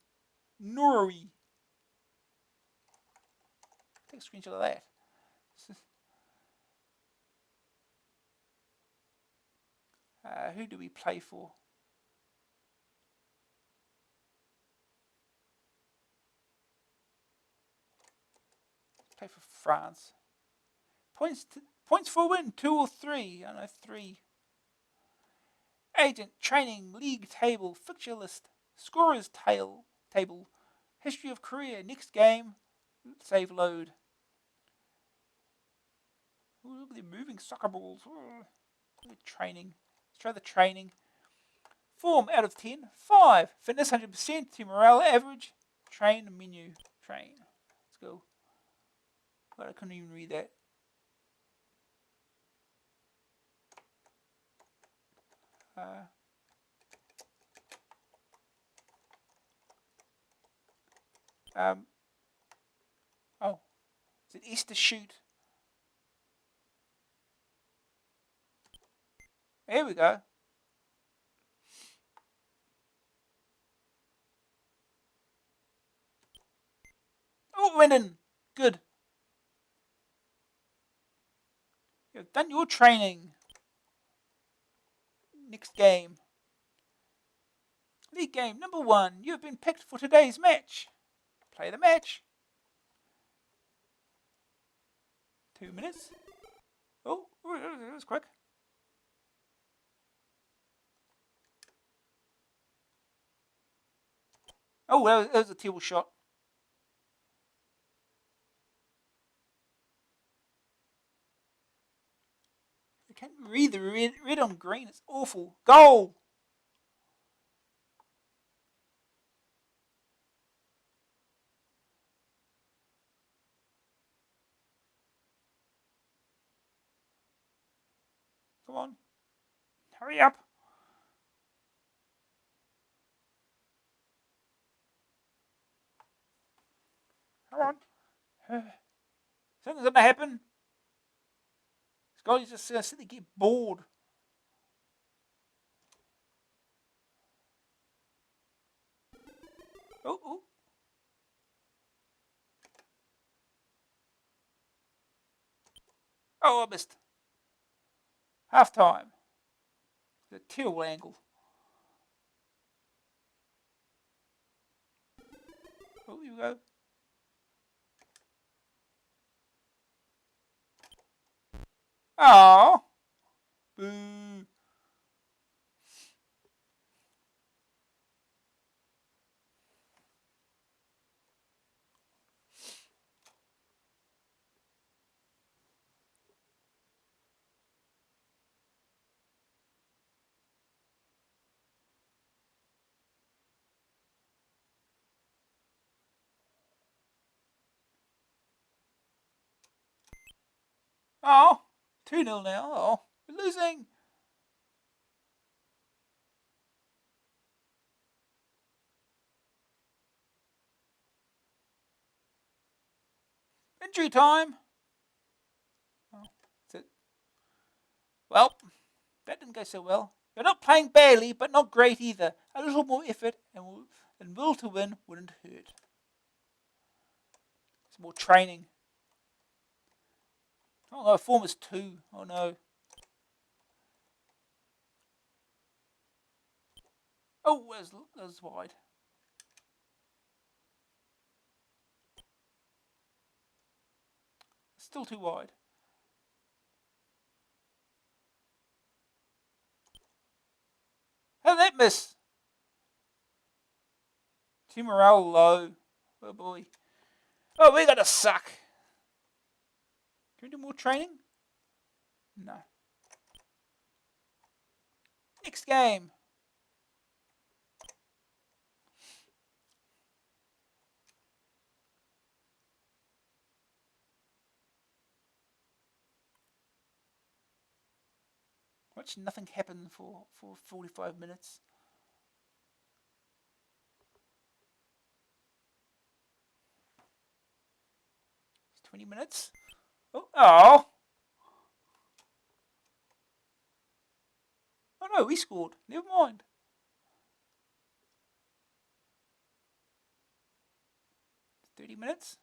Take a screenshot of that. Who do we play for? Play for France. Points for a win, 2 or 3. I don't know, 3. Agent, training, league table, fixture list, scorers table, History of career. Next game. Save load. Ooh, look at the moving soccer balls. Training. Let's try the training. Form out of 10. 5. Fitness 100%. Team morale average. Train menu. Train. Let's go. But I couldn't even read that. Oh, is it Easter shoot? Here we go. Oh, went in. Good. You've done your training. Next game. League game number 1. You have been picked for today's match. Play the match. 2 minutes. Oh, that was quick. Oh, that was a terrible shot. I can't read the red on green. It's awful. Goal. Come on. Hurry up. Come on. Something's going to happen. This guy's just going to sit there and get bored. Oh. Oh, I missed. Half time. The terrible angle. Oh, here we go. Oh. Boo. Oh. 2-0 now. Oh. We're losing. Injury time. Oh, that's it. Well, that didn't go so well. You're not playing badly, but not great either. A little more effort and will to win wouldn't hurt. Some more training. Oh no, form is 2. Oh no. Oh, that was wide. Still too wide. How did that miss? Team morale low. Oh boy. Oh, we gotta suck. Can we do more training? No. Next game. Watch nothing happen for 45 minutes. 20 minutes. Oh. Oh no, we scored. Never mind. 30 minutes.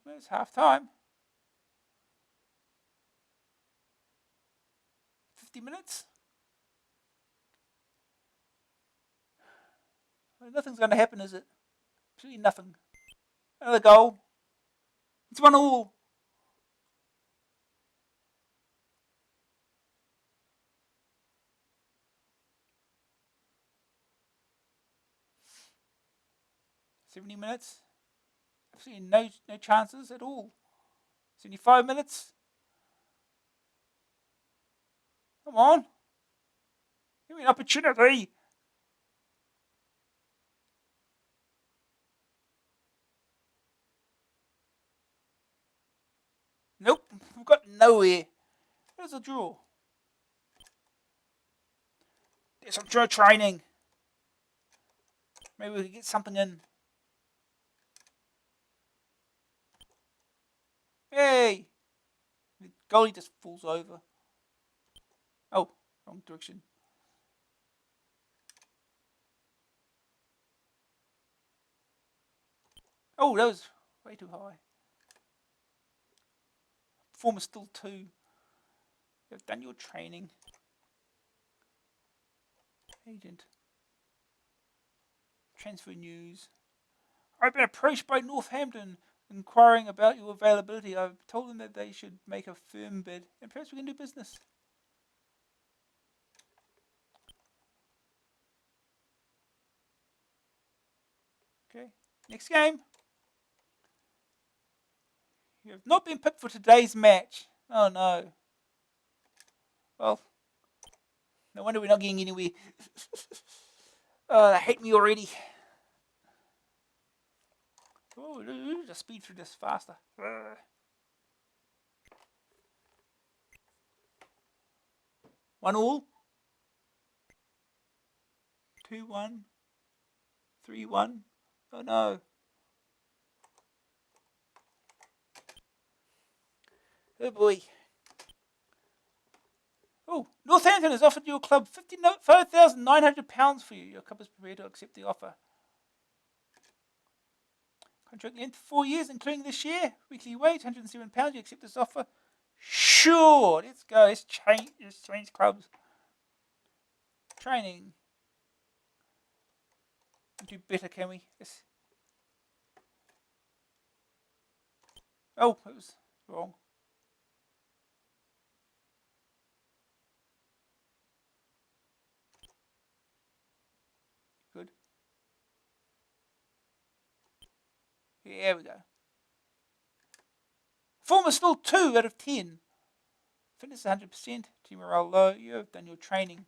It's half time. 50 minutes. Nothing's going to happen, is it? Absolutely nothing. Another goal. It's 1-1. $70. Absolutely no chances at all. 75 minutes. Come on. Give me an opportunity. Nope. We've got nowhere. There's a draw. There's some draw training. Maybe we can get something in. Hey! The goalie just falls over. Oh, wrong direction. Oh, that was way too high. Performance still 2. You've done your training. Agent. Transfer news. I've been approached by Northampton inquiring about your availability. I've told them that they should make a firm bid and perhaps we can do business. Okay, next game. You have not been picked for today's match. Oh no. Well, no wonder we're not getting anywhere. Oh, they hate me already. Oh, just speed through this faster. 1-1. 2-1. 3-1. Oh no. Oh boy. Oh, Northampton has offered your club £5,900 for you. Your club is prepared to accept the offer. Contract length 4 years, including this year. Weekly wage £107. You accept this offer? Sure. Let's go. Let's change clubs. Training. Do better, can we? Yes. Oh, it was wrong. Good. Here we go. Performance still 2 out of 10. Fitness 100%. Team morale low. You have done your training.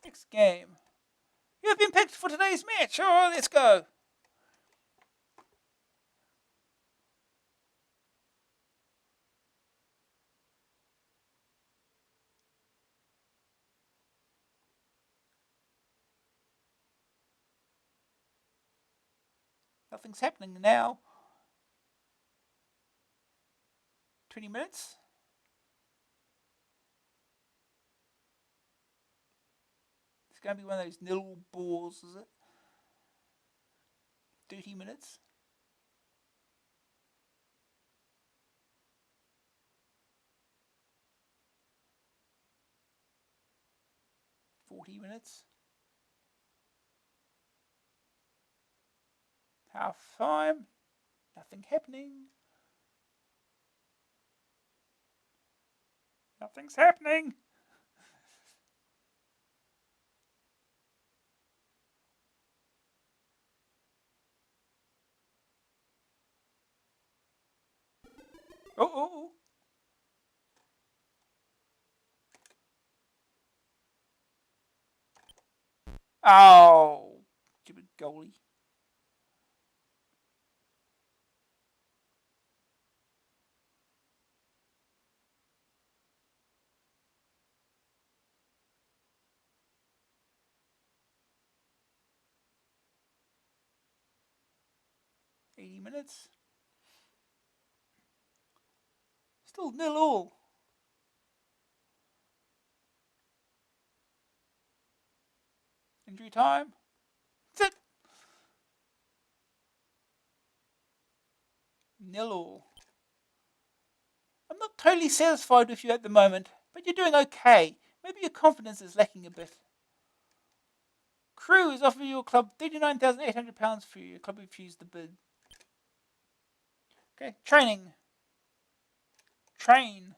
Next game. You have been picked for today's match. Oh, let's go. Nothing's happening now. 20 minutes. It's going to be one of those nil balls, is it? 30 minutes. 40 minutes. Half time. Nothing happening. Nothing's happening. Oh. Oh, stupid goalie. $80 minutes. Still 0-0. Injury time. That's it. 0-0. I'm not totally satisfied with you at the moment, but you're doing okay. Maybe your confidence is lacking a bit. Crew is offering your club £39,800 for you. Your club refused the bid. Okay, training. Train.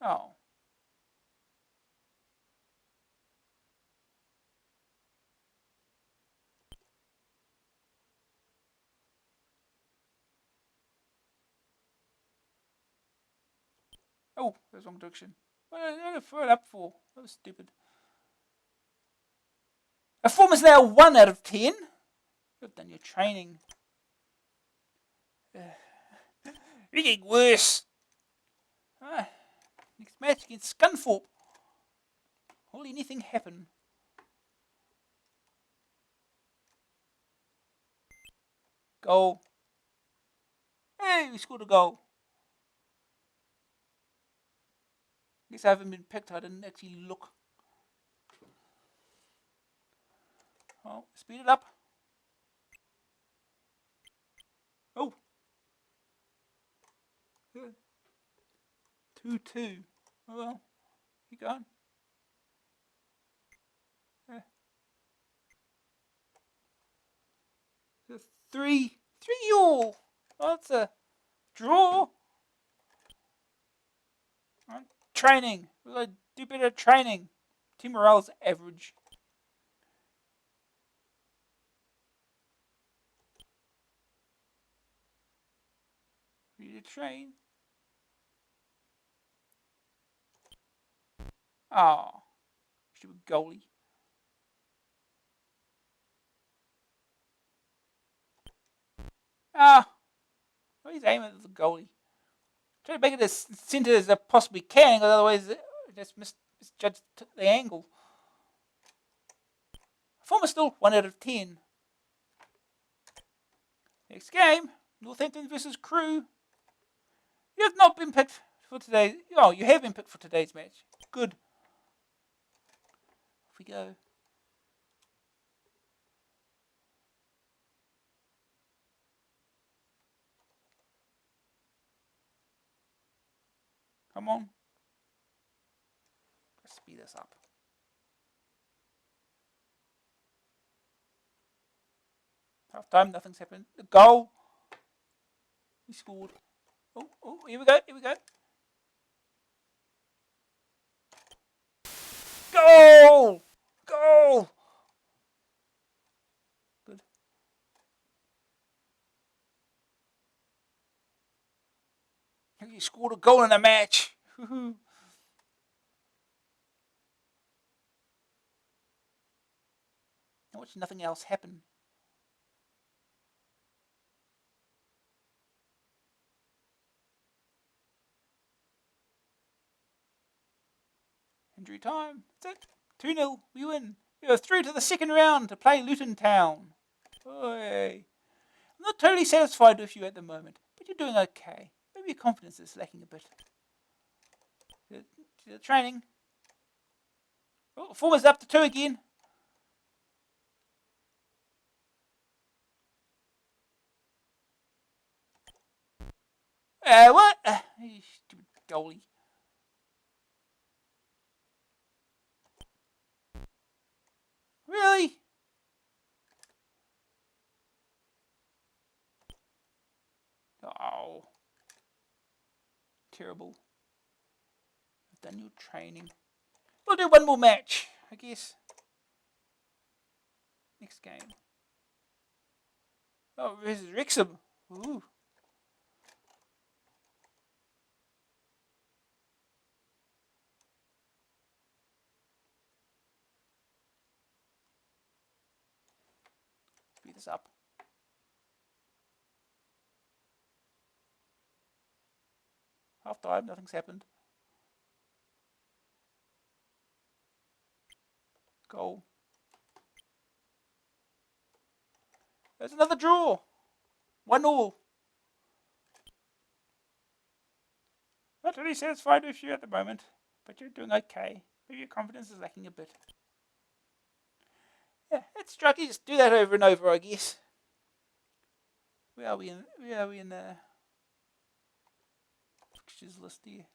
Oh. Oh, that's wrong direction. What did I throw it up for? That was stupid. A form is now 1 out of 10. You've done your training. You're getting worse. Ah, next match against Scunthorpe. Will anything happen? Goal. Hey, we scored a goal. Guess I haven't been picked. I didn't actually look. Oh, speed it up. Oh. 2-2. Oh well. Keep going. Yeah. 3 all. Oh, that's a draw. Right. Training. We've got to do better at training. Team morale's average. Ready to train. Oh, stupid goalie. Ah, well, he's aiming at the goalie. Try to make it as centered as I possibly can, because otherwise I just misjudged the angle. Form is still 1 out of 10. Next game, Northampton versus Crewe. You have not been picked for today. Oh, you have been picked for today's match. Good. Off we go. Come on. Let's speed this up. Half time, nothing's happened. The goal. We scored. Oh, here we go. Goal! Goal! Good. You scored a goal in a match. I watched nothing else happen. Injury time. That's it. 2-0. We win. We are through to the second round to play Luton Town. Oy. I'm not totally satisfied with you at the moment, but you're doing okay. Maybe your confidence is lacking a bit. The training. Oh, form is up to 2 again. What? Stupid goalie. Really? Oh. Terrible. I've done your training. We'll do one more match, I guess. Next game. Oh, versus Wrexham. Ooh. Speed this up. Half time, nothing's happened. Goal. There's another draw. 1-1. Not really satisfied with you at the moment, but you're doing okay. Maybe your confidence is lacking a bit. Yeah, it's tricky. Just do that over and over, I guess. Where are we in the fixtures list here?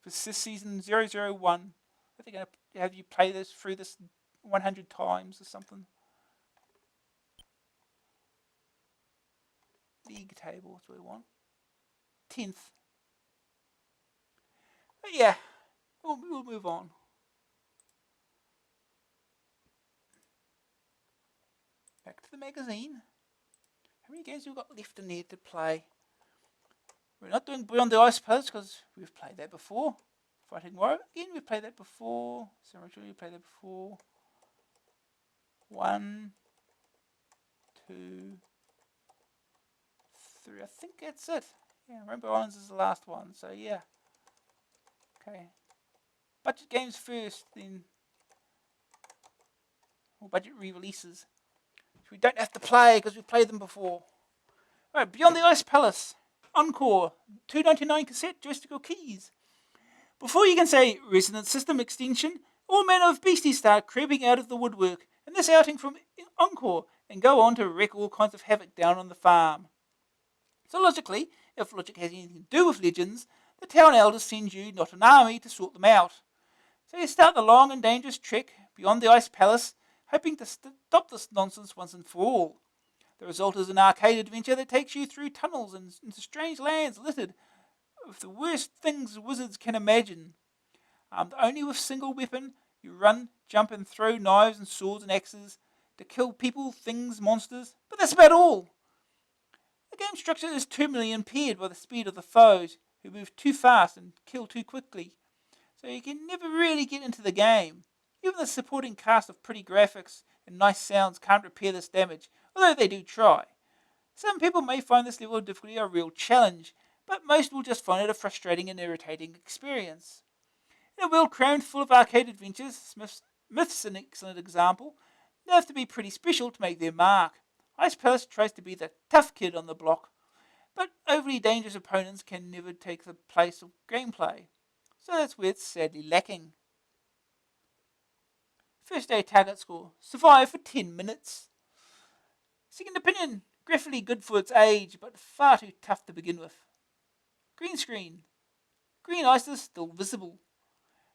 for this season 001. I think I'm going to have you play this through this 100 times or something. League table, that's what we want. 10th. But yeah, we'll move on. Back to the magazine. How many games have we got left in there to play? We're not doing Beyond the Ice Palace because we've played that before. Fighting Warrior, again, we've played that before. Cemetery, we've played that before. 1, 2, 3. I think that's it. Yeah, Rainbow Islands is the last one, so yeah. Okay. Budget games first, then. Or budget re-releases. Which we don't have to play because we've played them before. Alright, Beyond the Ice Palace. Encore. $2.99 cassette, joystick keys. Before you can say Resonant System Extension, all manner of beasties start creeping out of the woodwork in this outing from Encore and go on to wreak all kinds of havoc down on the farm. So logically, if logic has anything to do with legends, the town elders send you not an army to sort them out. So you start the long and dangerous trek beyond the Ice Palace, hoping to stop this nonsense once and for all. The result is an arcade adventure that takes you through tunnels and into strange lands littered with the worst things wizards can imagine. Armed only with single weapon, you run, jump and throw knives and swords and axes to kill people, things, monsters, but that's about all. The game structure is terminally impaired by the speed of the foes, who move too fast and kill too quickly, so you can never really get into the game. Even the supporting cast of pretty graphics and nice sounds can't repair this damage, although they do try. Some people may find this level of difficulty a real challenge, but most will just find it a frustrating and irritating experience. In a world crammed full of arcade adventures, Myth's an excellent example. They have to be pretty special to make their mark. Ice Palace tries to be the tough kid on the block, but overly dangerous opponents can never take the place of gameplay. So that's where it's sadly lacking. First day target score. Survive for 10 minutes. Second opinion. Graphically good for its age, but far too tough to begin with. Green screen. Green ice is still visible.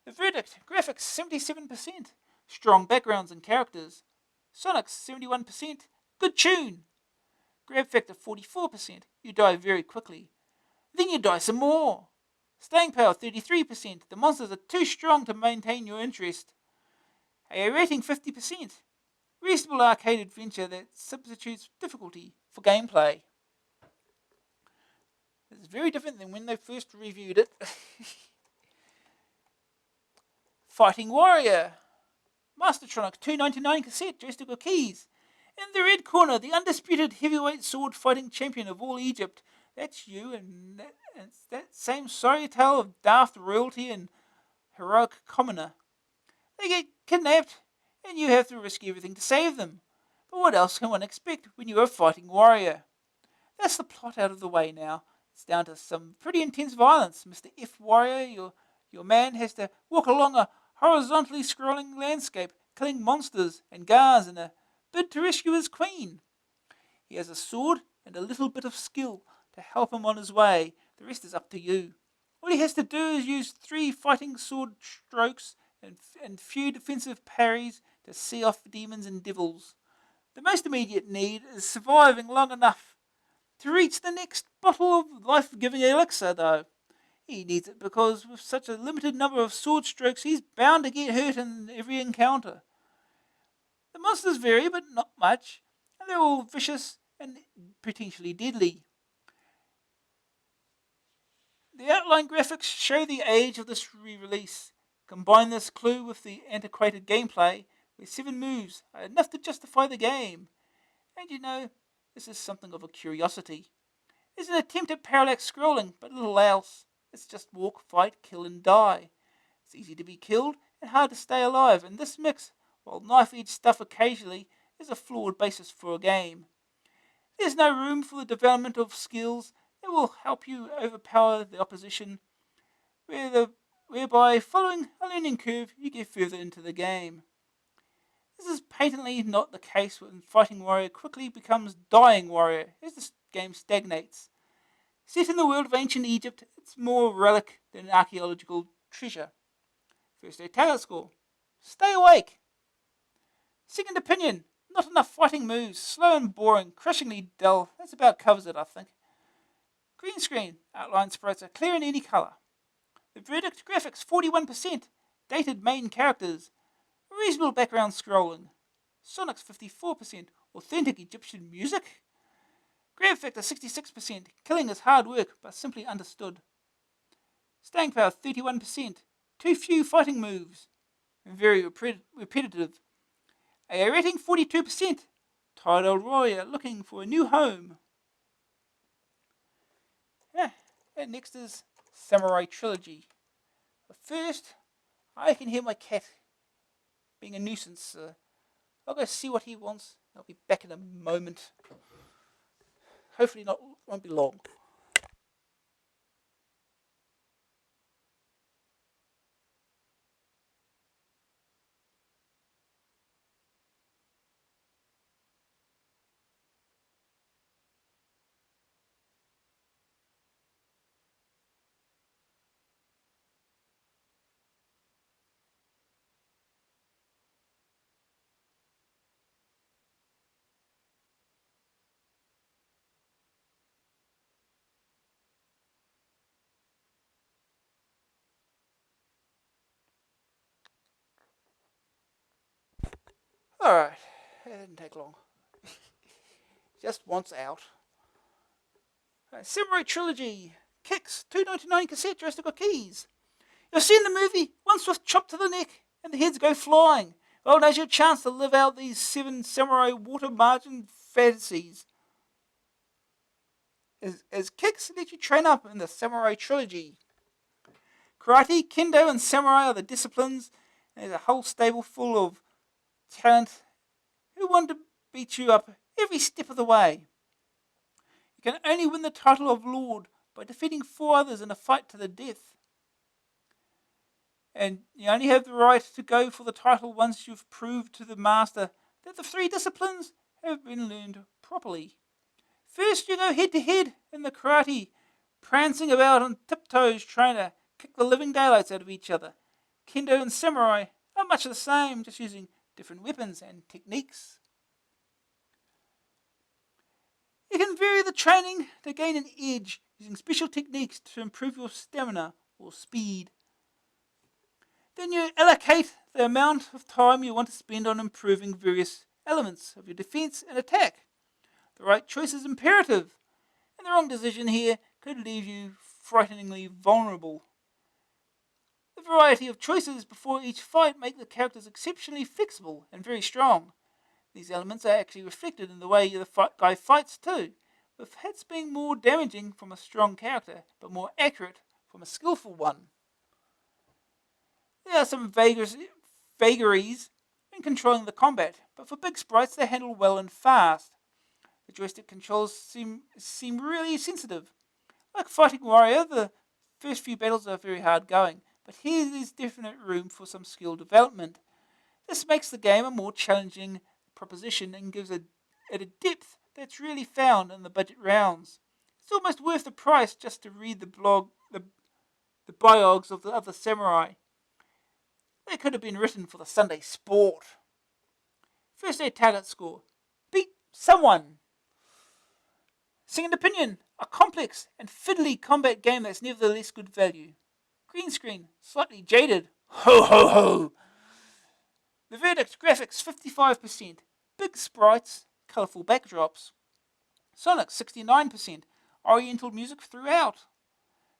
The verdict. Graphics 77%. Strong backgrounds and characters. Sonics 71%. Good tune. Grab factor 44%. You die very quickly. Then you die some more. Staying power 33%. The monsters are too strong to maintain your interest. A rating 50%. Reasonable arcade adventure that substitutes difficulty for gameplay. This is very different than when they first reviewed it. Fighting Warrior. Mastertronic $2.99 cassette, joystick or keys. In the red corner, the undisputed heavyweight sword fighting champion of all Egypt. That's you, and that same sorry tale of daft royalty and heroic commoner. They get kidnapped, and you have to risk everything to save them. But what else can one expect when you're a fighting warrior? That's the plot out of the way now. It's down to some pretty intense violence. Mr. F. Warrior, your man, has to walk along a horizontally scrolling landscape, killing monsters and guards in a bid to rescue his queen. He has a sword and a little bit of skill to help him on his way. The rest is up to you. All he has to do is use 3 fighting sword strokes and few defensive parries to see off demons and devils. The most immediate need is surviving long enough to reach the next bottle of life-giving elixir, though. He needs it because with such a limited number of sword strokes, he's bound to get hurt in every encounter. The monsters vary, but not much, and they're all vicious and potentially deadly. The outline graphics show the age of this re-release. Combine this clue with the antiquated gameplay, where 7 moves are enough to justify the game. And you know, this is something of a curiosity. It's an attempt at parallax scrolling, but little else. It's just walk, fight, kill and die. It's easy to be killed and hard to stay alive, and this mix, while knife-edge stuff occasionally, is a flawed basis for a game. There's no room for the development of skills that will help you overpower the opposition, whereby following a learning curve you get further into the game. This is patently not the case when Fighting Warrior quickly becomes Dying Warrior as the game stagnates. Set in the world of ancient Egypt, it's more relic than archaeological treasure. First aid target score, stay awake. Second opinion, not enough fighting moves, slow and boring, crushingly dull. That's about covers it, I think. Green screen, outline sprites are clear in any colour. The verdict, graphics 41%, dated main characters, reasonable background scrolling. Sonic's 54%, authentic Egyptian music. Grab factor 66%, killing is hard work but simply understood. Staying power 31%, too few fighting moves, very repetitive. AA rating 42%, tired old warrior looking for a new home. And next is Samurai Trilogy. But first, I can hear my cat being a nuisance. I'll go see what he wants. I'll be back in a moment. Hopefully won't be long. Alright, it didn't take long. Just once out. Samurai Trilogy. Kicks, $2.99 cassette, joystick or keys. You've seen the movie, one swift chop to the neck, and the heads go flying. Well, now's your chance to live out these 7 samurai water margin fantasies. As Kicks let you train up in the Samurai Trilogy. Karate, Kendo, and Samurai are the disciplines, and there's a whole stable full of talent who want to beat you up every step of the way. You can only win the title of Lord by defeating 4 others in a fight to the death. And you only have the right to go for the title once you've proved to the master that the 3 disciplines have been learned properly. First you go head to head in the karate, prancing about on tiptoes trying to kick the living daylights out of each other. Kendo and Samurai are much the same, just using different weapons and techniques. You can vary the training to gain an edge, using special techniques to improve your stamina or speed. Then you allocate the amount of time you want to spend on improving various elements of your defense and attack. The right choice is imperative, and the wrong decision here could leave you frighteningly vulnerable. The variety of choices before each fight make the characters exceptionally flexible and very strong. These elements are actually reflected in the way the guy fights too, with hits being more damaging from a strong character, but more accurate from a skillful one. There are some vagaries in controlling the combat, but for big sprites they handle well and fast. The joystick controls seem really sensitive. Like Fighting Warrior, the first few battles are very hard going, but here there's definite room for some skill development. This makes the game a more challenging proposition and gives it a depth that's really found in the budget rounds. It's almost worth the price just to read the biogs of the other samurai. They could have been written for the Sunday sport. First aid target score, beat someone. Second opinion, a complex and fiddly combat game that's nevertheless good value. Green screen, slightly jaded. Ho ho ho! The verdict, graphics 55%, big sprites, colourful backdrops. Sonic 69%, oriental music throughout.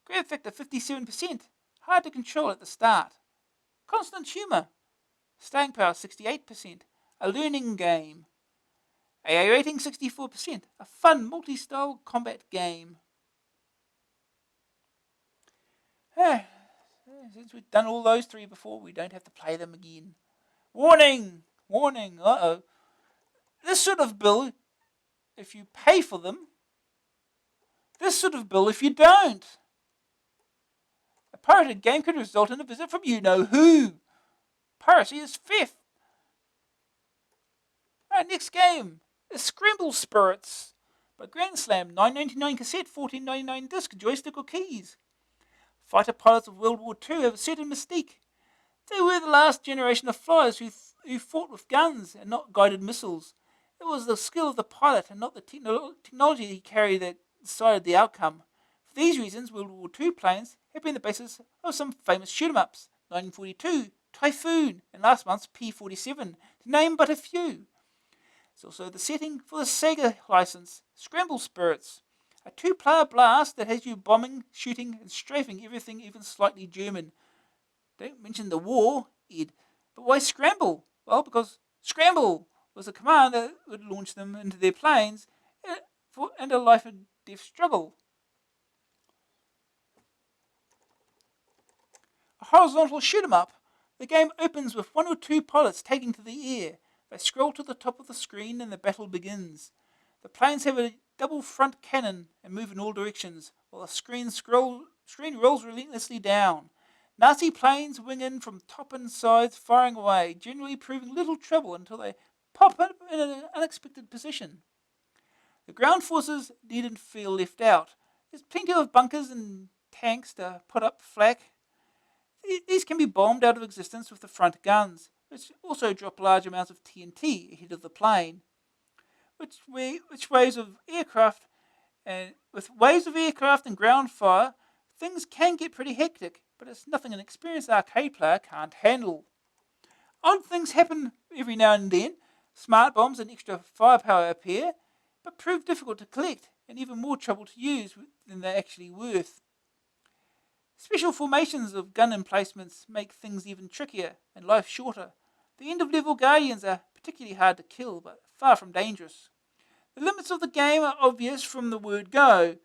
Grab factor 57%, hard to control at the start. Constant humour. Staying power 68%, a learning game. AA rating 64%, a fun multi-style combat game. Since we've done all those 3 before, we don't have to play them again. Warning! Warning! Uh-oh. This sort of bill, if you pay for them. This sort of bill if you don't. A pirated game could result in a visit from you-know-who. Piracy is theft. Alright, next game is Scramble Spirits by Grand Slam. $9.99 cassette, $14.99 disc, joystick or keys. Fighter pilots of World War II have a certain mystique. They were the last generation of flyers who fought with guns and not guided missiles. It was the skill of the pilot and not the technology he carried that decided the outcome. For these reasons, World War II planes have been the basis of some famous shoot-em-ups, 1942, Typhoon, and last month's P-47, to name but a few. It's also the setting for the Sega license, Scramble Spirits, a two-player blast that has you bombing, shooting, and strafing everything even slightly German. Don't mention the war, Ed. But why scramble? Well, because scramble was a command that would launch them into their planes and a life and death struggle. A horizontal shoot 'em up. The game opens with one or two pilots taking to the air. They scroll to the top of the screen and the battle begins. The planes have a double front cannon and move in all directions, while the screen rolls relentlessly down. Nazi planes wing in from top and sides, firing away, generally proving little trouble until they pop up in an unexpected position. The ground forces needn't feel left out. There's plenty of bunkers and tanks to put up flak. These can be bombed out of existence with the front guns, which also drop large amounts of TNT ahead of the plane. With waves of aircraft and ground fire, things can get pretty hectic, but it's nothing an experienced arcade player can't handle. Odd things happen every now and then. Smart bombs and extra firepower appear, but prove difficult to collect and even more trouble to use than they're actually worth. Special formations of gun emplacements make things even trickier and life shorter. The end-of-level Guardians are particularly hard to kill, but far from dangerous. The limits of the game are obvious from the word go.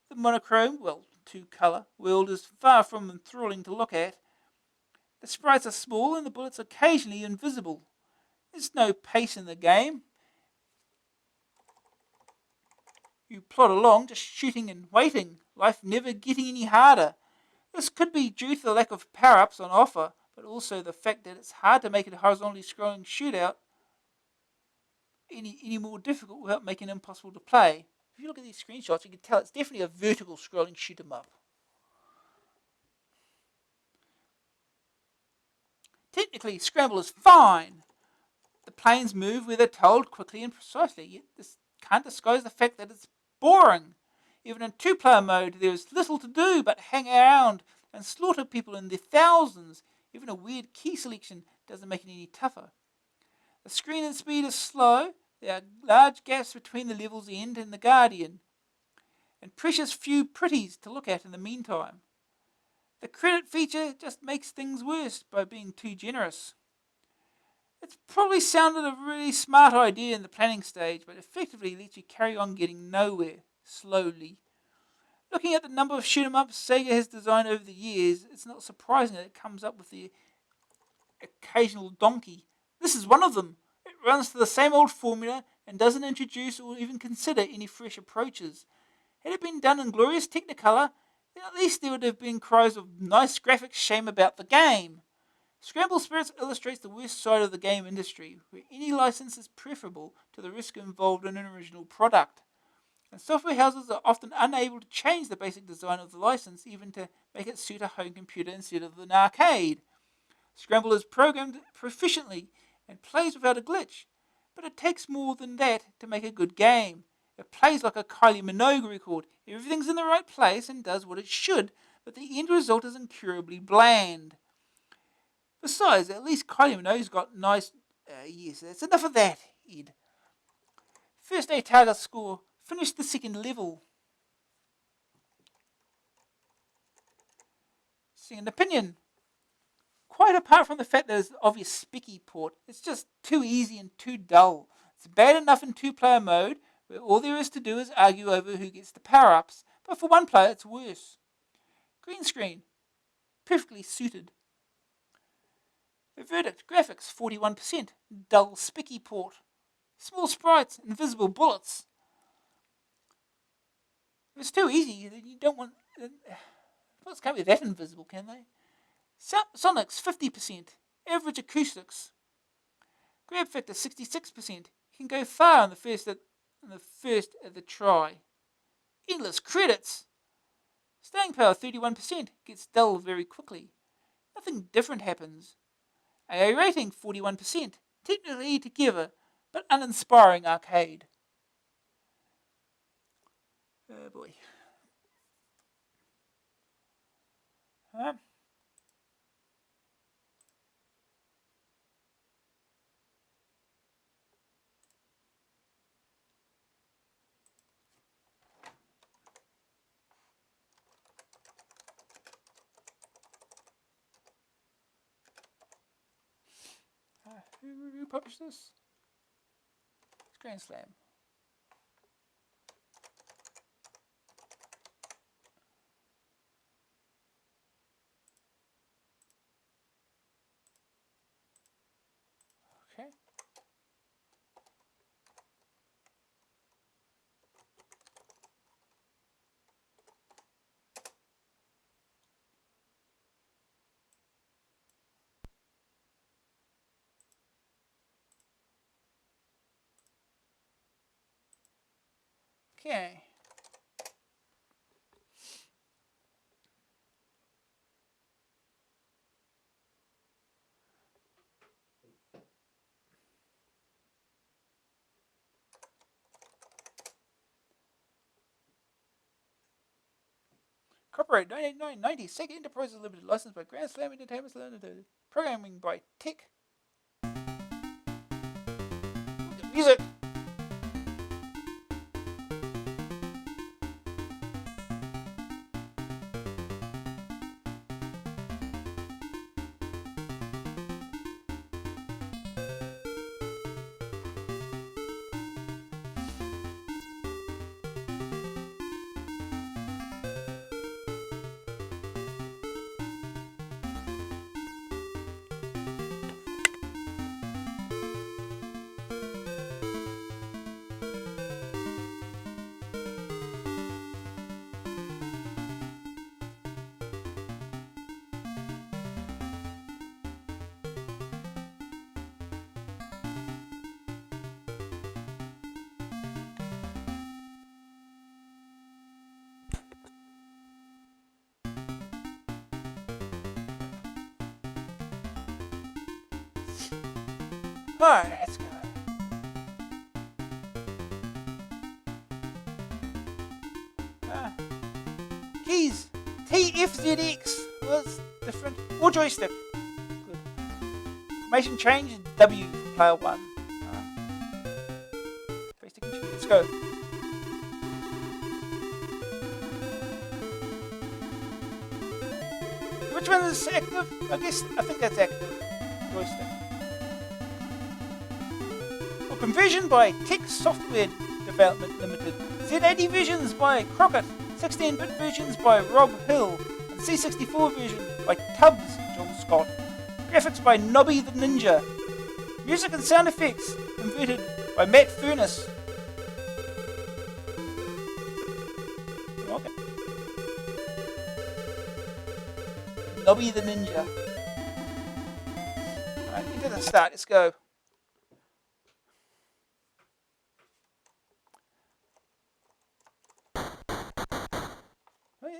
The monochrome, two-colour, world is far from enthralling to look at. The sprites are small and the bullets occasionally invisible. There's no pace in the game. You plod along, just shooting and waiting, life never getting any harder. This could be due to the lack of power-ups on offer, but also the fact that it's hard to make a horizontally scrolling shootout any more difficult without making it impossible to play. If you look at these screenshots, you can tell it's definitely a vertical scrolling shoot 'em up. Technically, Scramble is fine. The planes move where they're told quickly and precisely, yet this can't disguise the fact that it's boring. Even in two-player mode, there is little to do but hang around and slaughter people in their thousands. Even a weird key selection doesn't make it any tougher. The screen and speed is slow. There are large gaps between the level's end and the Guardian, and precious few pretties to look at in the meantime. The credit feature just makes things worse by being too generous. It's probably sounded a really smart idea in the planning stage, but effectively lets you carry on getting nowhere, slowly. Looking at the number of shoot-em-ups Sega has designed over the years, it's not surprising that it comes up with the occasional donkey. This is one of them. It runs to the same old formula and doesn't introduce or even consider any fresh approaches. Had it been done in glorious Technicolor, then at least there would have been cries of nice graphics, shame about the game. Scramble Spirits illustrates the worst side of the game industry, where any license is preferable to the risk involved in an original product. And software houses are often unable to change the basic design of the license even to make it suit a home computer instead of an arcade. Scramble is programmed proficiently and plays without a glitch, but it takes more than that to make a good game. It plays like a Kylie Minogue record. Everything's in the right place and does what it should, but the end result is incurably bland. Besides, at least Kylie Minogue's got nice... yes, that's enough of that, Ed. First A target score. Finish the second level. Second opinion. Quite apart from the fact that it's an obvious specky port, it's just too easy and too dull. It's bad enough in two-player mode, where all there is to do is argue over who gets the power-ups, but for one player it's worse. Green screen. Perfectly suited. The verdict, graphics 41%, dull spicky port. Small sprites, invisible bullets. If it's too easy, then you don't want... bullets can't be that invisible, can they? Sonics 50%, average acoustics. Grab factor 66%. You can go far on the first at the try. Endless credits. Staying power 31% gets dull very quickly. Nothing different happens. AA rating 41%. Technically together, but uninspiring arcade. Oh boy. Who published this? It's Grand Slam. Okay. Okay. Copyright 1990, Sega Enterprises Limited, licensed by Grand Slam Entertainment Limited. Programming by Tick. Music. Alright, let's go. Keys. TFZX. Well, that's different. Or joystick. Good. Formation change. W for player 1. Face stick and shoot. Let's go. Which one is active? I think that's active. Joystick. For conversion by Tech Software Development Limited. Z80 Visions by Crockett. 16-bit versions by Rob Hill. And C64 version by Tubbs John Scott. Graphics by Nobby the Ninja. Music and sound effects converted by Matt Furness. Okay. Nobby the Ninja. Alright, into the start. Let's go.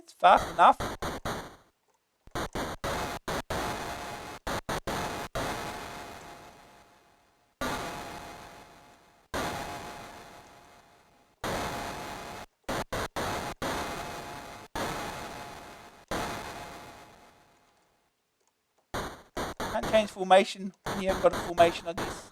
It's fast enough. Can't change formation when you haven't got a formation, I guess.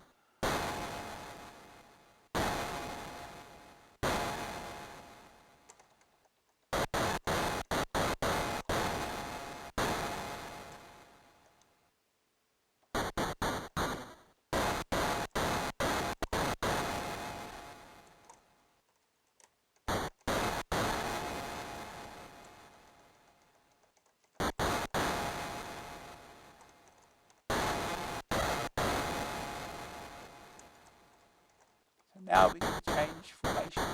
So now we can change formations.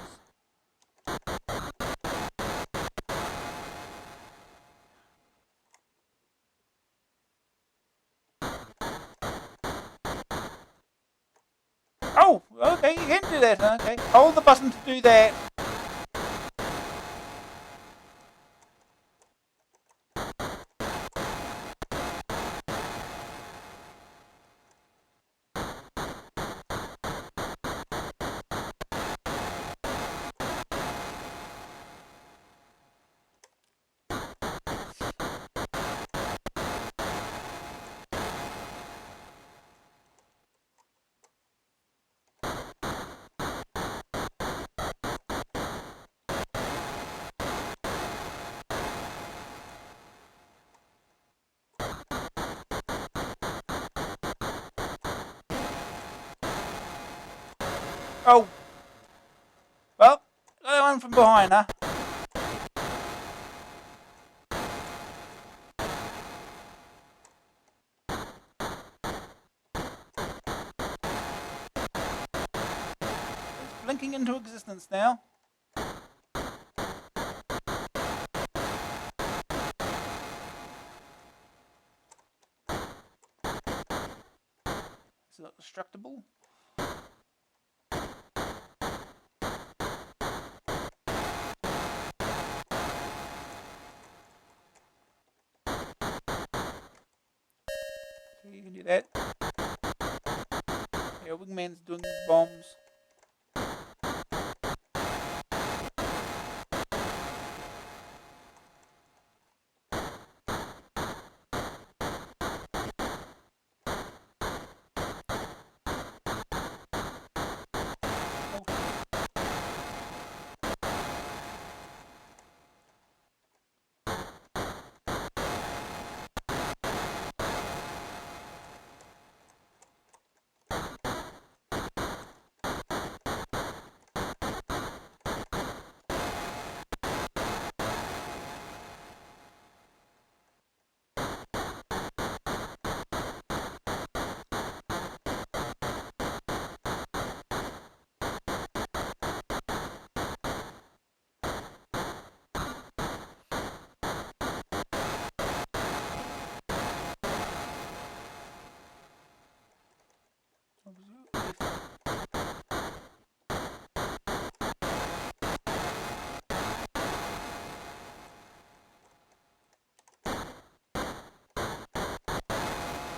Oh, okay, you can do that. Okay, hold the button to do that. Oh. Well, got that one from behind, huh? It's blinking into existence now. It's not destructible. So you can do that. Yeah, Wingman's doing bombs.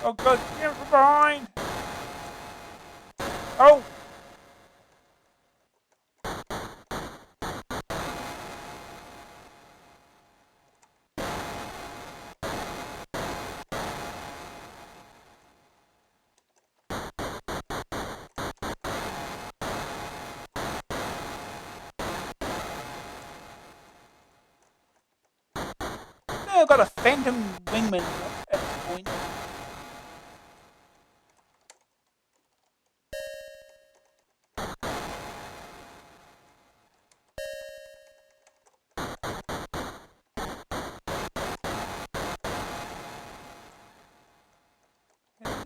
Oh god, get from behind! Oh! I've got a phantom wingman at this point.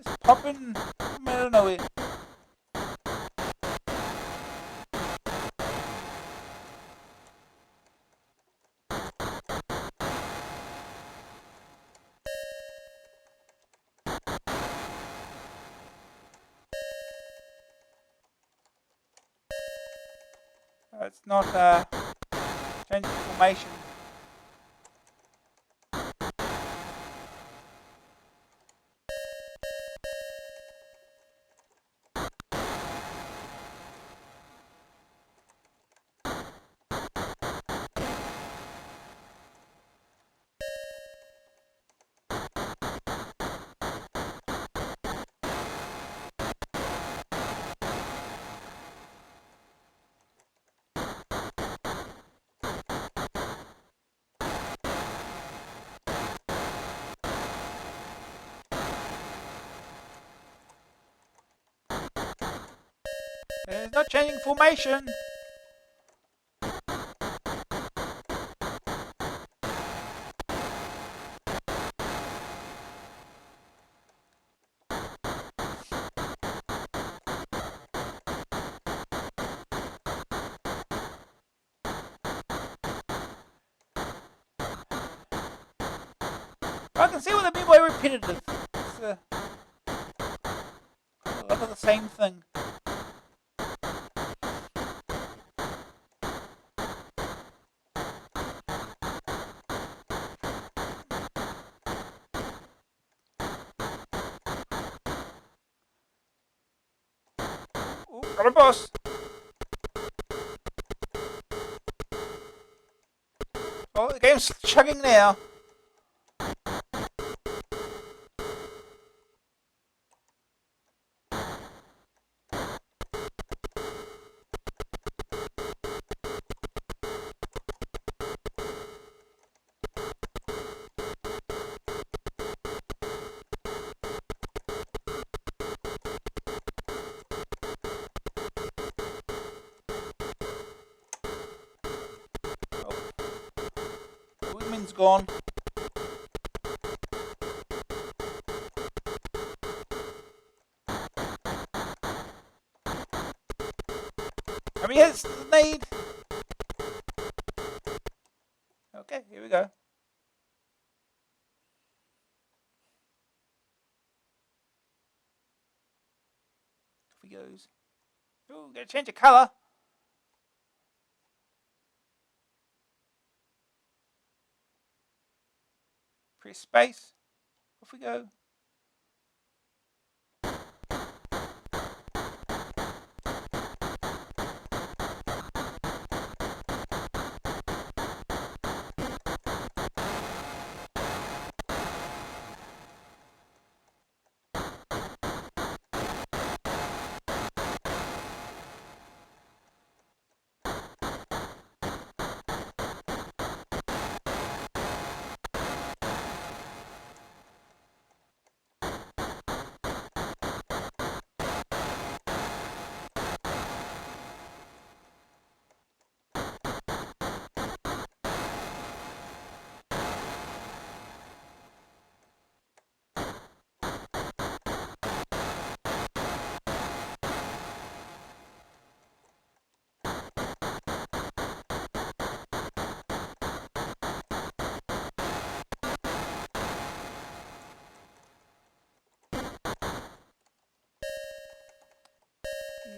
Just popping from out of nowhere. It's not changing formation. It's not changing formation. I can see what they mean by repetitive. It's a lot of the same thing. Ooh, got a boss. Oh, the game's chugging now. Action's gone. How many hits does it need? Okay, here we go. Off he goes. Ooh, gotta change the colour. Press space. Off we go.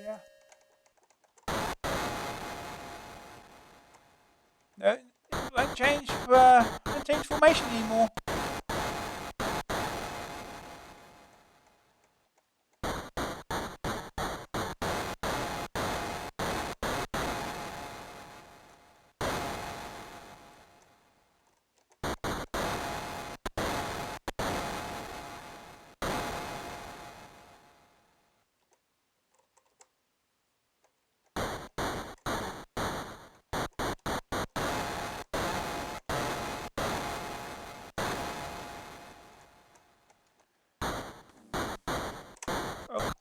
Yeah. No, it won't change formation anymore. Oh.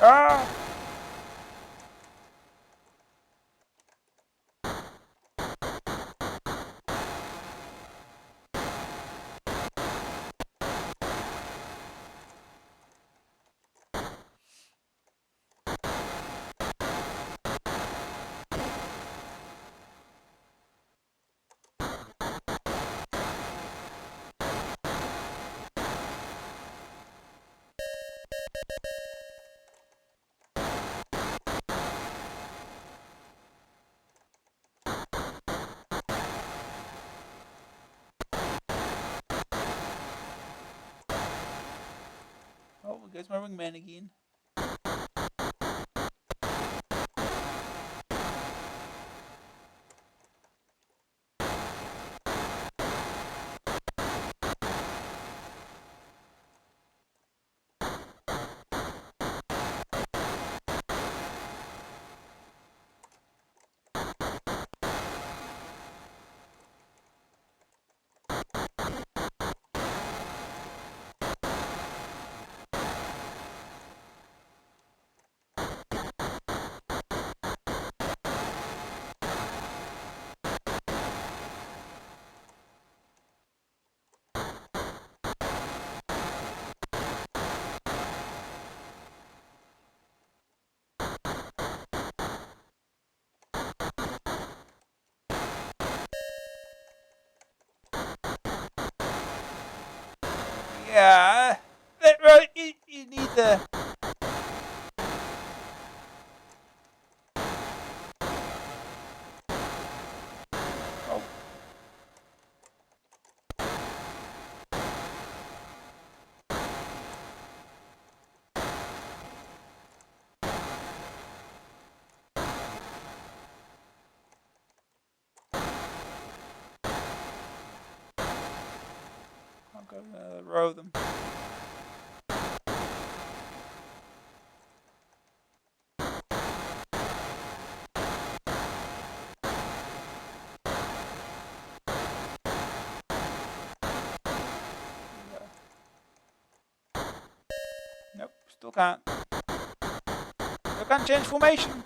Ah! Oh, there goes my wingman again. Yeah, that right. You need the. Oh. got a row of them. Nope, still can't. Still can't change formation.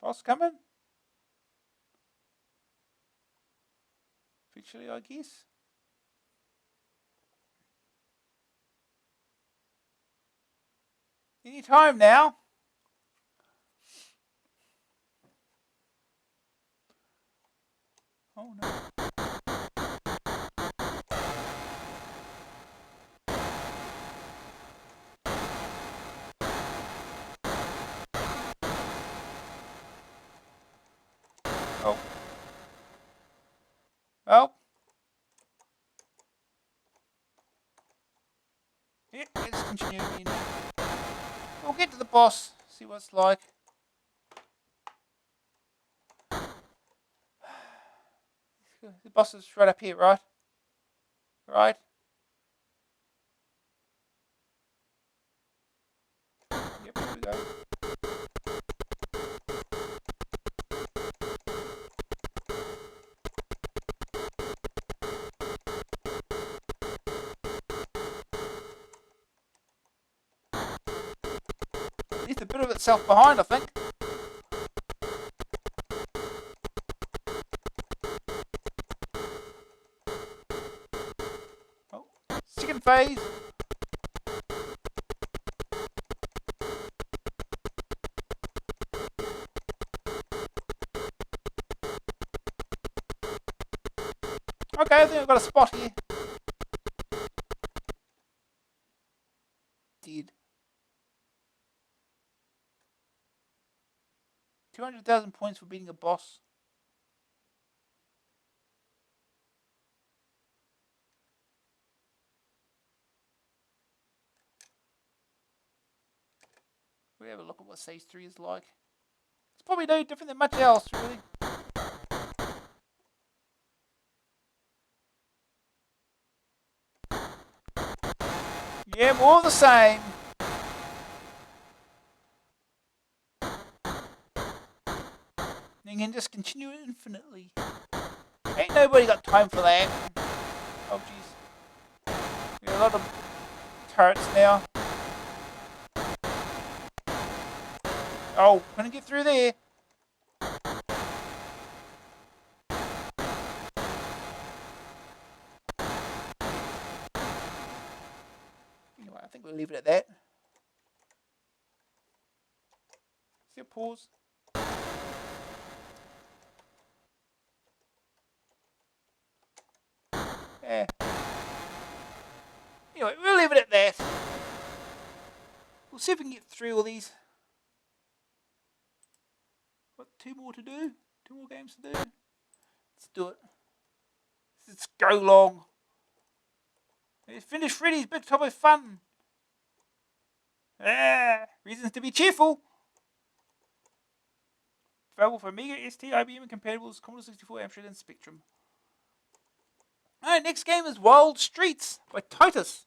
Boss coming? Officially, I guess. Any time now. Oh no. Oh. Well. Yeah, let's continue. We'll get to the boss, see what it's like. The boss is right up here, right? Right? Yep, here we go. Leaves a bit of itself behind, I think. Oh, second phase. Okay, I think I've got a spot here. Dead. 200,000 points for beating a boss. We have a look at what stage 3 is like. It's probably no different than much else, really. Yeah, more of the same. You can just continue it infinitely. Ain't nobody got time for that. Oh, jeez. We got a lot of turrets now. Oh, couldn't get through there. Anyway, I think we'll leave it at that. See a pause. Yeah. Anyway, we'll leave it at that. We'll see if we can get through all these. What, 2 more to do? 2 more games to do? Let's do it. Let's go long. Fiendish Freddy's Big Top of Fun. Reasons to be cheerful. Available for Amiga, ST, IBM, and compatibles, Commodore 64, Amstrad, and Spectrum. Alright, next game is Wild Streets by Titus.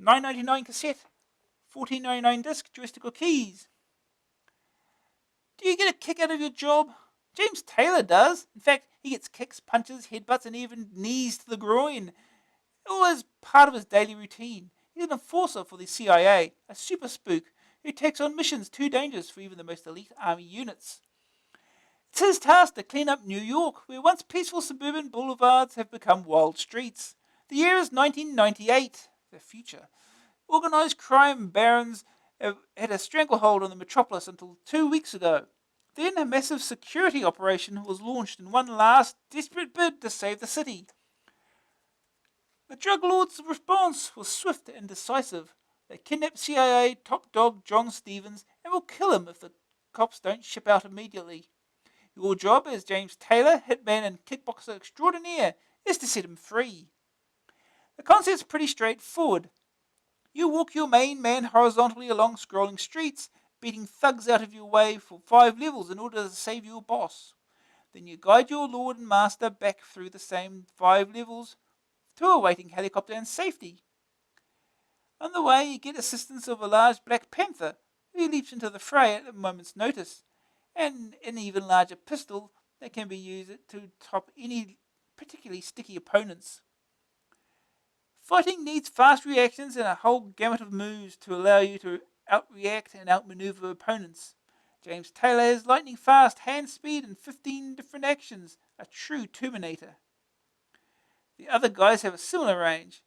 $9.99 cassette. $14.99 disc, joystick or keys. Do you get a kick out of your job? James Taylor does. In fact, he gets kicks, punches, headbutts, and even knees to the groin. All as part of his daily routine. He's an enforcer for the CIA, a super spook who takes on missions too dangerous for even the most elite army units. It's his task to clean up New York, where once peaceful suburban boulevards have become wild streets. The year is 1998, the future. Organised crime barons have had a stranglehold on the metropolis until 2 weeks ago. then a massive security operation was launched in one last desperate bid to save the city. The drug lord's response was swift and decisive. They kidnapped CIA top dog John Stevens and will kill him if the cops don't ship out immediately. Your job as James Taylor, hitman and kickboxer extraordinaire, is to set him free. The concept's pretty straightforward. You walk your main man horizontally along scrolling streets, beating thugs out of your way for 5 levels in order to save your boss. Then you guide your lord and master back through the same 5 levels to a waiting helicopter and safety. On the way, you get assistance of a large Black Panther, who leaps into the fray at a moment's notice, and an even larger pistol that can be used to top any particularly sticky opponents. Fighting needs fast reactions and a whole gamut of moves to allow you to outreact and outmaneuver opponents. James Taylor has lightning fast hand speed and 15 different actions, a true Terminator. The other guys have a similar range,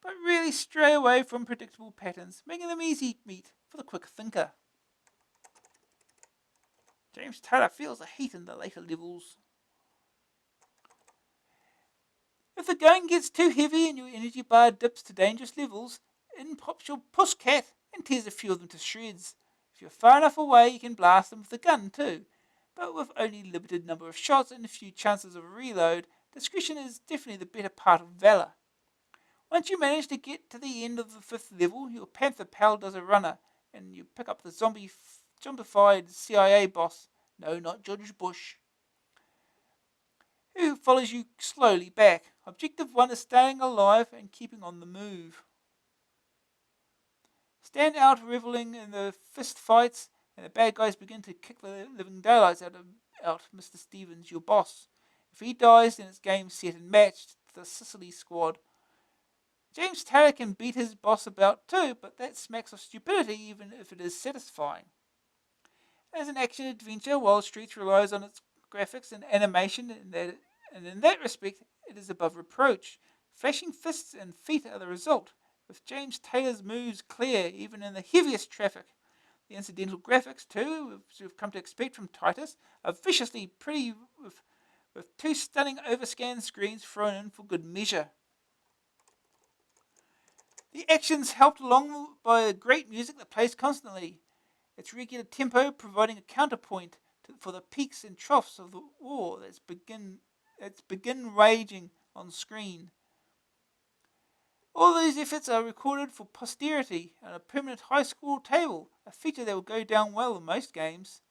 but really stray away from predictable patterns, making them easy meat for the quick thinker. James Taylor feels the heat in the later levels. If the going gets too heavy and your energy bar dips to dangerous levels, in pops your pusscat and tears a few of them to shreds. If you're far enough away, you can blast them with a gun too, but with only a limited number of shots and a few chances of a reload, discretion is definitely the better part of valor. Once you manage to get to the end of the 5th level, your Panther pal does a runner, and you pick up the zombified CIA boss, no, not George Bush, who follows you slowly back. Objective 1 is staying alive and keeping on the move. Stand out reveling in the fist fights, and the bad guys begin to kick the living daylights out Mr. Stevens, your boss. If he dies, then it's game, set, and matched to the Sicily squad. James Taylor can beat his boss about too, but that smacks of stupidity even if it is satisfying. As an action adventure, Wild Streets relies on its graphics and animation, and in that respect, it is above reproach. Flashing fists and feet are the result, with James Taylor's moves clear even in the heaviest traffic. The incidental graphics, too, which we've come to expect from Titus, are viciously pretty with 2 stunning overscan screens thrown in for good measure. The action's helped along by great music that plays constantly. Its regular tempo providing a counterpoint for the peaks and troughs of the war that's begin raging on screen. All these efforts are recorded for posterity on a permanent high score table, a feature that will go down well in most games.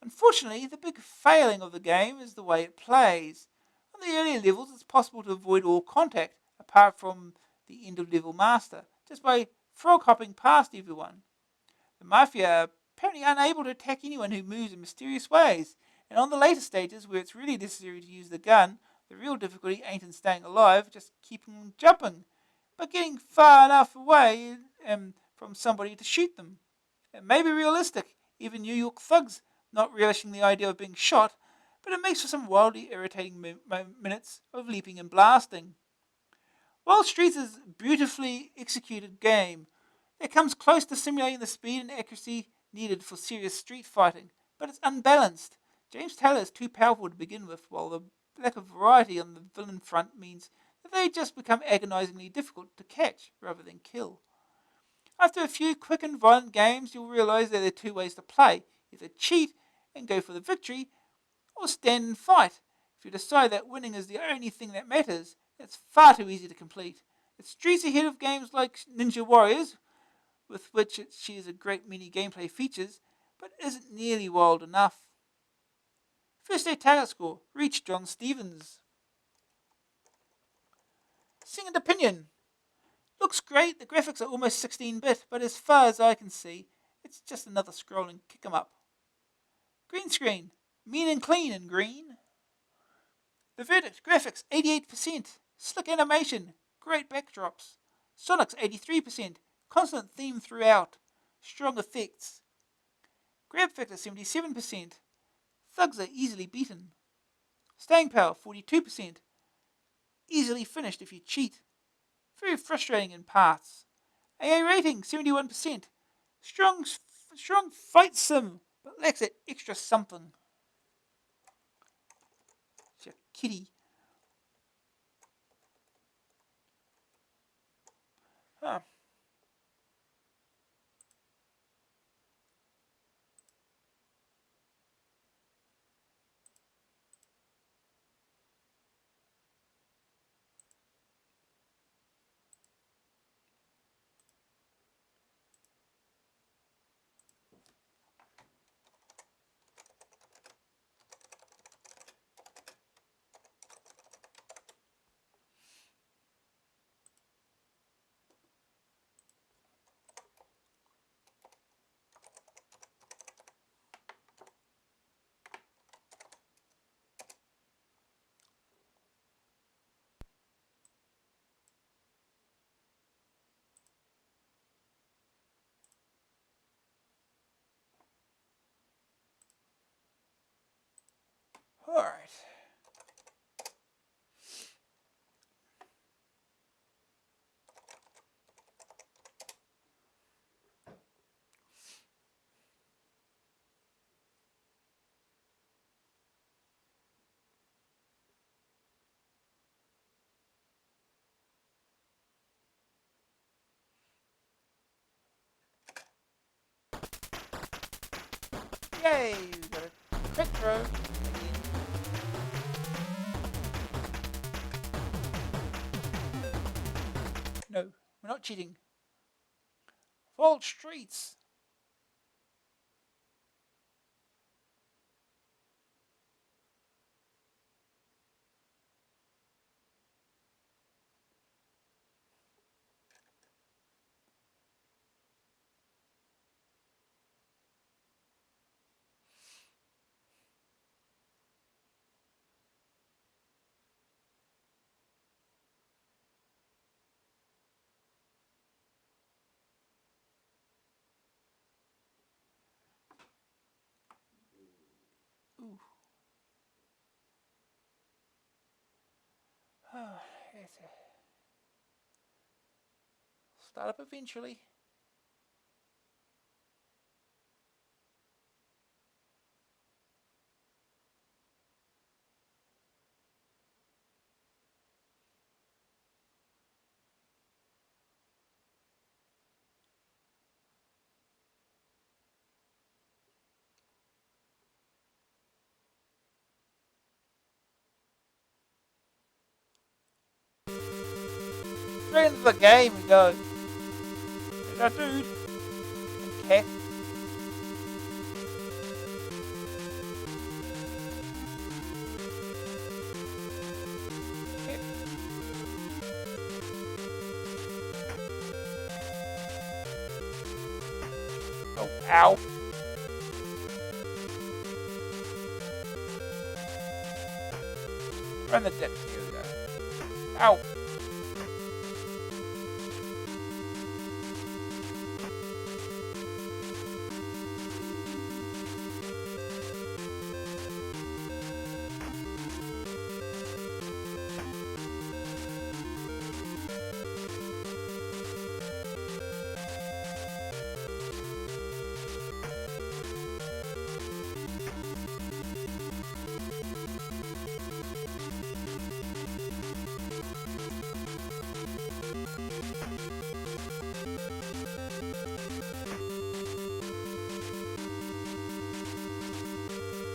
Unfortunately, the big failing of the game is the way it plays. On the earlier levels, it's possible to avoid all contact, apart from the end of level master, just by frog hopping past everyone. The Mafia are apparently unable to attack anyone who moves in mysterious ways, and on the later stages where it's really necessary to use the gun, the real difficulty ain't in staying alive, just keeping them jumping, but getting far enough away from somebody to shoot them. It may be realistic, even New York thugs not relishing the idea of being shot, but it makes for some wildly irritating minutes of leaping and blasting. Wild Streets is a beautifully executed game. It comes close to simulating the speed and accuracy needed for serious street fighting, but it's unbalanced. James Taylor is too powerful to begin with, while the lack of variety on the villain front means that they just become agonizingly difficult to catch rather than kill. After a few quick and violent games, you'll realize that there are 2 ways to play: either cheat and go for the victory, or stand and fight. If you decide that winning is the only thing that matters, it's far too easy to complete. It's streets ahead of games like Ninja Warriors, with which it shares a great many gameplay features, but isn't nearly wild enough. First day target score, reach John Stevens. Second opinion. Looks great, the graphics are almost 16-bit, but as far as I can see, it's just another scrolling kick 'em up. Green screen, mean and clean in green. The verdict, graphics 88%, slick animation, great backdrops. Sonic's 83%, constant theme throughout, strong effects. Grab factor 77%, thugs are easily beaten. Staying power 42%, easily finished if you cheat. Very frustrating in parts. AA rating 71%, strong fight sim but lacks that extra something. It's a kitty. Huh. Alright. Yay! We got a quick throw. No, we're not cheating. Fault streets. Ooh. Oh, it's a... Start up eventually. Straight into the game we go. There's our dude. Okay. Okay. Oh, ow. Run the depth. Here we go. Ow.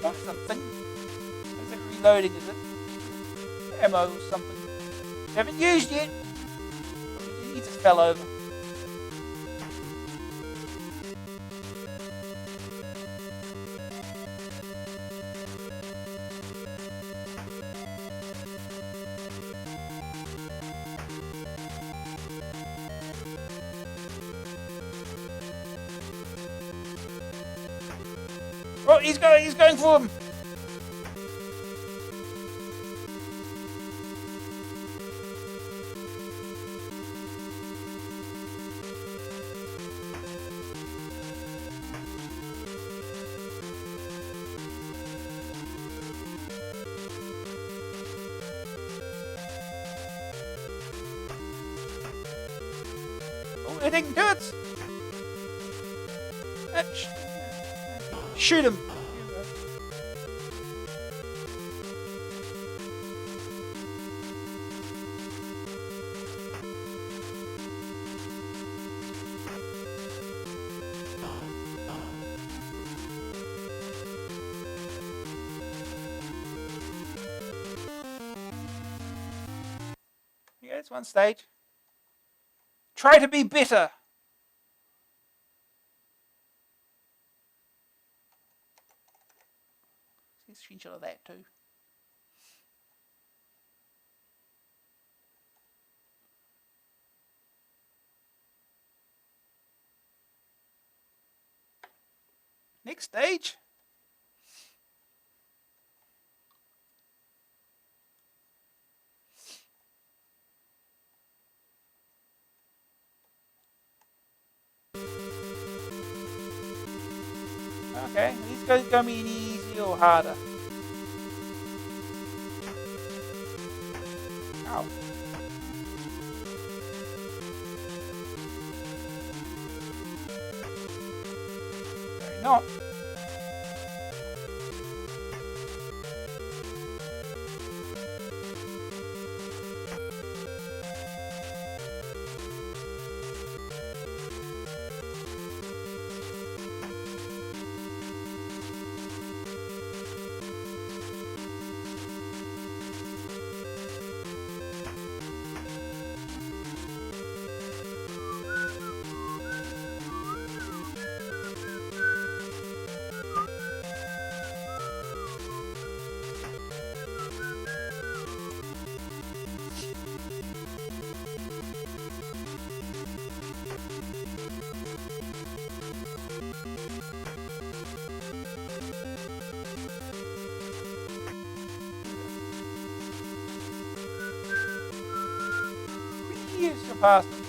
That's something. Is it reloading, is it? Ammo or something. We haven't used yet. He just fell over. Oh, he's going for him. Oh, it didn't do it. Shoot him! Yeah, it's one stage. Try to be bitter. See a screenshot of that too. Next stage. Okay, these guys are going to be easy or harder. Ow. Maybe not. Years to pass them.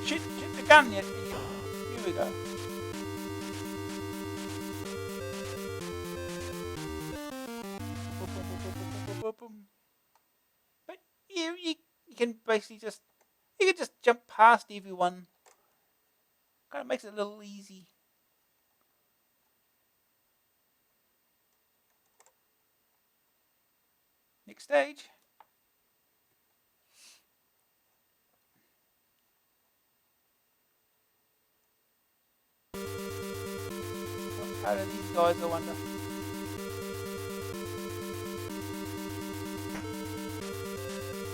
Shoot the gun, yet. Here we go. But you can basically just jump past everyone. Kind of makes it a little easy. Next stage. How do these guys, I wonder?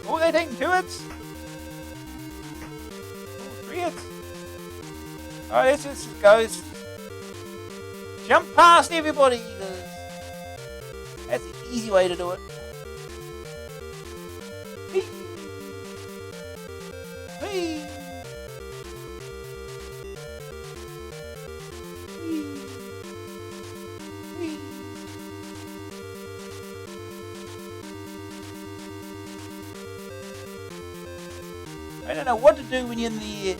Oh, they're taking 2 hits. Oh, 3 hits. Oh, let's just go. Jump past everybody. That's the easy way to do it. I don't know what to do when you're in the air.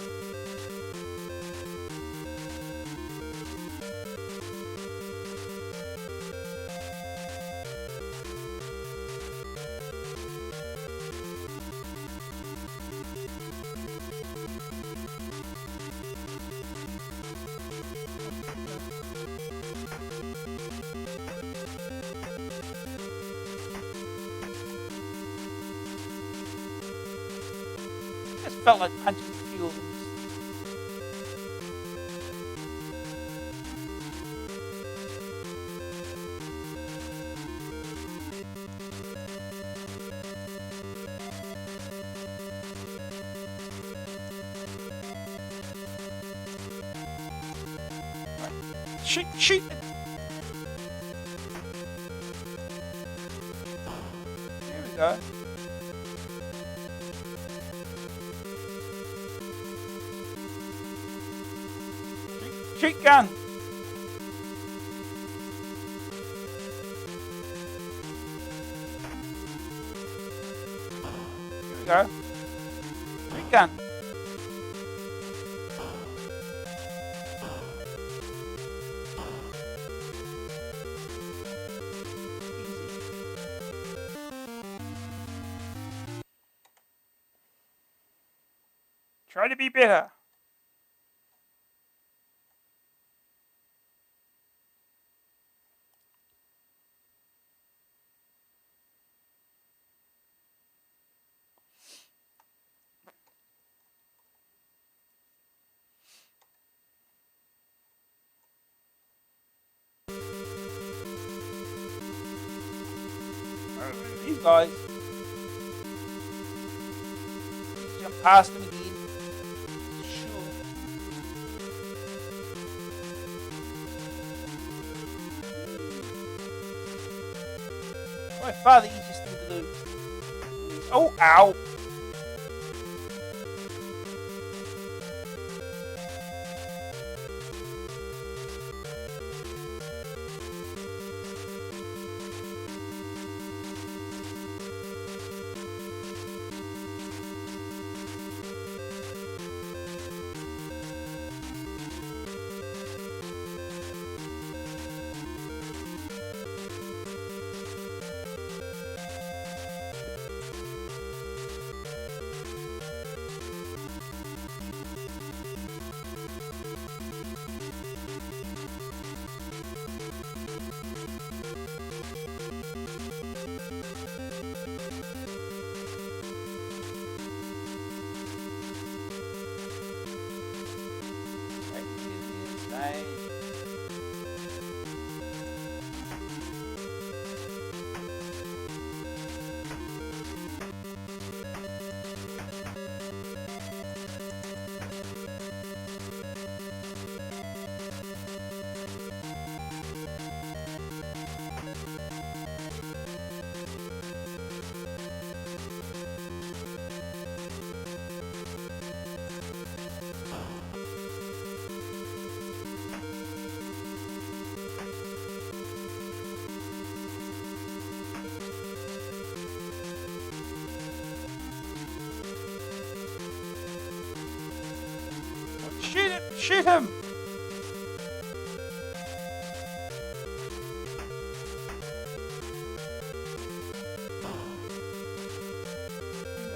Just felt like punching the fuel. Shoot! There we go. Shoot gun! Here we go. Shoot gun! Try to be better. These guys. Jump past them again. Sure. By far the easiest thing to do. Oh, ow! Shoot him!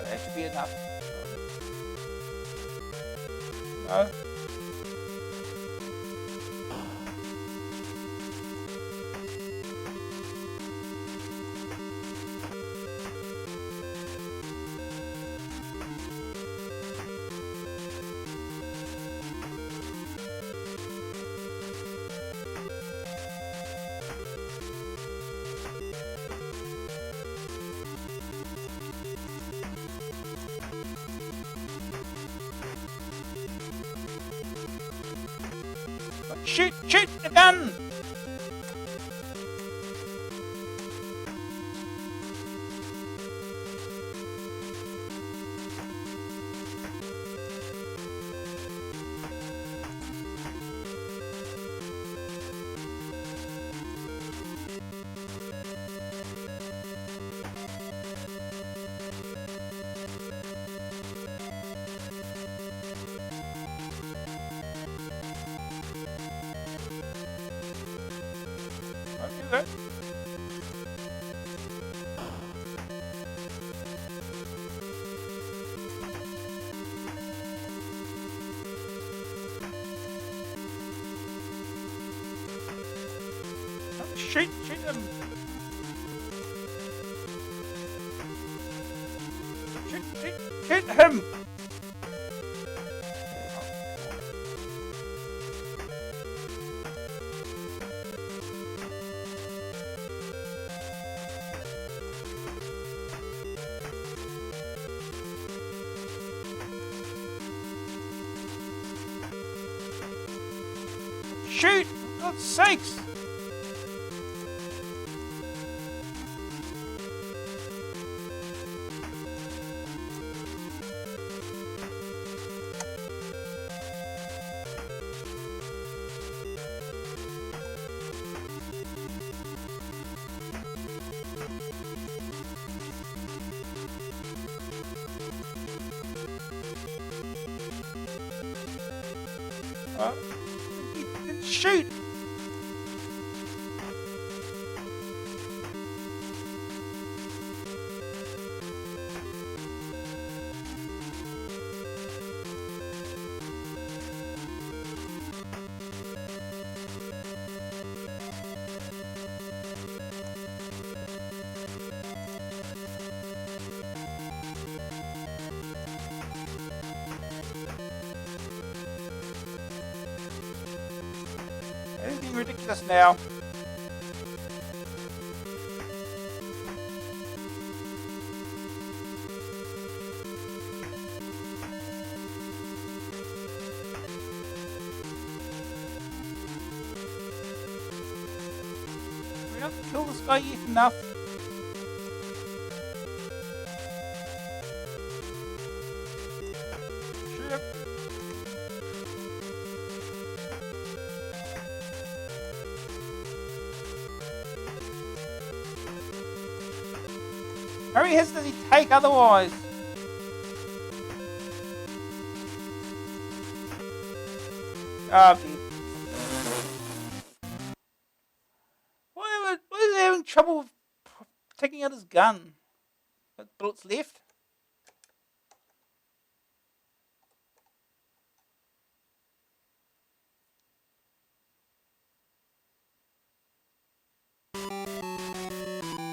That should be enough. No. Shoot the gun! Okay. Shoot him! Shoot him! shoot! For God's sakes! Shoot! It's getting ridiculous now. We don't kill this guy yet enough. Shoot him. How many hits does he take otherwise? Oh, dear. Why is he having trouble taking out his gun? Got bullets left?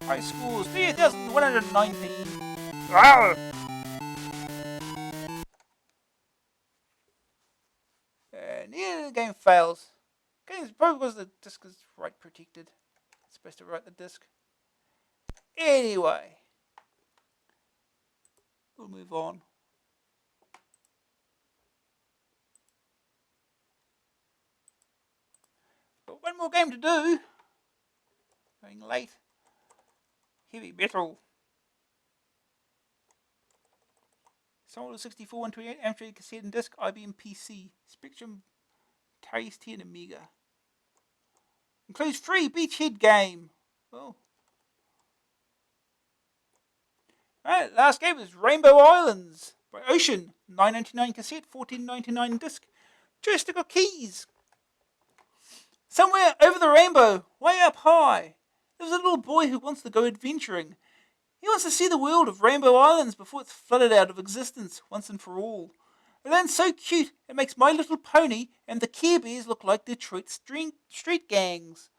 High scores 3,119. Wow! And yeah, the game fails. Game's probably because the disc is write protected. It's supposed to write the disc. Anyway, we'll move on. Got one more game to do. Going late. Heavy metal. Commodore 64 and 28 Amstrad cassette and disc, IBM PC, Spectrum, Atari ST and Amiga. Includes free beachhead game. Oh. Alright, last game is Rainbow Islands by Ocean. $9.99 cassette, $14.99 disc. Joystick or keys. Somewhere over the rainbow, way up high, there's a little boy who wants to go adventuring. He wants to see the world of Rainbow Islands before it's flooded out of existence once and for all. A land so cute it makes My Little Pony and the Care Bears look like Detroit street gangs.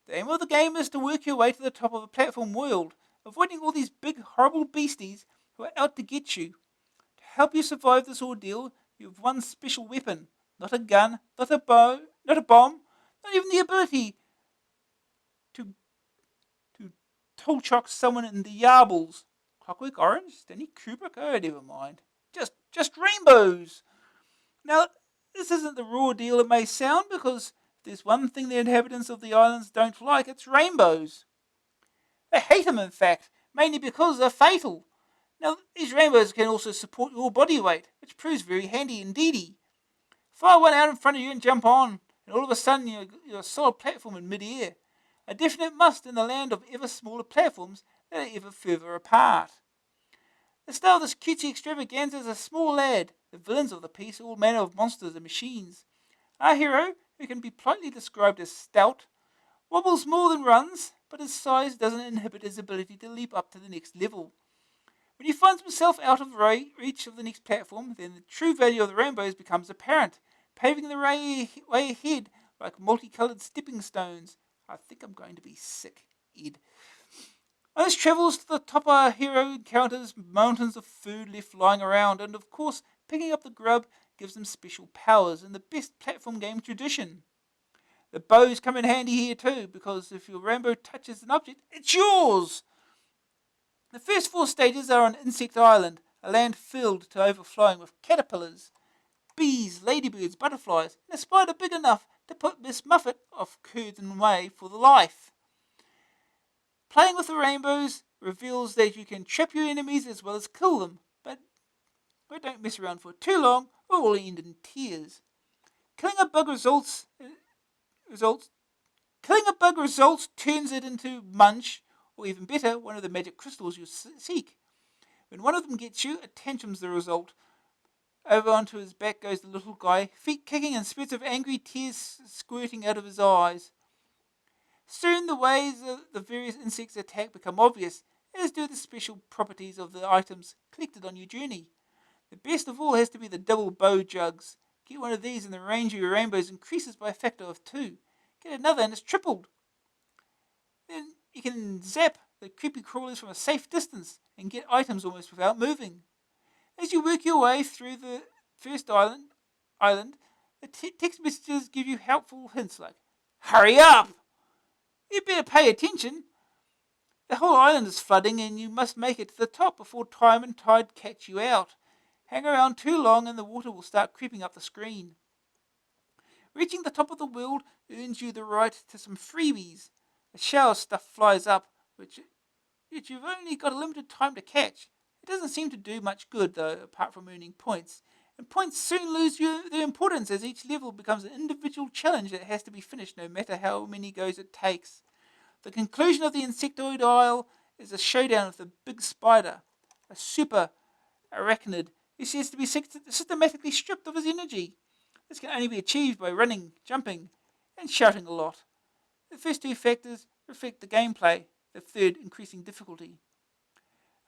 The aim of the game is to work your way to the top of a platform world, avoiding all these big horrible beasties who are out to get you. To help you survive this ordeal, you have one special weapon. Not a gun, not a bow, not a bomb, not even the ability to toe-chock someone in the yarbles. Clockwork Orange? Stanley Kubrick? Oh, never mind. Just rainbows. Now, this isn't the raw deal it may sound, because if there's one thing the inhabitants of the islands don't like, it's rainbows. They hate them, in fact, mainly because they're fatal. Now, these rainbows can also support your body weight, which proves very handy indeedy. Fire one out in front of you and jump on, and all of a sudden you're a solid platform in mid-air. A definite must in the land of ever smaller platforms that are ever further apart. The star of this cutesy extravaganza is a small lad. The villains of the piece are all manner of monsters and machines. Our hero, who can be politely described as stout, wobbles more than runs, but his size doesn't inhibit his ability to leap up to the next level. When he finds himself out of reach of the next platform, then the true value of the rainbows becomes apparent, paving the way ahead like multicoloured stepping stones. I think I'm going to be sick, Ed. On his travels to the top, our hero encounters mountains of food left lying around, and of course, picking up the grub gives him special powers in the best platform game tradition. The bows come in handy here too, because if your rainbow touches an object, it's yours! The first 4 stages are on Insect Island, a land filled to overflowing with caterpillars, bees, ladybirds, butterflies, and a spider big enough to put Miss Muffet off Curtain Way for the life. Playing with the rainbows reveals that you can trap your enemies as well as kill them, but don't mess around for too long or it will end in tears. Killing a bug results Killing a bug results turns it into munch, or even better, one of the magic crystals you seek. When one of them gets you, a tantrum's the result. Over onto his back goes the little guy, feet kicking and spurts of angry tears squirting out of his eyes. Soon the ways the various insects attack become obvious, as do the special properties of the items collected on your journey. The best of all has to be the double bow jugs. Get one of these and the range of your rainbows increases by a factor of 2. Get another and it's tripled. Then you can zap the creepy crawlers from a safe distance and get items almost without moving. As you work your way through the first island the text messages give you helpful hints like, "Hurry up! You better pay attention. The whole island is flooding and you must make it to the top before time and tide catch you out. Hang around too long and the water will start creeping up the screen." Reaching the top of the world earns you the right to some freebies. A shower of stuff flies up, which you've only got a limited time to catch. It doesn't seem to do much good, though, apart from earning points. And points soon lose their importance as each level becomes an individual challenge that has to be finished no matter how many goes it takes. The conclusion of the insectoid aisle is a showdown with a big spider, a super arachnid, who says to be systematically stripped of his energy. This can only be achieved by running, jumping, and shouting a lot. The first 2 factors reflect the gameplay, the third increasing difficulty.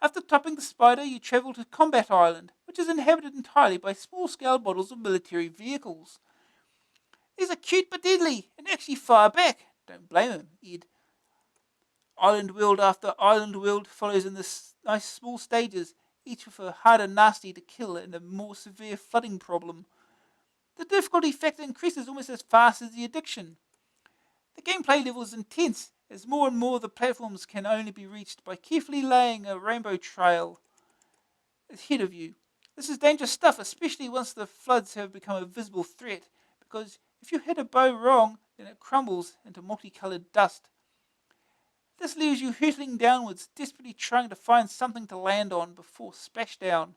After topping the spider, you travel to Combat Island, which is inhabited entirely by small-scale models of military vehicles. These are cute but deadly, and actually fire back. Don't blame him, Ed. Island world after island world follows in this nice small stages, each with a harder nasty to kill and a more severe flooding problem. The difficulty factor increases almost as fast as the addiction. The gameplay level is intense, as more and more of the platforms can only be reached by carefully laying a rainbow trail ahead of you. This is dangerous stuff, especially once the floods have become a visible threat, because if you hit a bow wrong, then it crumbles into multicoloured dust. This leaves you hurtling downwards, desperately trying to find something to land on before splashdown.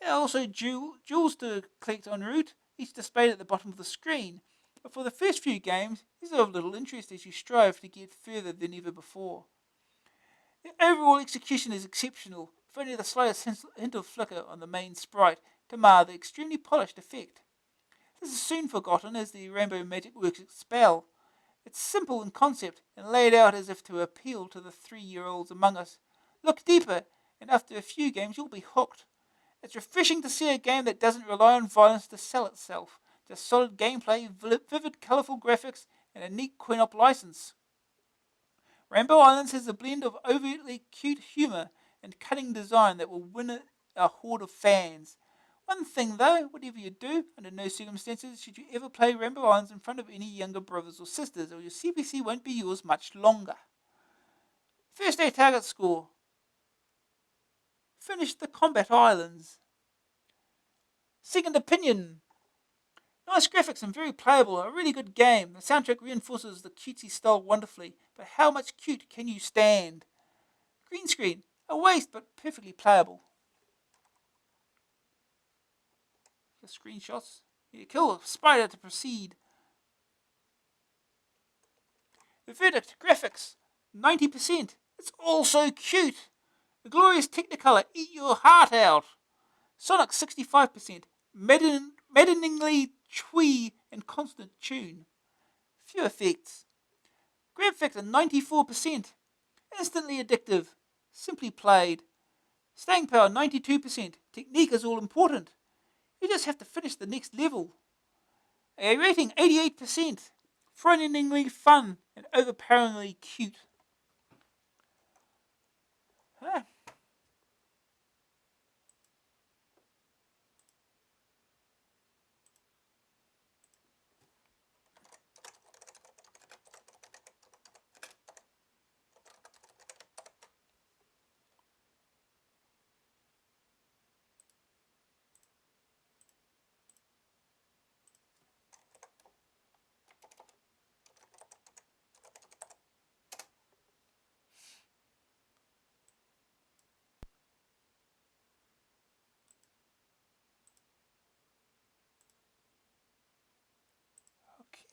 There are also jewels to collect en route, each displayed at the bottom of the screen. But for the first few games, these are of little interest as you strive to get further than ever before. The overall execution is exceptional, with only the slightest hint of flicker on the main sprite to mar the extremely polished effect. This is soon forgotten as the rainbow magic works its spell. It's simple in concept and laid out as if to appeal to the 3-year-olds among us. Look deeper, and after a few games you'll be hooked. It's refreshing to see a game that doesn't rely on violence to sell itself. Just solid gameplay, vivid, colourful graphics, and a neat coin-op license. Rainbow Islands has a blend of overtly cute humour and cunning design that will win a horde of fans. One thing though, whatever you do, under no circumstances should you ever play Rainbow Islands in front of any younger brothers or sisters, or your CPC won't be yours much longer. First day target score. Finished the Combat Islands. Second opinion. Nice graphics and very playable, a really good game. The soundtrack reinforces the cutesy style wonderfully, but how much cute can you stand? Green screen, a waste but perfectly playable. The screenshots. You kill a spider to proceed. The verdict, graphics, 90%. It's all so cute. The glorious Technicolor, eat your heart out. Sonic, 65%. Maddeningly twee and constant tune. Few effects. Grab factor, 94%. Instantly addictive. Simply played. Staying power, 92%. Technique is all important. You just have to finish the next level. A rating, 88%. Frighteningly fun and overpoweringly cute. Huh.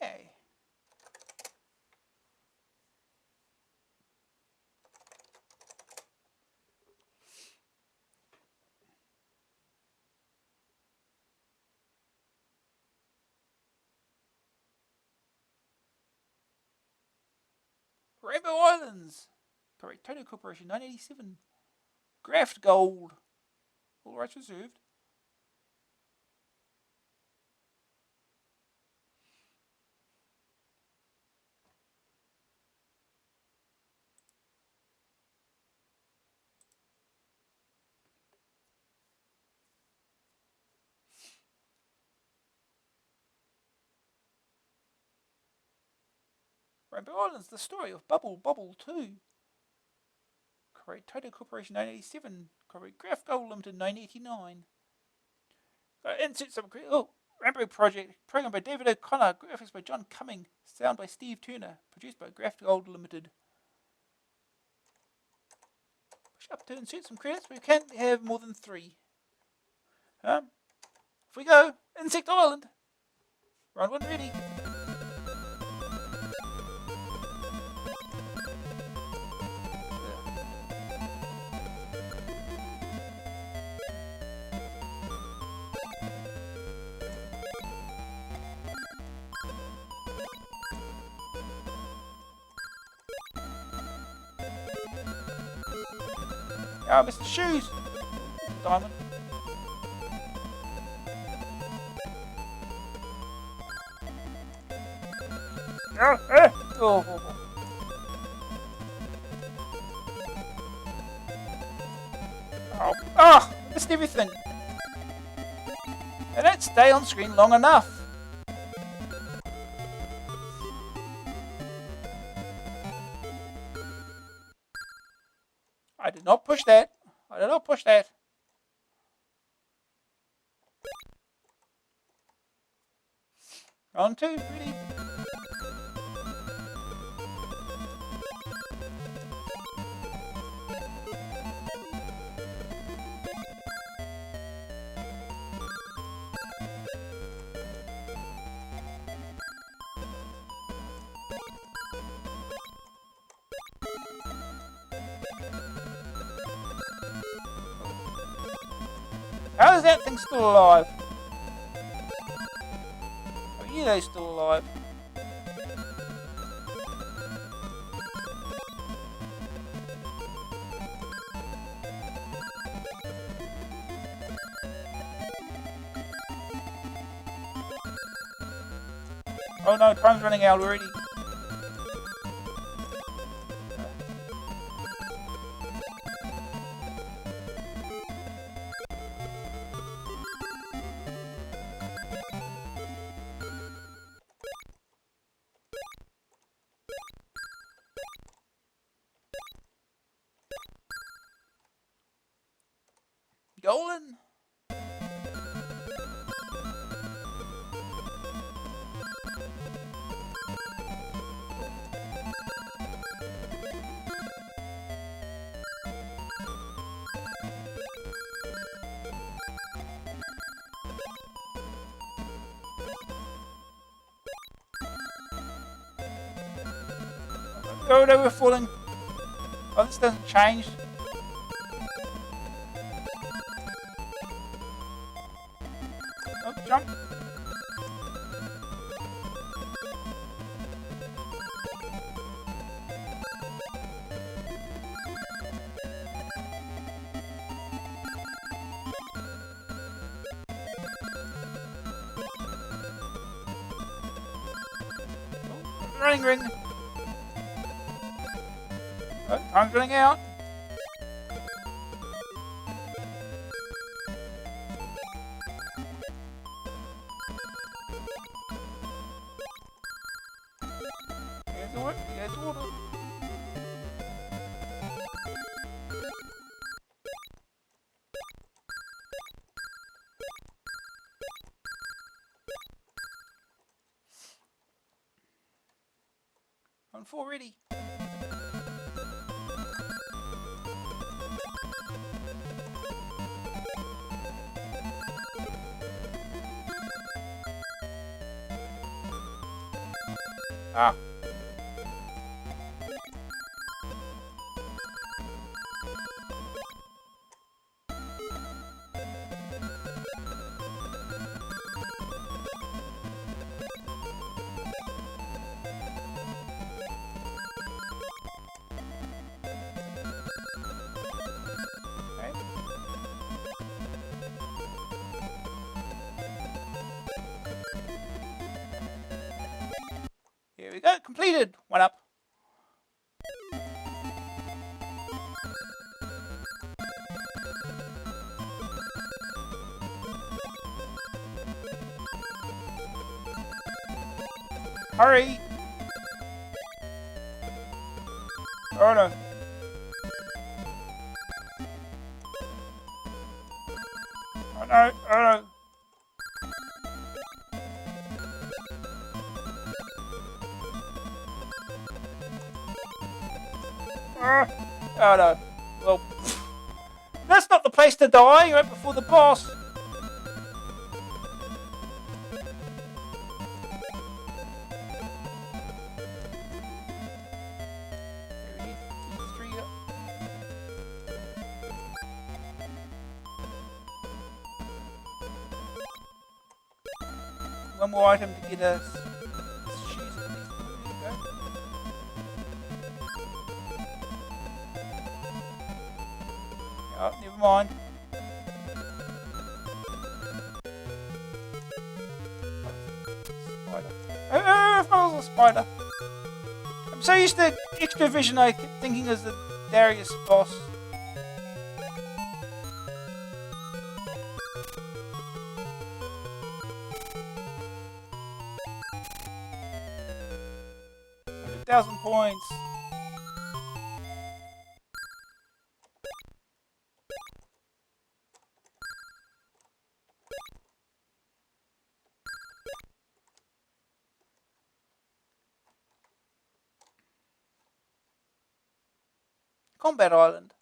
Okay. Rainbow Islands. Correct. Toto Corporation, 987. Graft Gold. All rights reserved. Rainbow Islands, the story of Bubble 2. Correct. Toto Corporation, 987. Correct. Graft Gold Limited, 989. Insert some. Oh, Rainbow Project. Programmed by David O'Connor. Graphics by John Cumming. Sound by Steve Turner. Produced by Graft Gold Limited. Push up to insert some credits. We can't have more than 3. Off we go. Insect Island. Round 1 ready. Ah, Mr. Shoes. Diamond. Oh. Missed everything. They don't stay on screen long enough. I did not push that. Round 2, ready. How is that thing still alive? Oh, yeah, they're still alive. Oh no, time's running out already. Golden. Oh no, we're falling. Oh, this doesn't change. Oh, jump. Running ring. Oh, time's running out. Here's the water. On 4 ready. Ah. Here we go, completed. One up. Hurry! Oh no. Oh no, oh no. Oh no. Well, that's not the place to die, right before the boss. One more item to get us shoes at least. There you go. Oh, never mind. Spider. Oh, I thought it was a spider. I'm so used to extra vision, I kept thinking as the Darius boss. $1,000 points. Combat Island.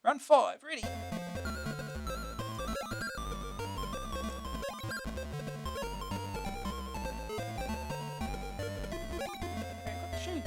Run 5. Ready. Okay, got the shoe.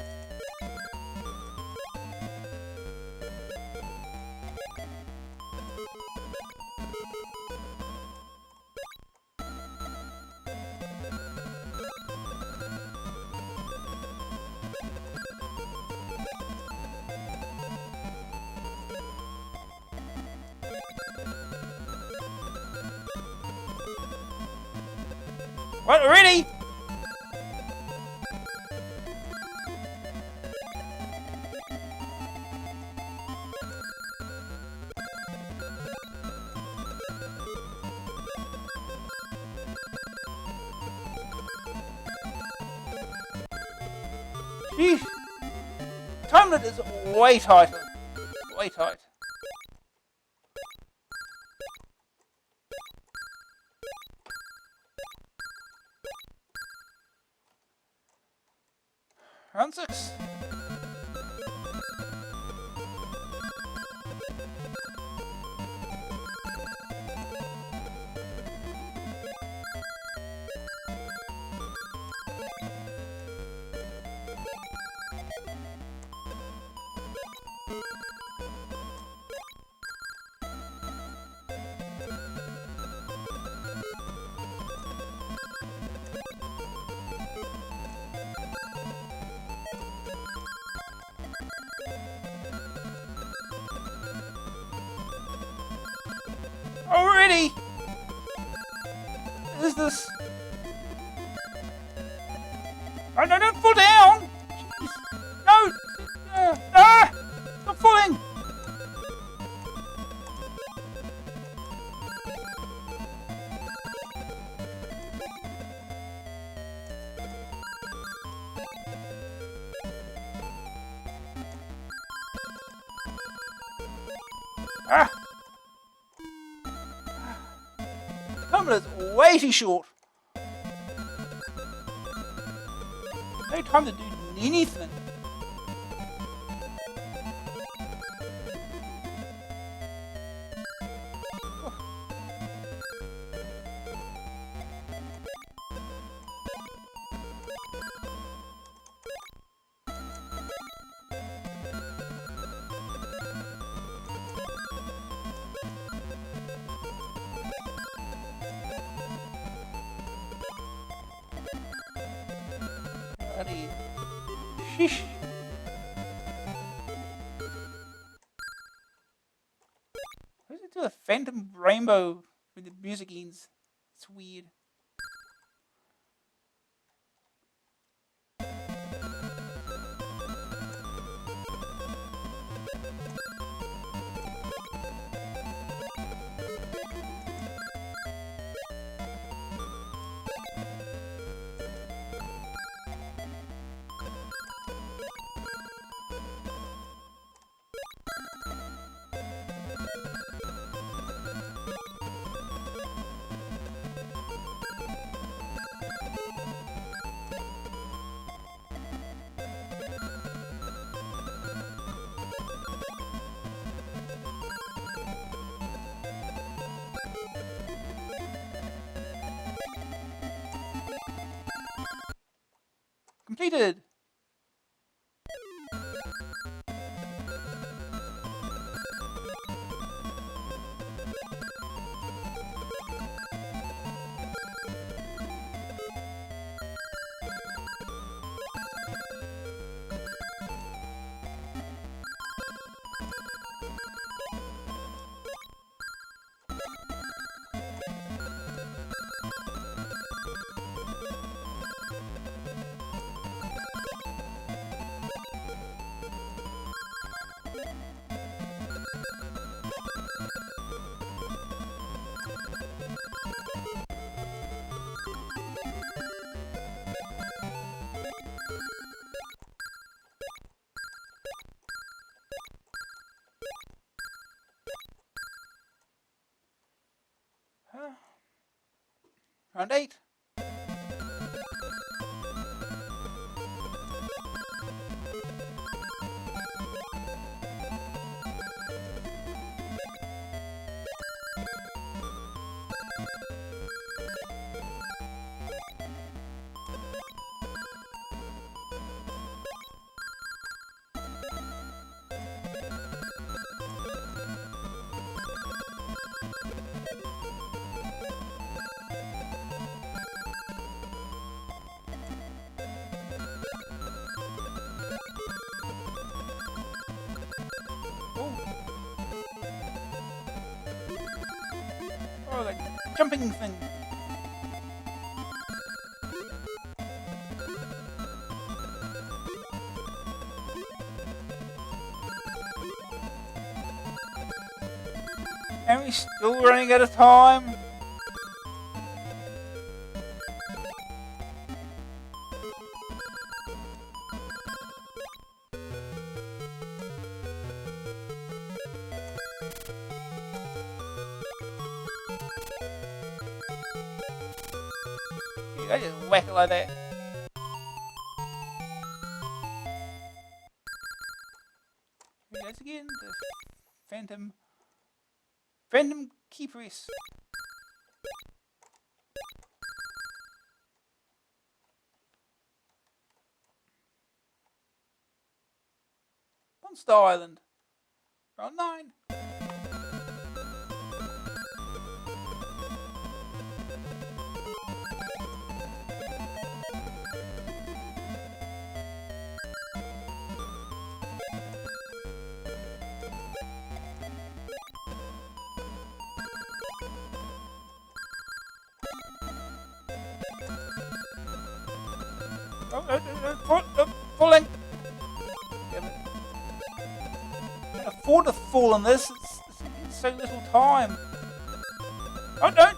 What, already? Jeez. Time limit is way tighter. Way tight. Round 6. Already? What is this? Oh no, don't fall down! Jeez. No! Stop falling! Ah! Is way too short. No time to do anything. Fish. What does it do? A phantom rainbow when the music ends. It's weird. Completed. Round 8. Oh, that jumping thing. And we're still running out of time. I just whack it like that. Here goes again, the Phantom key press. Monster Island. Round 9. Full length. Damn it. I can't afford to fall on this. It's so little time. Oh, don't.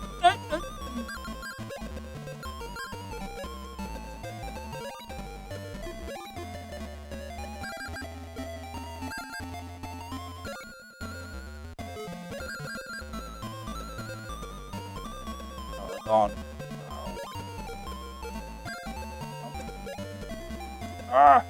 Oh, they're gone. Ah!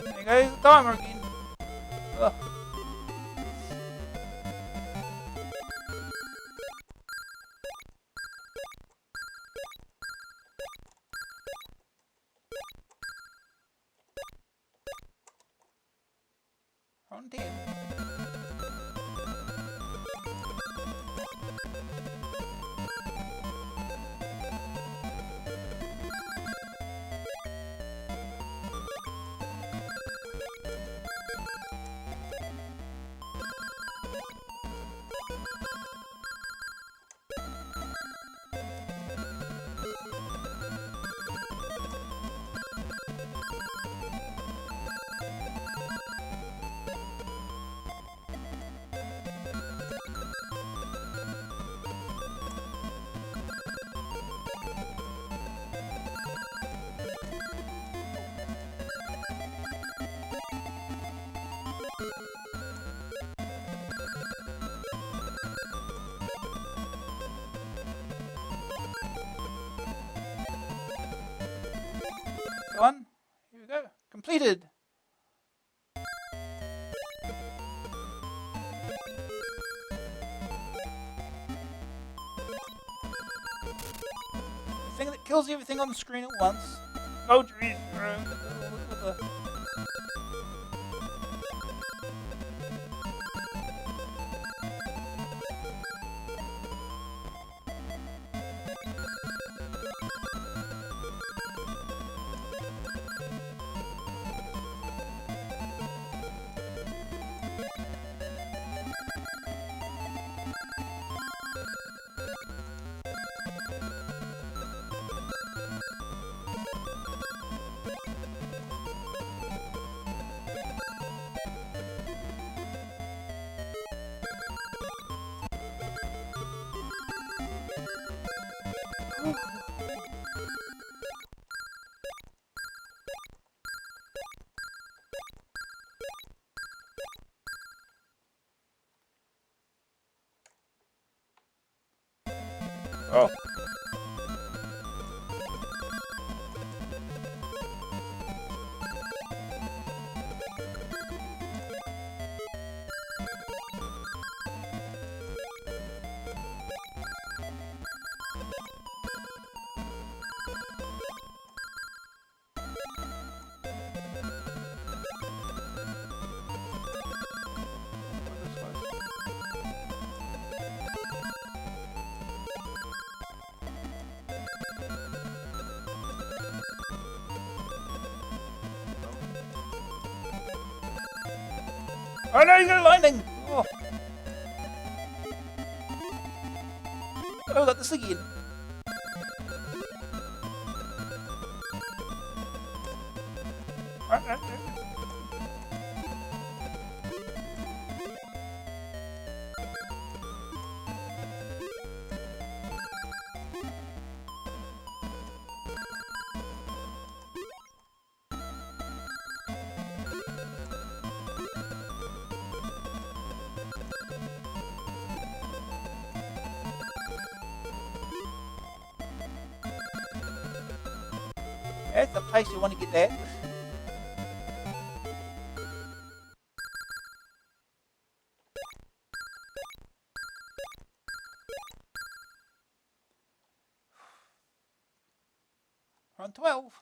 There goes the timer again. Ugh. on 10. Go on. Here we go. Completed. Thing that kills everything on the screen at once. Oh, jeez. Oh. Oh no, you got lightning! Oh, got this again. That's the place you want to get that. We're on 12.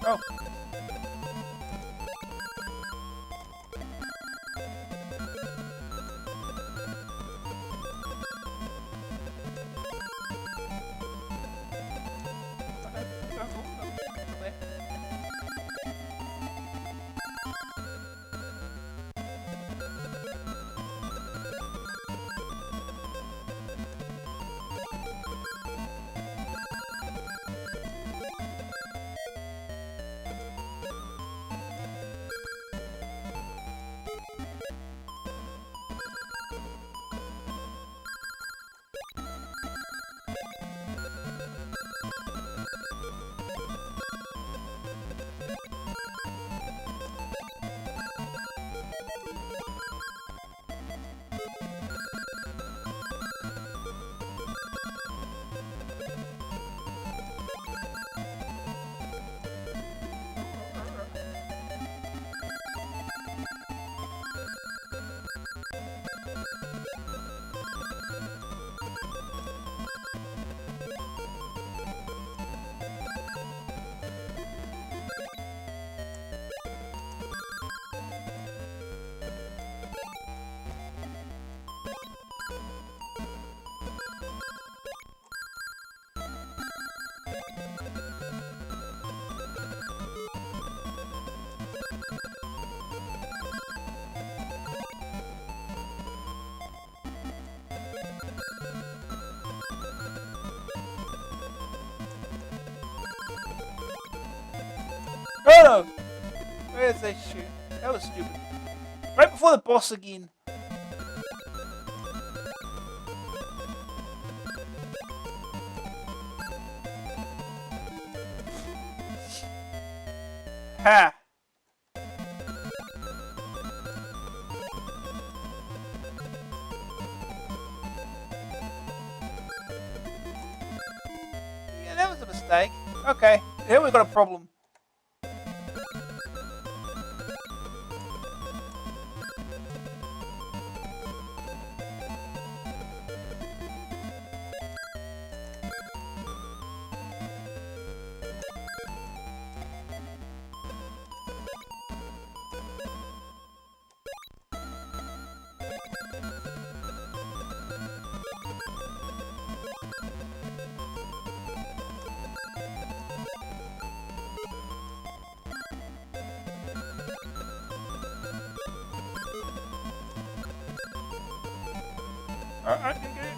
Oh. Oh no! Where's that shoot? That was stupid. Right before the boss again. Ha! Yeah, that was a mistake. Okay, here we've got a problem.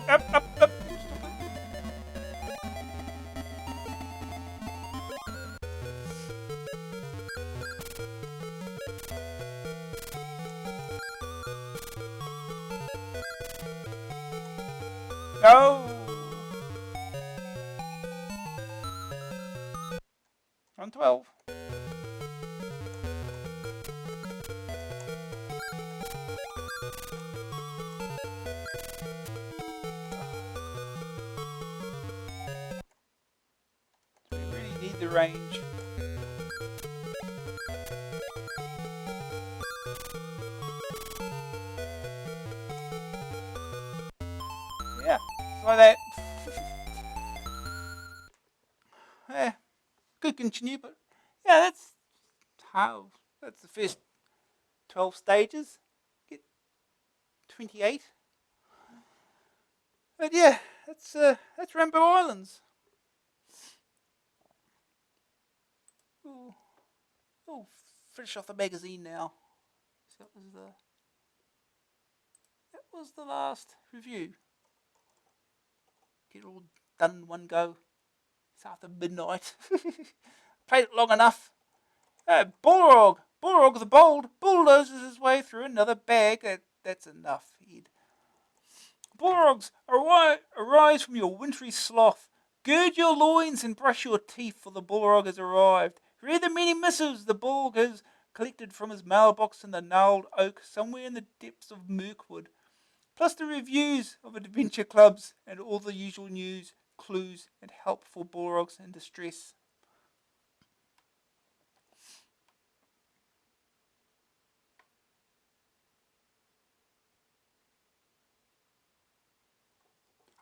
Up. No! On 12. We really need the range. Yeah, like that. Yeah, could continue, but yeah, that's the first 12 stages. Get 28. But yeah, that's Rainbow Islands. Ooh, ooh, finish off the magazine now. So that was the last review. Get it all done in one go. It's after midnight. Played it long enough. Balrog the Bold bulldozes his way through another bag. That's enough, Ed. Balrogs, arise from your wintry sloth. Gird your loins and brush your teeth, for the Balrog has arrived. Read the many missives the Balrog has collected from his mailbox in the gnarled oak somewhere in the depths of Mirkwood, plus the reviews of adventure clubs and all the usual news, clues, and help for Balrogs in distress.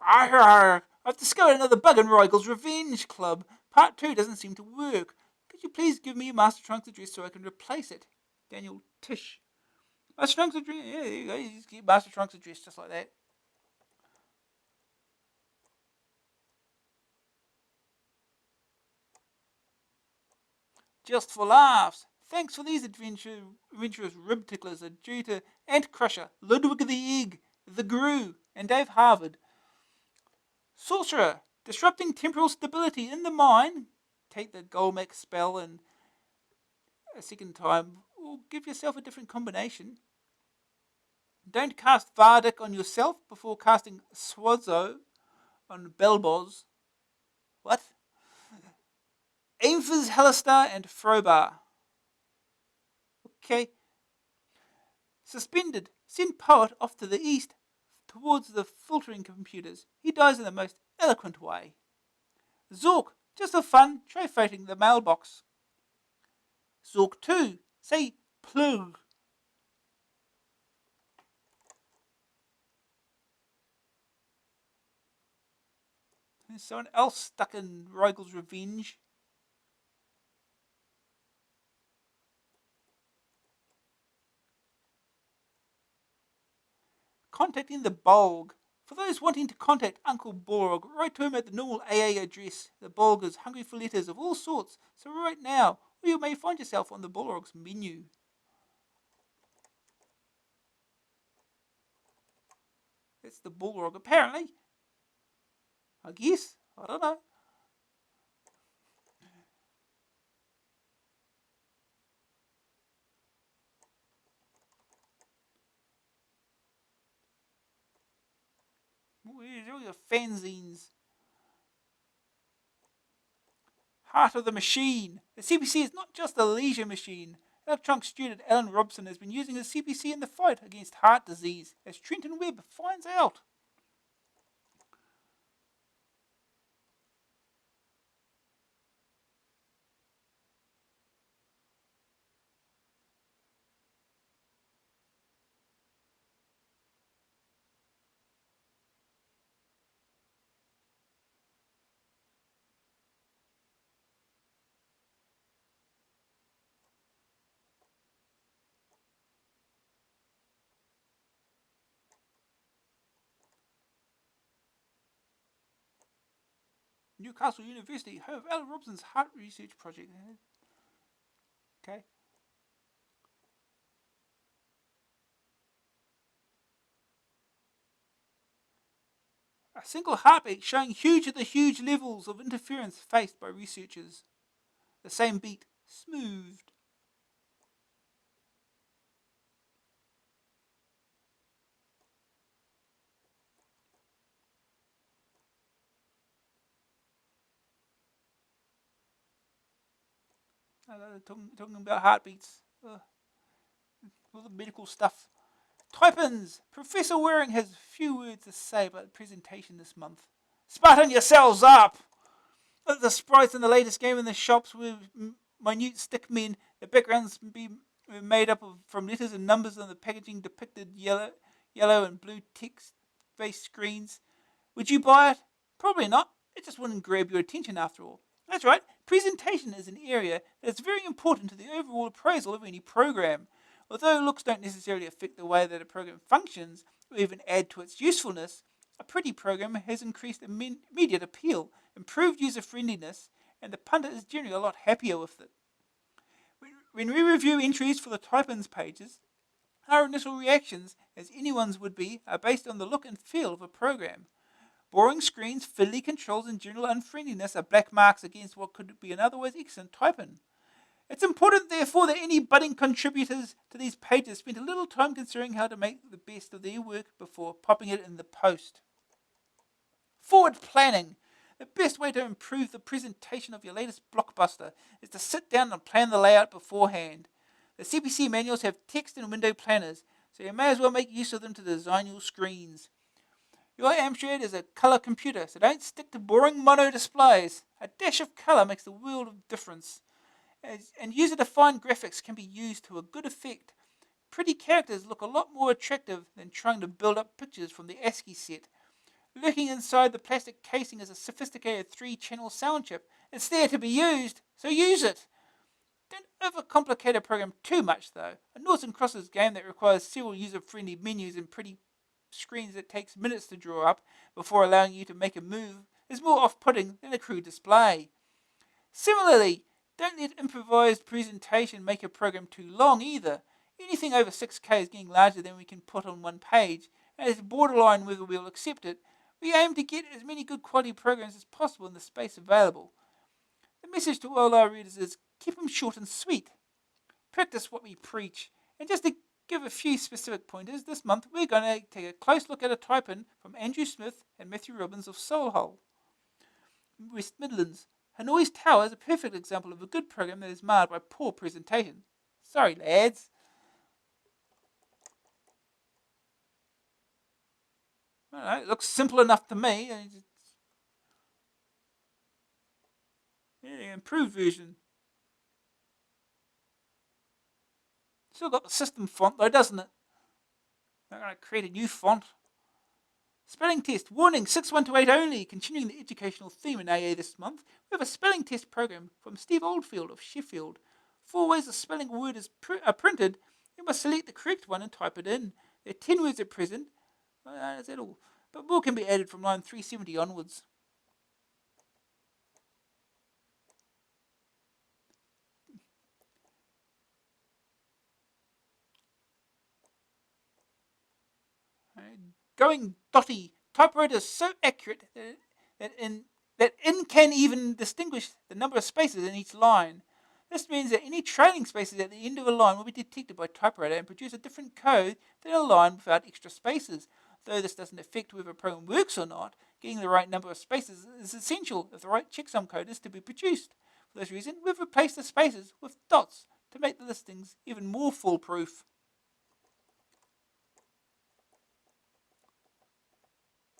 Arr, I've discovered another bug in Roigel's Revenge Club. Part 2 doesn't seem to work. Could you please give me Master Trunk's address so I can replace it? Daniel Tish. Master Trunk's address? Yeah, there you go. You just get Master Trunk's address just like that. Just for laughs. Thanks for these adventurous rib ticklers are due to Ant Crusher, Ludwig the Egg, The Gru, and Dave Harvard. Sorcerer, disrupting temporal stability in the mine. Take the Golmek spell and a second time, or give yourself a different combination. Don't cast Vardic on yourself before casting Swazo on Belboz. What? Aemphis, Hellistar, and Frobar. Okay. Suspended. Send Poet off to the east towards the filtering computers. He dies in the most eloquent way. Zork, just for fun, try fighting the mailbox. Zork 2, say plug. There's someone else stuck in Roigel's Revenge. Contacting the Bolg. For those wanting to contact Uncle Borg, write to him at the normal AA address. The Bolg is hungry for letters of all sorts, so write now, or you may find yourself on the Bolrog's menu. It's the bullrog, apparently. I guess. I don't know. Where's all your fanzines? Heart of the machine. The CPC is not just a leisure machine. Electronics student Alan Robson has been using the CPC in the fight against heart disease, as Trenton Webb finds out. Newcastle University, home of Alan Robson's heart research project. Okay. A single heartbeat showing huge levels of interference faced by researchers. The same beat, smoothed. Talking about heartbeats. All the medical stuff. Typins! Professor Waring has few words to say about the presentation this month. Smarten yourselves up! Let the sprites in the latest game in the shops with minute stick men. The backgrounds be made up from letters and numbers, and the packaging depicted yellow and blue text-based screens. Would you buy it? Probably not. It just wouldn't grab your attention after all. That's right. Presentation is an area that is very important to the overall appraisal of any program. Although looks don't necessarily affect the way that a program functions, or even add to its usefulness, a pretty program has increased immediate appeal, improved user friendliness, and the punter is generally a lot happier with it. When we review entries for the type-ins pages, our initial reactions, as anyone's would be, are based on the look and feel of a program. Boring screens, fiddly controls, and general unfriendliness are black marks against what could be an otherwise excellent type-in. It's important, therefore, that any budding contributors to these pages spend a little time considering how to make the best of their work before popping it in the post. Forward planning. The best way to improve the presentation of your latest blockbuster is to sit down and plan the layout beforehand. The CPC manuals have text and window planners, so you may as well make use of them to design your screens. Your Amstrad is a colour computer, so don't stick to boring mono displays. A dash of colour makes a world of difference. And user-defined graphics can be used to a good effect. Pretty characters look a lot more attractive than trying to build up pictures from the ASCII set. Lurking inside the plastic casing is a sophisticated 3-channel sound chip. It's there to be used, so use it. Don't overcomplicate a program too much, though. A noughts and crosses game that requires several user-friendly menus and pretty screens that takes minutes to draw up before allowing you to make a move is more off-putting than a crude display. Similarly, don't let improvised presentation make a program too long either. Anything over 6K is getting larger than we can put on one page, and it's borderline whether we'll accept it. We aim to get as many good quality programs as possible in the space available. The message to all our readers is keep them short and sweet. Practice what we preach. And just to give a few specific pointers, this month we're going to take a close look at a type-in from Andrew Smith and Matthew Robbins of Solihull, West Midlands. Hanoi's Tower is a perfect example of a good program that is marred by poor presentation. Sorry, lads. I don't know, it looks simple enough to me. Yeah, improved version. Still got the system font though, doesn't it? I'm going to create a new font. Spelling test. Warning, 6128 only. Continuing the educational theme in AA this month, we have a spelling test program from Steve Oldfield of Sheffield. 4 ways of spelling a word are printed. You must select the correct one and type it in. There are 10 words at present. That's it all. But more can be added from line 370 onwards. going dotty. Typewriter is so accurate that in can even distinguish the number of spaces in each line. This means that any trailing spaces at the end of a line will be detected by typewriter and produce a different code than a line without extra spaces. Though this doesn't affect whether a program works or not, getting the right number of spaces is essential if the right checksum code is to be produced. For this reason, we've replaced the spaces with dots to make the listings even more foolproof.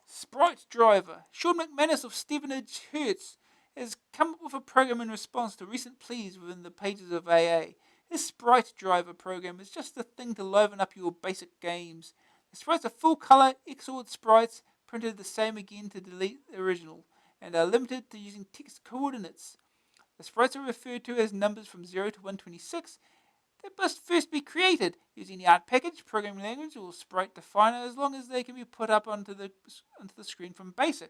Sprite Driver. Sean McManus of Stevenage Hertz has come up with a program in response to recent pleas within the pages of AA. His Sprite Driver program is just the thing to liven up your basic games. The sprites are full colour, XORed sprites, printed the same again to delete the original, and are limited to using text coordinates. The sprites are referred to as numbers from 0 to 126. They must first be created using the art package, programming language, or sprite definer, as long as they can be put up onto the screen from BASIC.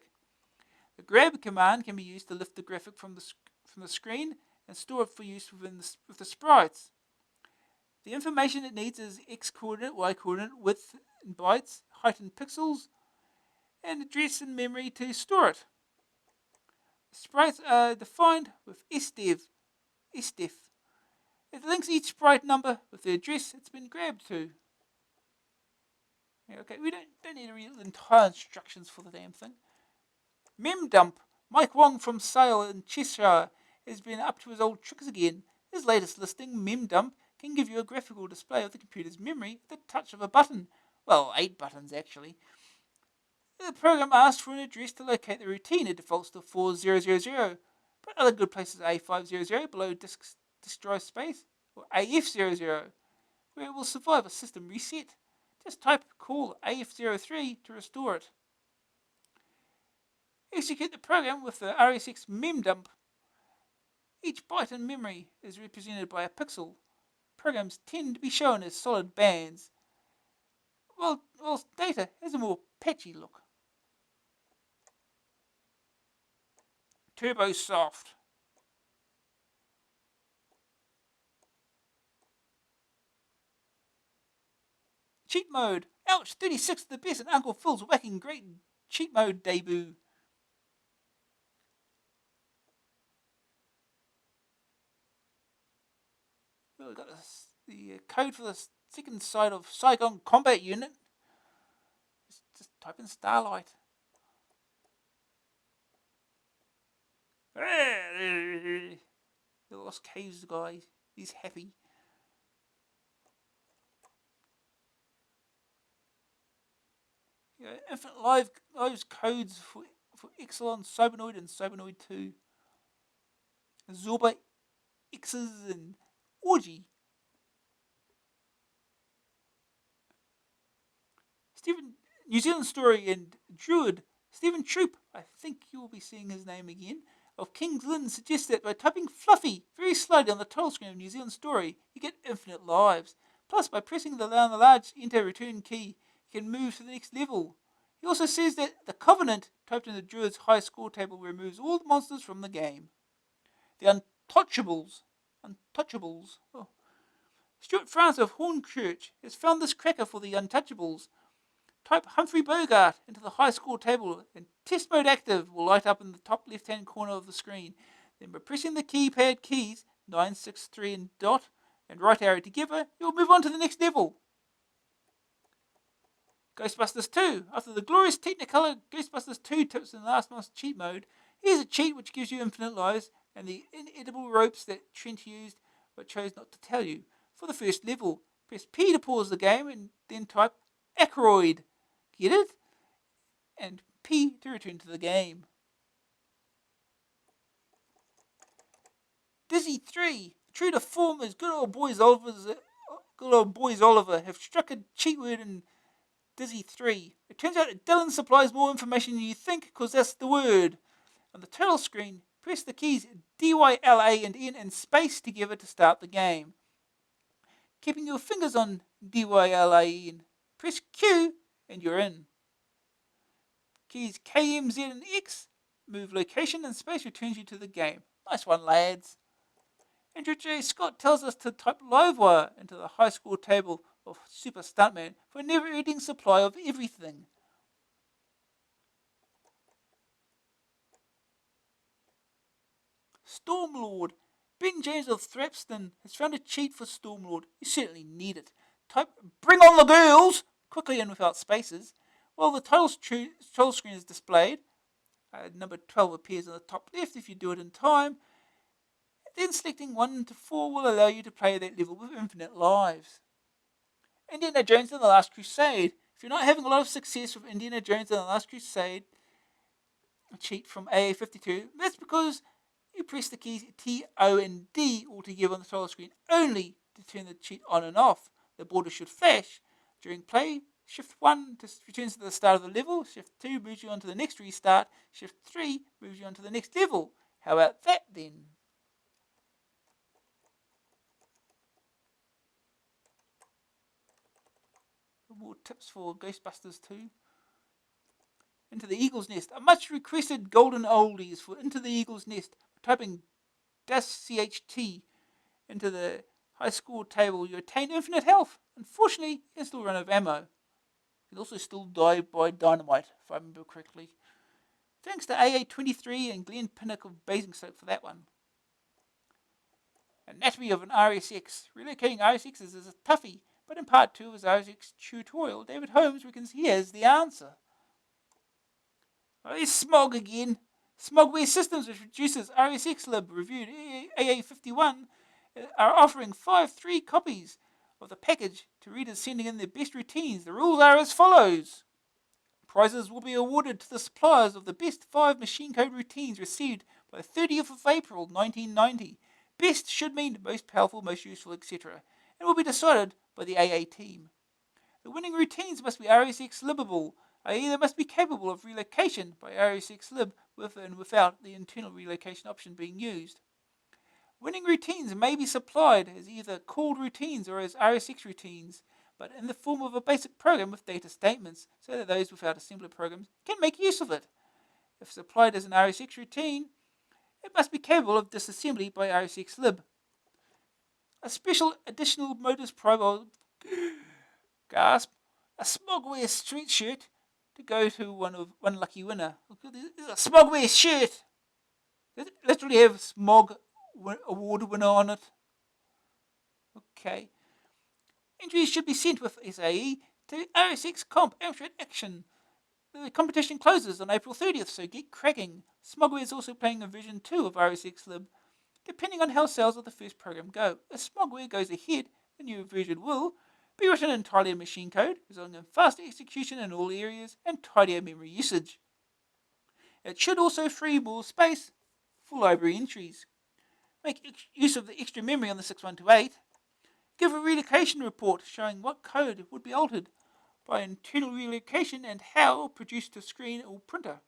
The grab command can be used to lift the graphic from the screen and store it for use with the sprites. The information it needs is x coordinate, y coordinate, width in bytes, height in pixels, and address in memory to store it. The sprites are defined with sdef. It links each sprite number with the address it's been grabbed to. Yeah, okay, we don't need to read the entire instructions for the damn thing. Memdump. Mike Wong from Sale in Cheshire has been up to his old tricks again. His latest listing, Memdump, can give you a graphical display of the computer's memory at the touch of a button. Well, 8 buttons actually. The program asks for an address to locate the routine. It defaults to 4000, but other good places are A500 below disk drive space, or AF00, where it will survive a system reset. Just type call AF03 to restore it. Execute the program with the RSX memdump. Each byte in memory is represented by a pixel. Programs tend to be shown as solid bands, whilst data has a more patchy look. TurboSoft. Cheat mode. Ouch, 36 the best and Uncle Phil's whacking great cheat mode debut. Well, we've got the code for the second side of Saigon Combat Unit. Just type in Starlight. The Lost Caves guy, he's happy. Infinite Lives codes for Exelon, Cybernoid, and Cybernoid 2. Zorba X's and Orgy. New Zealand Story and Druid. Stephen Troop, I think you will be seeing his name again, of King's Lynn suggests that by typing Fluffy very slowly on the title screen of New Zealand Story, you get infinite lives. Plus, by pressing the large enter return key, you can move to the next level. He also says that the Covenant, typed in the Druid's high score table, removes all the monsters from the game. The Untouchables. Oh. Stuart France of Hornchurch has found this cracker for the Untouchables. Type Humphrey Bogart into the high score table and test mode active will light up in the top left hand corner of the screen. Then by pressing the keypad keys 9, 6, 3 and dot and right arrow together, you'll move on to the next level. Ghostbusters 2. After the glorious Technicolor Ghostbusters 2 tips in the last month's cheat mode, here's a cheat which gives you infinite lives and the inedible ropes that Trent used but chose not to tell you. For the first level, press P to pause the game and then type Ackroyd. Get it? And P to return to the game. Dizzy 3. True to form as good old boys Oliver have struck a cheat word in Dizzy 3. It turns out that Dylan supplies more information than you think because that's the word. On the title screen, press the keys DYLA and N and space together to start the game. Keeping your fingers on DYLA and press Q and you're in. Keys K, M, Z and X move location and space returns you to the game. Nice one, lads. Andrew J. Scott tells us to type Livewire into the high score table of Super Stuntman for a never-ending supply of everything. Stormlord. Ben James of Thrapston has found a cheat for Stormlord. You certainly need it. Type "Bring on the girls" quickly and without spaces. While the title screen is displayed, number 12 appears on the top left if you do it in time. Then selecting 1 to 4 will allow you to play that level with infinite lives. Indiana Jones and the Last Crusade. If you're not having a lot of success with Indiana Jones and the Last Crusade, a cheat from AA52, that's because you press the keys T, O, and D altogether on the title screen only to turn the cheat on and off. The border should flash. During play, Shift 1 returns to the start of the level, Shift 2 moves you on to the next restart, Shift 3 moves you on to the next level. How about that then? More tips for Ghostbusters 2. Into the Eagle's Nest. A much requested golden oldie is for Into the Eagle's Nest. Typing CHT into the high score table, you attain infinite health. Unfortunately, you can still run out of ammo. You can also still die by dynamite, if I remember correctly. Thanks to AA23 and Glenn Pinnock of Basingstoke for that one. Anatomy of an RSX. Relocating RSXs is a toughie, but in part 2 of his RSX tutorial, David Holmes reckons he has the answer. It's Smog again. Smogware Systems, which produces RSX Lib, reviewed AA51, are offering 5 free copies of the package to readers sending in their best routines. The rules are as follows. Prizes will be awarded to the suppliers of the best 5 machine code routines received by the 30th of April 1990. Best should mean most powerful, most useful, etc., and will be decided by the AA team. The winning routines must be RSX Libable, i.e. they must be capable of relocation by RSX Lib with and without the internal relocation option being used. Winning routines may be supplied as either called routines or as RSX routines, but in the form of a basic program with data statements, so that those without assembler programs can make use of it. If supplied as an RSX routine, it must be capable of disassembly by RSX Lib. A special additional modus promo gasp, a Smogware street shirt to go to one lucky winner. This is a Smogware shirt. Does it literally have Smog award winner on it? Okay. Entries should be sent with SAE to RSX Comp Amstrad Action. The competition closes on April 30th, so get cracking. Smogware is also playing a version 2 of RSX Lib. Depending on how sales of the first program go, if Smogware goes ahead, the new version will be written entirely in machine code, resulting in faster execution in all areas and tidier memory usage. It should also free more space for library entries. Make use of the extra memory on the 6128. Give a relocation report showing what code would be altered by internal relocation and how produced to screen or printer.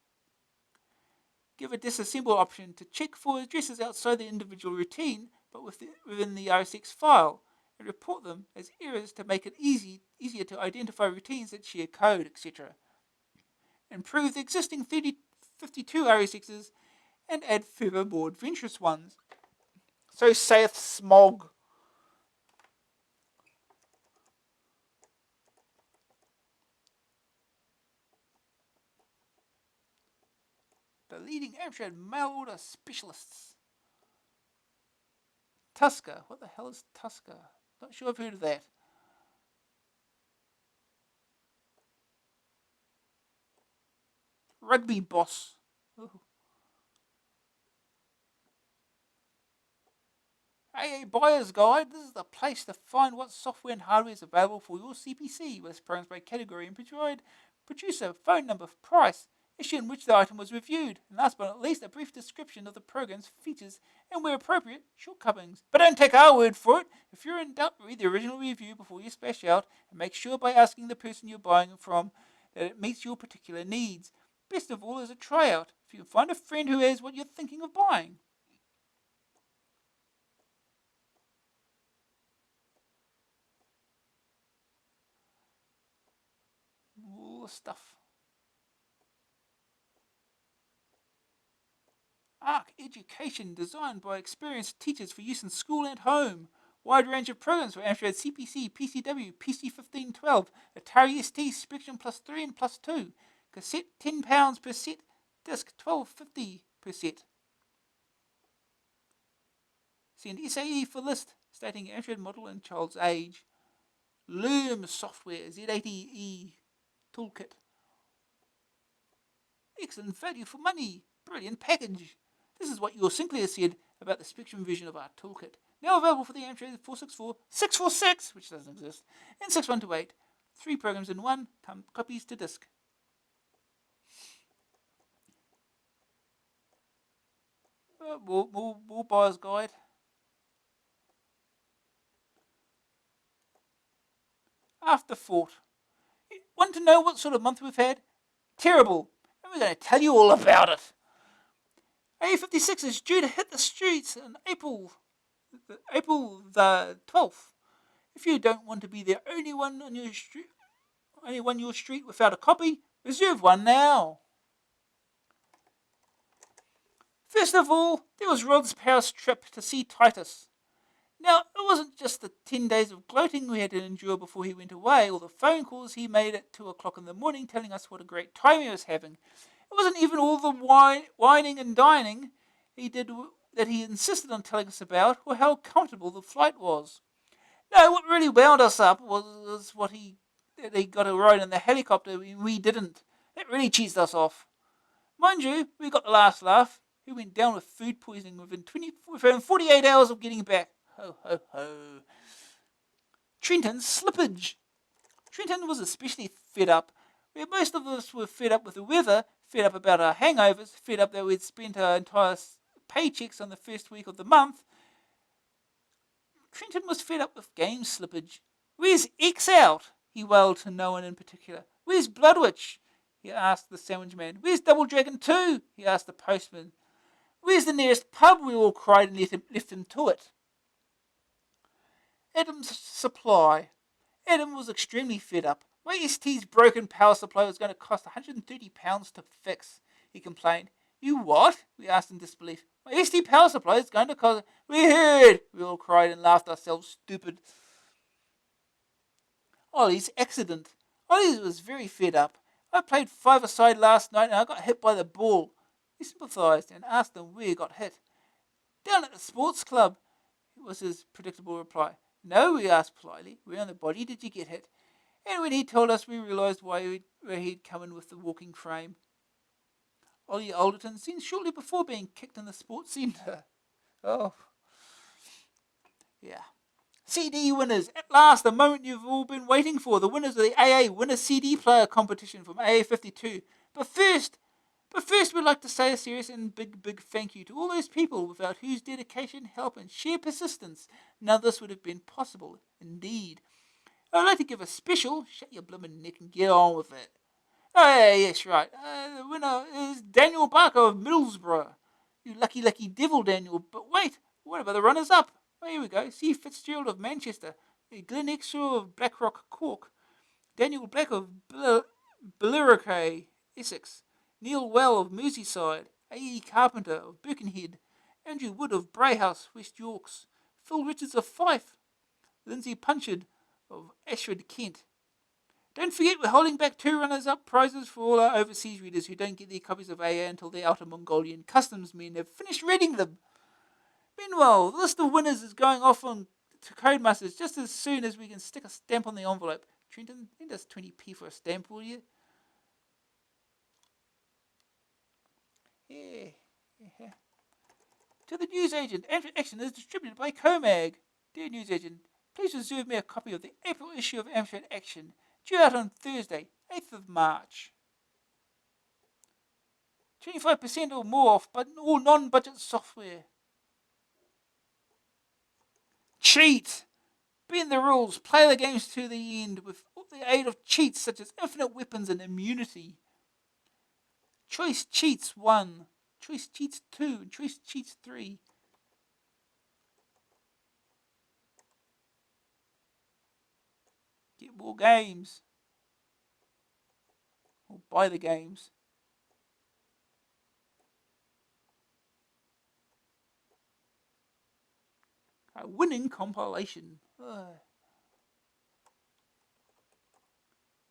Give a disassemble option to check for addresses outside the individual routine but within the RSX file, and report them as errors to make it easier to identify routines that share code, etc. Improve the existing 3052 RSXs and add further more adventurous ones. So saith Smog. The leading Amstrad mail order specialists. Tusker. What the hell is Tusker? Not sure I've heard of that. Rugby Boss. Ooh. AA Buyer's Guide. This is the place to find what software and hardware is available for your CPC. List programs by category and provide producer, phone number, price, issue in which the item was reviewed, and last but not least, a brief description of the program's features and, where appropriate, shortcomings. But don't take our word for it. If you're in doubt, read the original review before you splash out, and make sure by asking the person you're buying it from that it meets your particular needs. Best of all is a tryout. If you can find a friend who has what you're thinking of buying. All the stuff. ARC Education, designed by experienced teachers for use in school and home. Wide range of programs for Amstrad CPC, PCW, PC1512, Atari ST, Spectrum Plus 3 and Plus 2. Cassette £10 per set, disc $12.50 per set. Send SAE for list, stating Amstrad model and child's age. Loom software, Z80E toolkit. Excellent value for money. Brilliant package. This is what your Sinclair said about the Spectrum version of our toolkit. Now available for the Amstrad 464, 646, which doesn't exist, and 6128. 3 programs in one, copies to disk. More buyer's guide. Afterthought. Want to know what sort of month we've had? Terrible. And we're going to tell you all about it. A56 is due to hit the streets in April the 12th. If you don't want to be the only one on your street without a copy, reserve one now. First of all, there was Rod's Paris trip to see Titus. Now, it wasn't just the 10 days of gloating we had to endure before he went away, or the phone calls he made at 2 o'clock in the morning telling us what a great time he was having. It wasn't even all the whining and dining he did that he insisted on telling us about, or how comfortable the flight was. No, what really wound us up was that he got a ride in the helicopter and we didn't. That really cheesed us off. Mind you, we got the last laugh. He went down with food poisoning within 48 hours of getting back. Ho, ho, ho. Trenton's slippage. Trenton was especially fed up. Where most of us were fed up with the weather, fed up about our hangovers, fed up that we'd spent our entire paychecks on the first week of the month, Trenton was fed up with game slippage. Where's X out? He wailed to no one in particular. Where's Bloodwitch? He asked the sandwich man. Where's Double Dragon 2? He asked the postman. Where's the nearest pub? We all cried and left him to it. Adam's supply. Adam was extremely fed up. My ST's broken power supply was going to cost £130 to fix, he complained. You what? We asked in disbelief. My ST power supply is going to cost... We heard! We all cried and laughed ourselves stupid. Ollie's accident. Ollie was very fed up. I played five-a-side last night and I got hit by the ball. We sympathised and asked him where he got hit. Down at the sports club, was his predictable reply. No, we asked politely. Where on the body did you get hit? And when he told us, we realised where he'd come in with the walking frame. Ollie Alderton seen shortly before being kicked in the sports centre. Oh. Yeah. CD winners. At last, the moment you've all been waiting for. The winners of the AA Winner CD Player competition from AA52. But first, we'd like to say a serious and big thank you to all those people without whose dedication, help and sheer persistence none of this would have been possible. Indeed. I'd like to give a special, shut your bloomin' neck and get on with it. Oh, yeah, yes, right. The winner is Daniel Barker of Middlesbrough. You lucky devil, Daniel. But wait, what about the runners-up? Oh, here we go. C. Fitzgerald of Manchester. Glenn Exhaw of Blackrock, Cork. Daniel Black of Billericay, Essex. Neil Well of Merseyside. A.E. Carpenter of Birkenhead. Andrew Wood of Brayhouse, West Yorks. Phil Richards of Fife. Lindsay Punchard of Ashford, Kent. Don't forget we're holding back 2 runners-up prizes for all our overseas readers who don't get their copies of AA until the Outer Mongolian customs men have finished reading them. Meanwhile, the list of winners is going off to Codemasters just as soon as we can stick a stamp on the envelope. Trenton, lend us 20p for a stamp, will you? Yeah. To the newsagent, Amstrad Action is distributed by Comag. Dear newsagent, please reserve me a copy of the April issue of Amstrad Action, due out on Thursday, 8th of March. 25% or more off, but all non-budget software. Cheat! Bend the rules, play the games to the end with the aid of cheats such as infinite weapons and immunity. Choice Cheats 1, Choice Cheats 2, and Choice Cheats 3. Get more games. Or buy the games. A winning compilation. A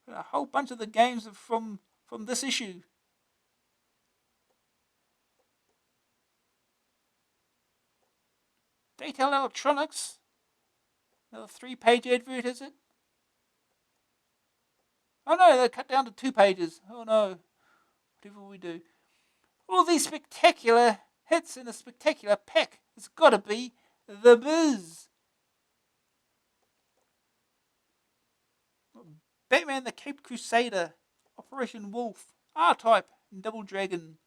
whole bunch of the games from this issue. Daytel Electronics. Another 3-page advert, is it? Oh no, they cut down to 2 pages. Oh no. Whatever we do. All these spectacular hits in a spectacular pack. It's got to be The Biz. Batman the Caped Crusader. Operation Wolf. R-Type and Double Dragon.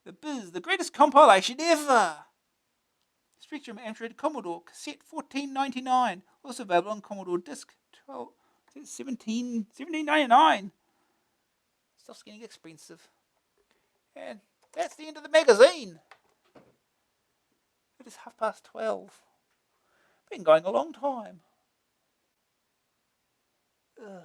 The Biz, the greatest compilation ever. Spectrum Amstrad Commodore cassette $14.99. Also available on Commodore disc $17.99. Stuff's getting expensive. And that's the end of the magazine. It is 12:30. Been going a long time. Ugh.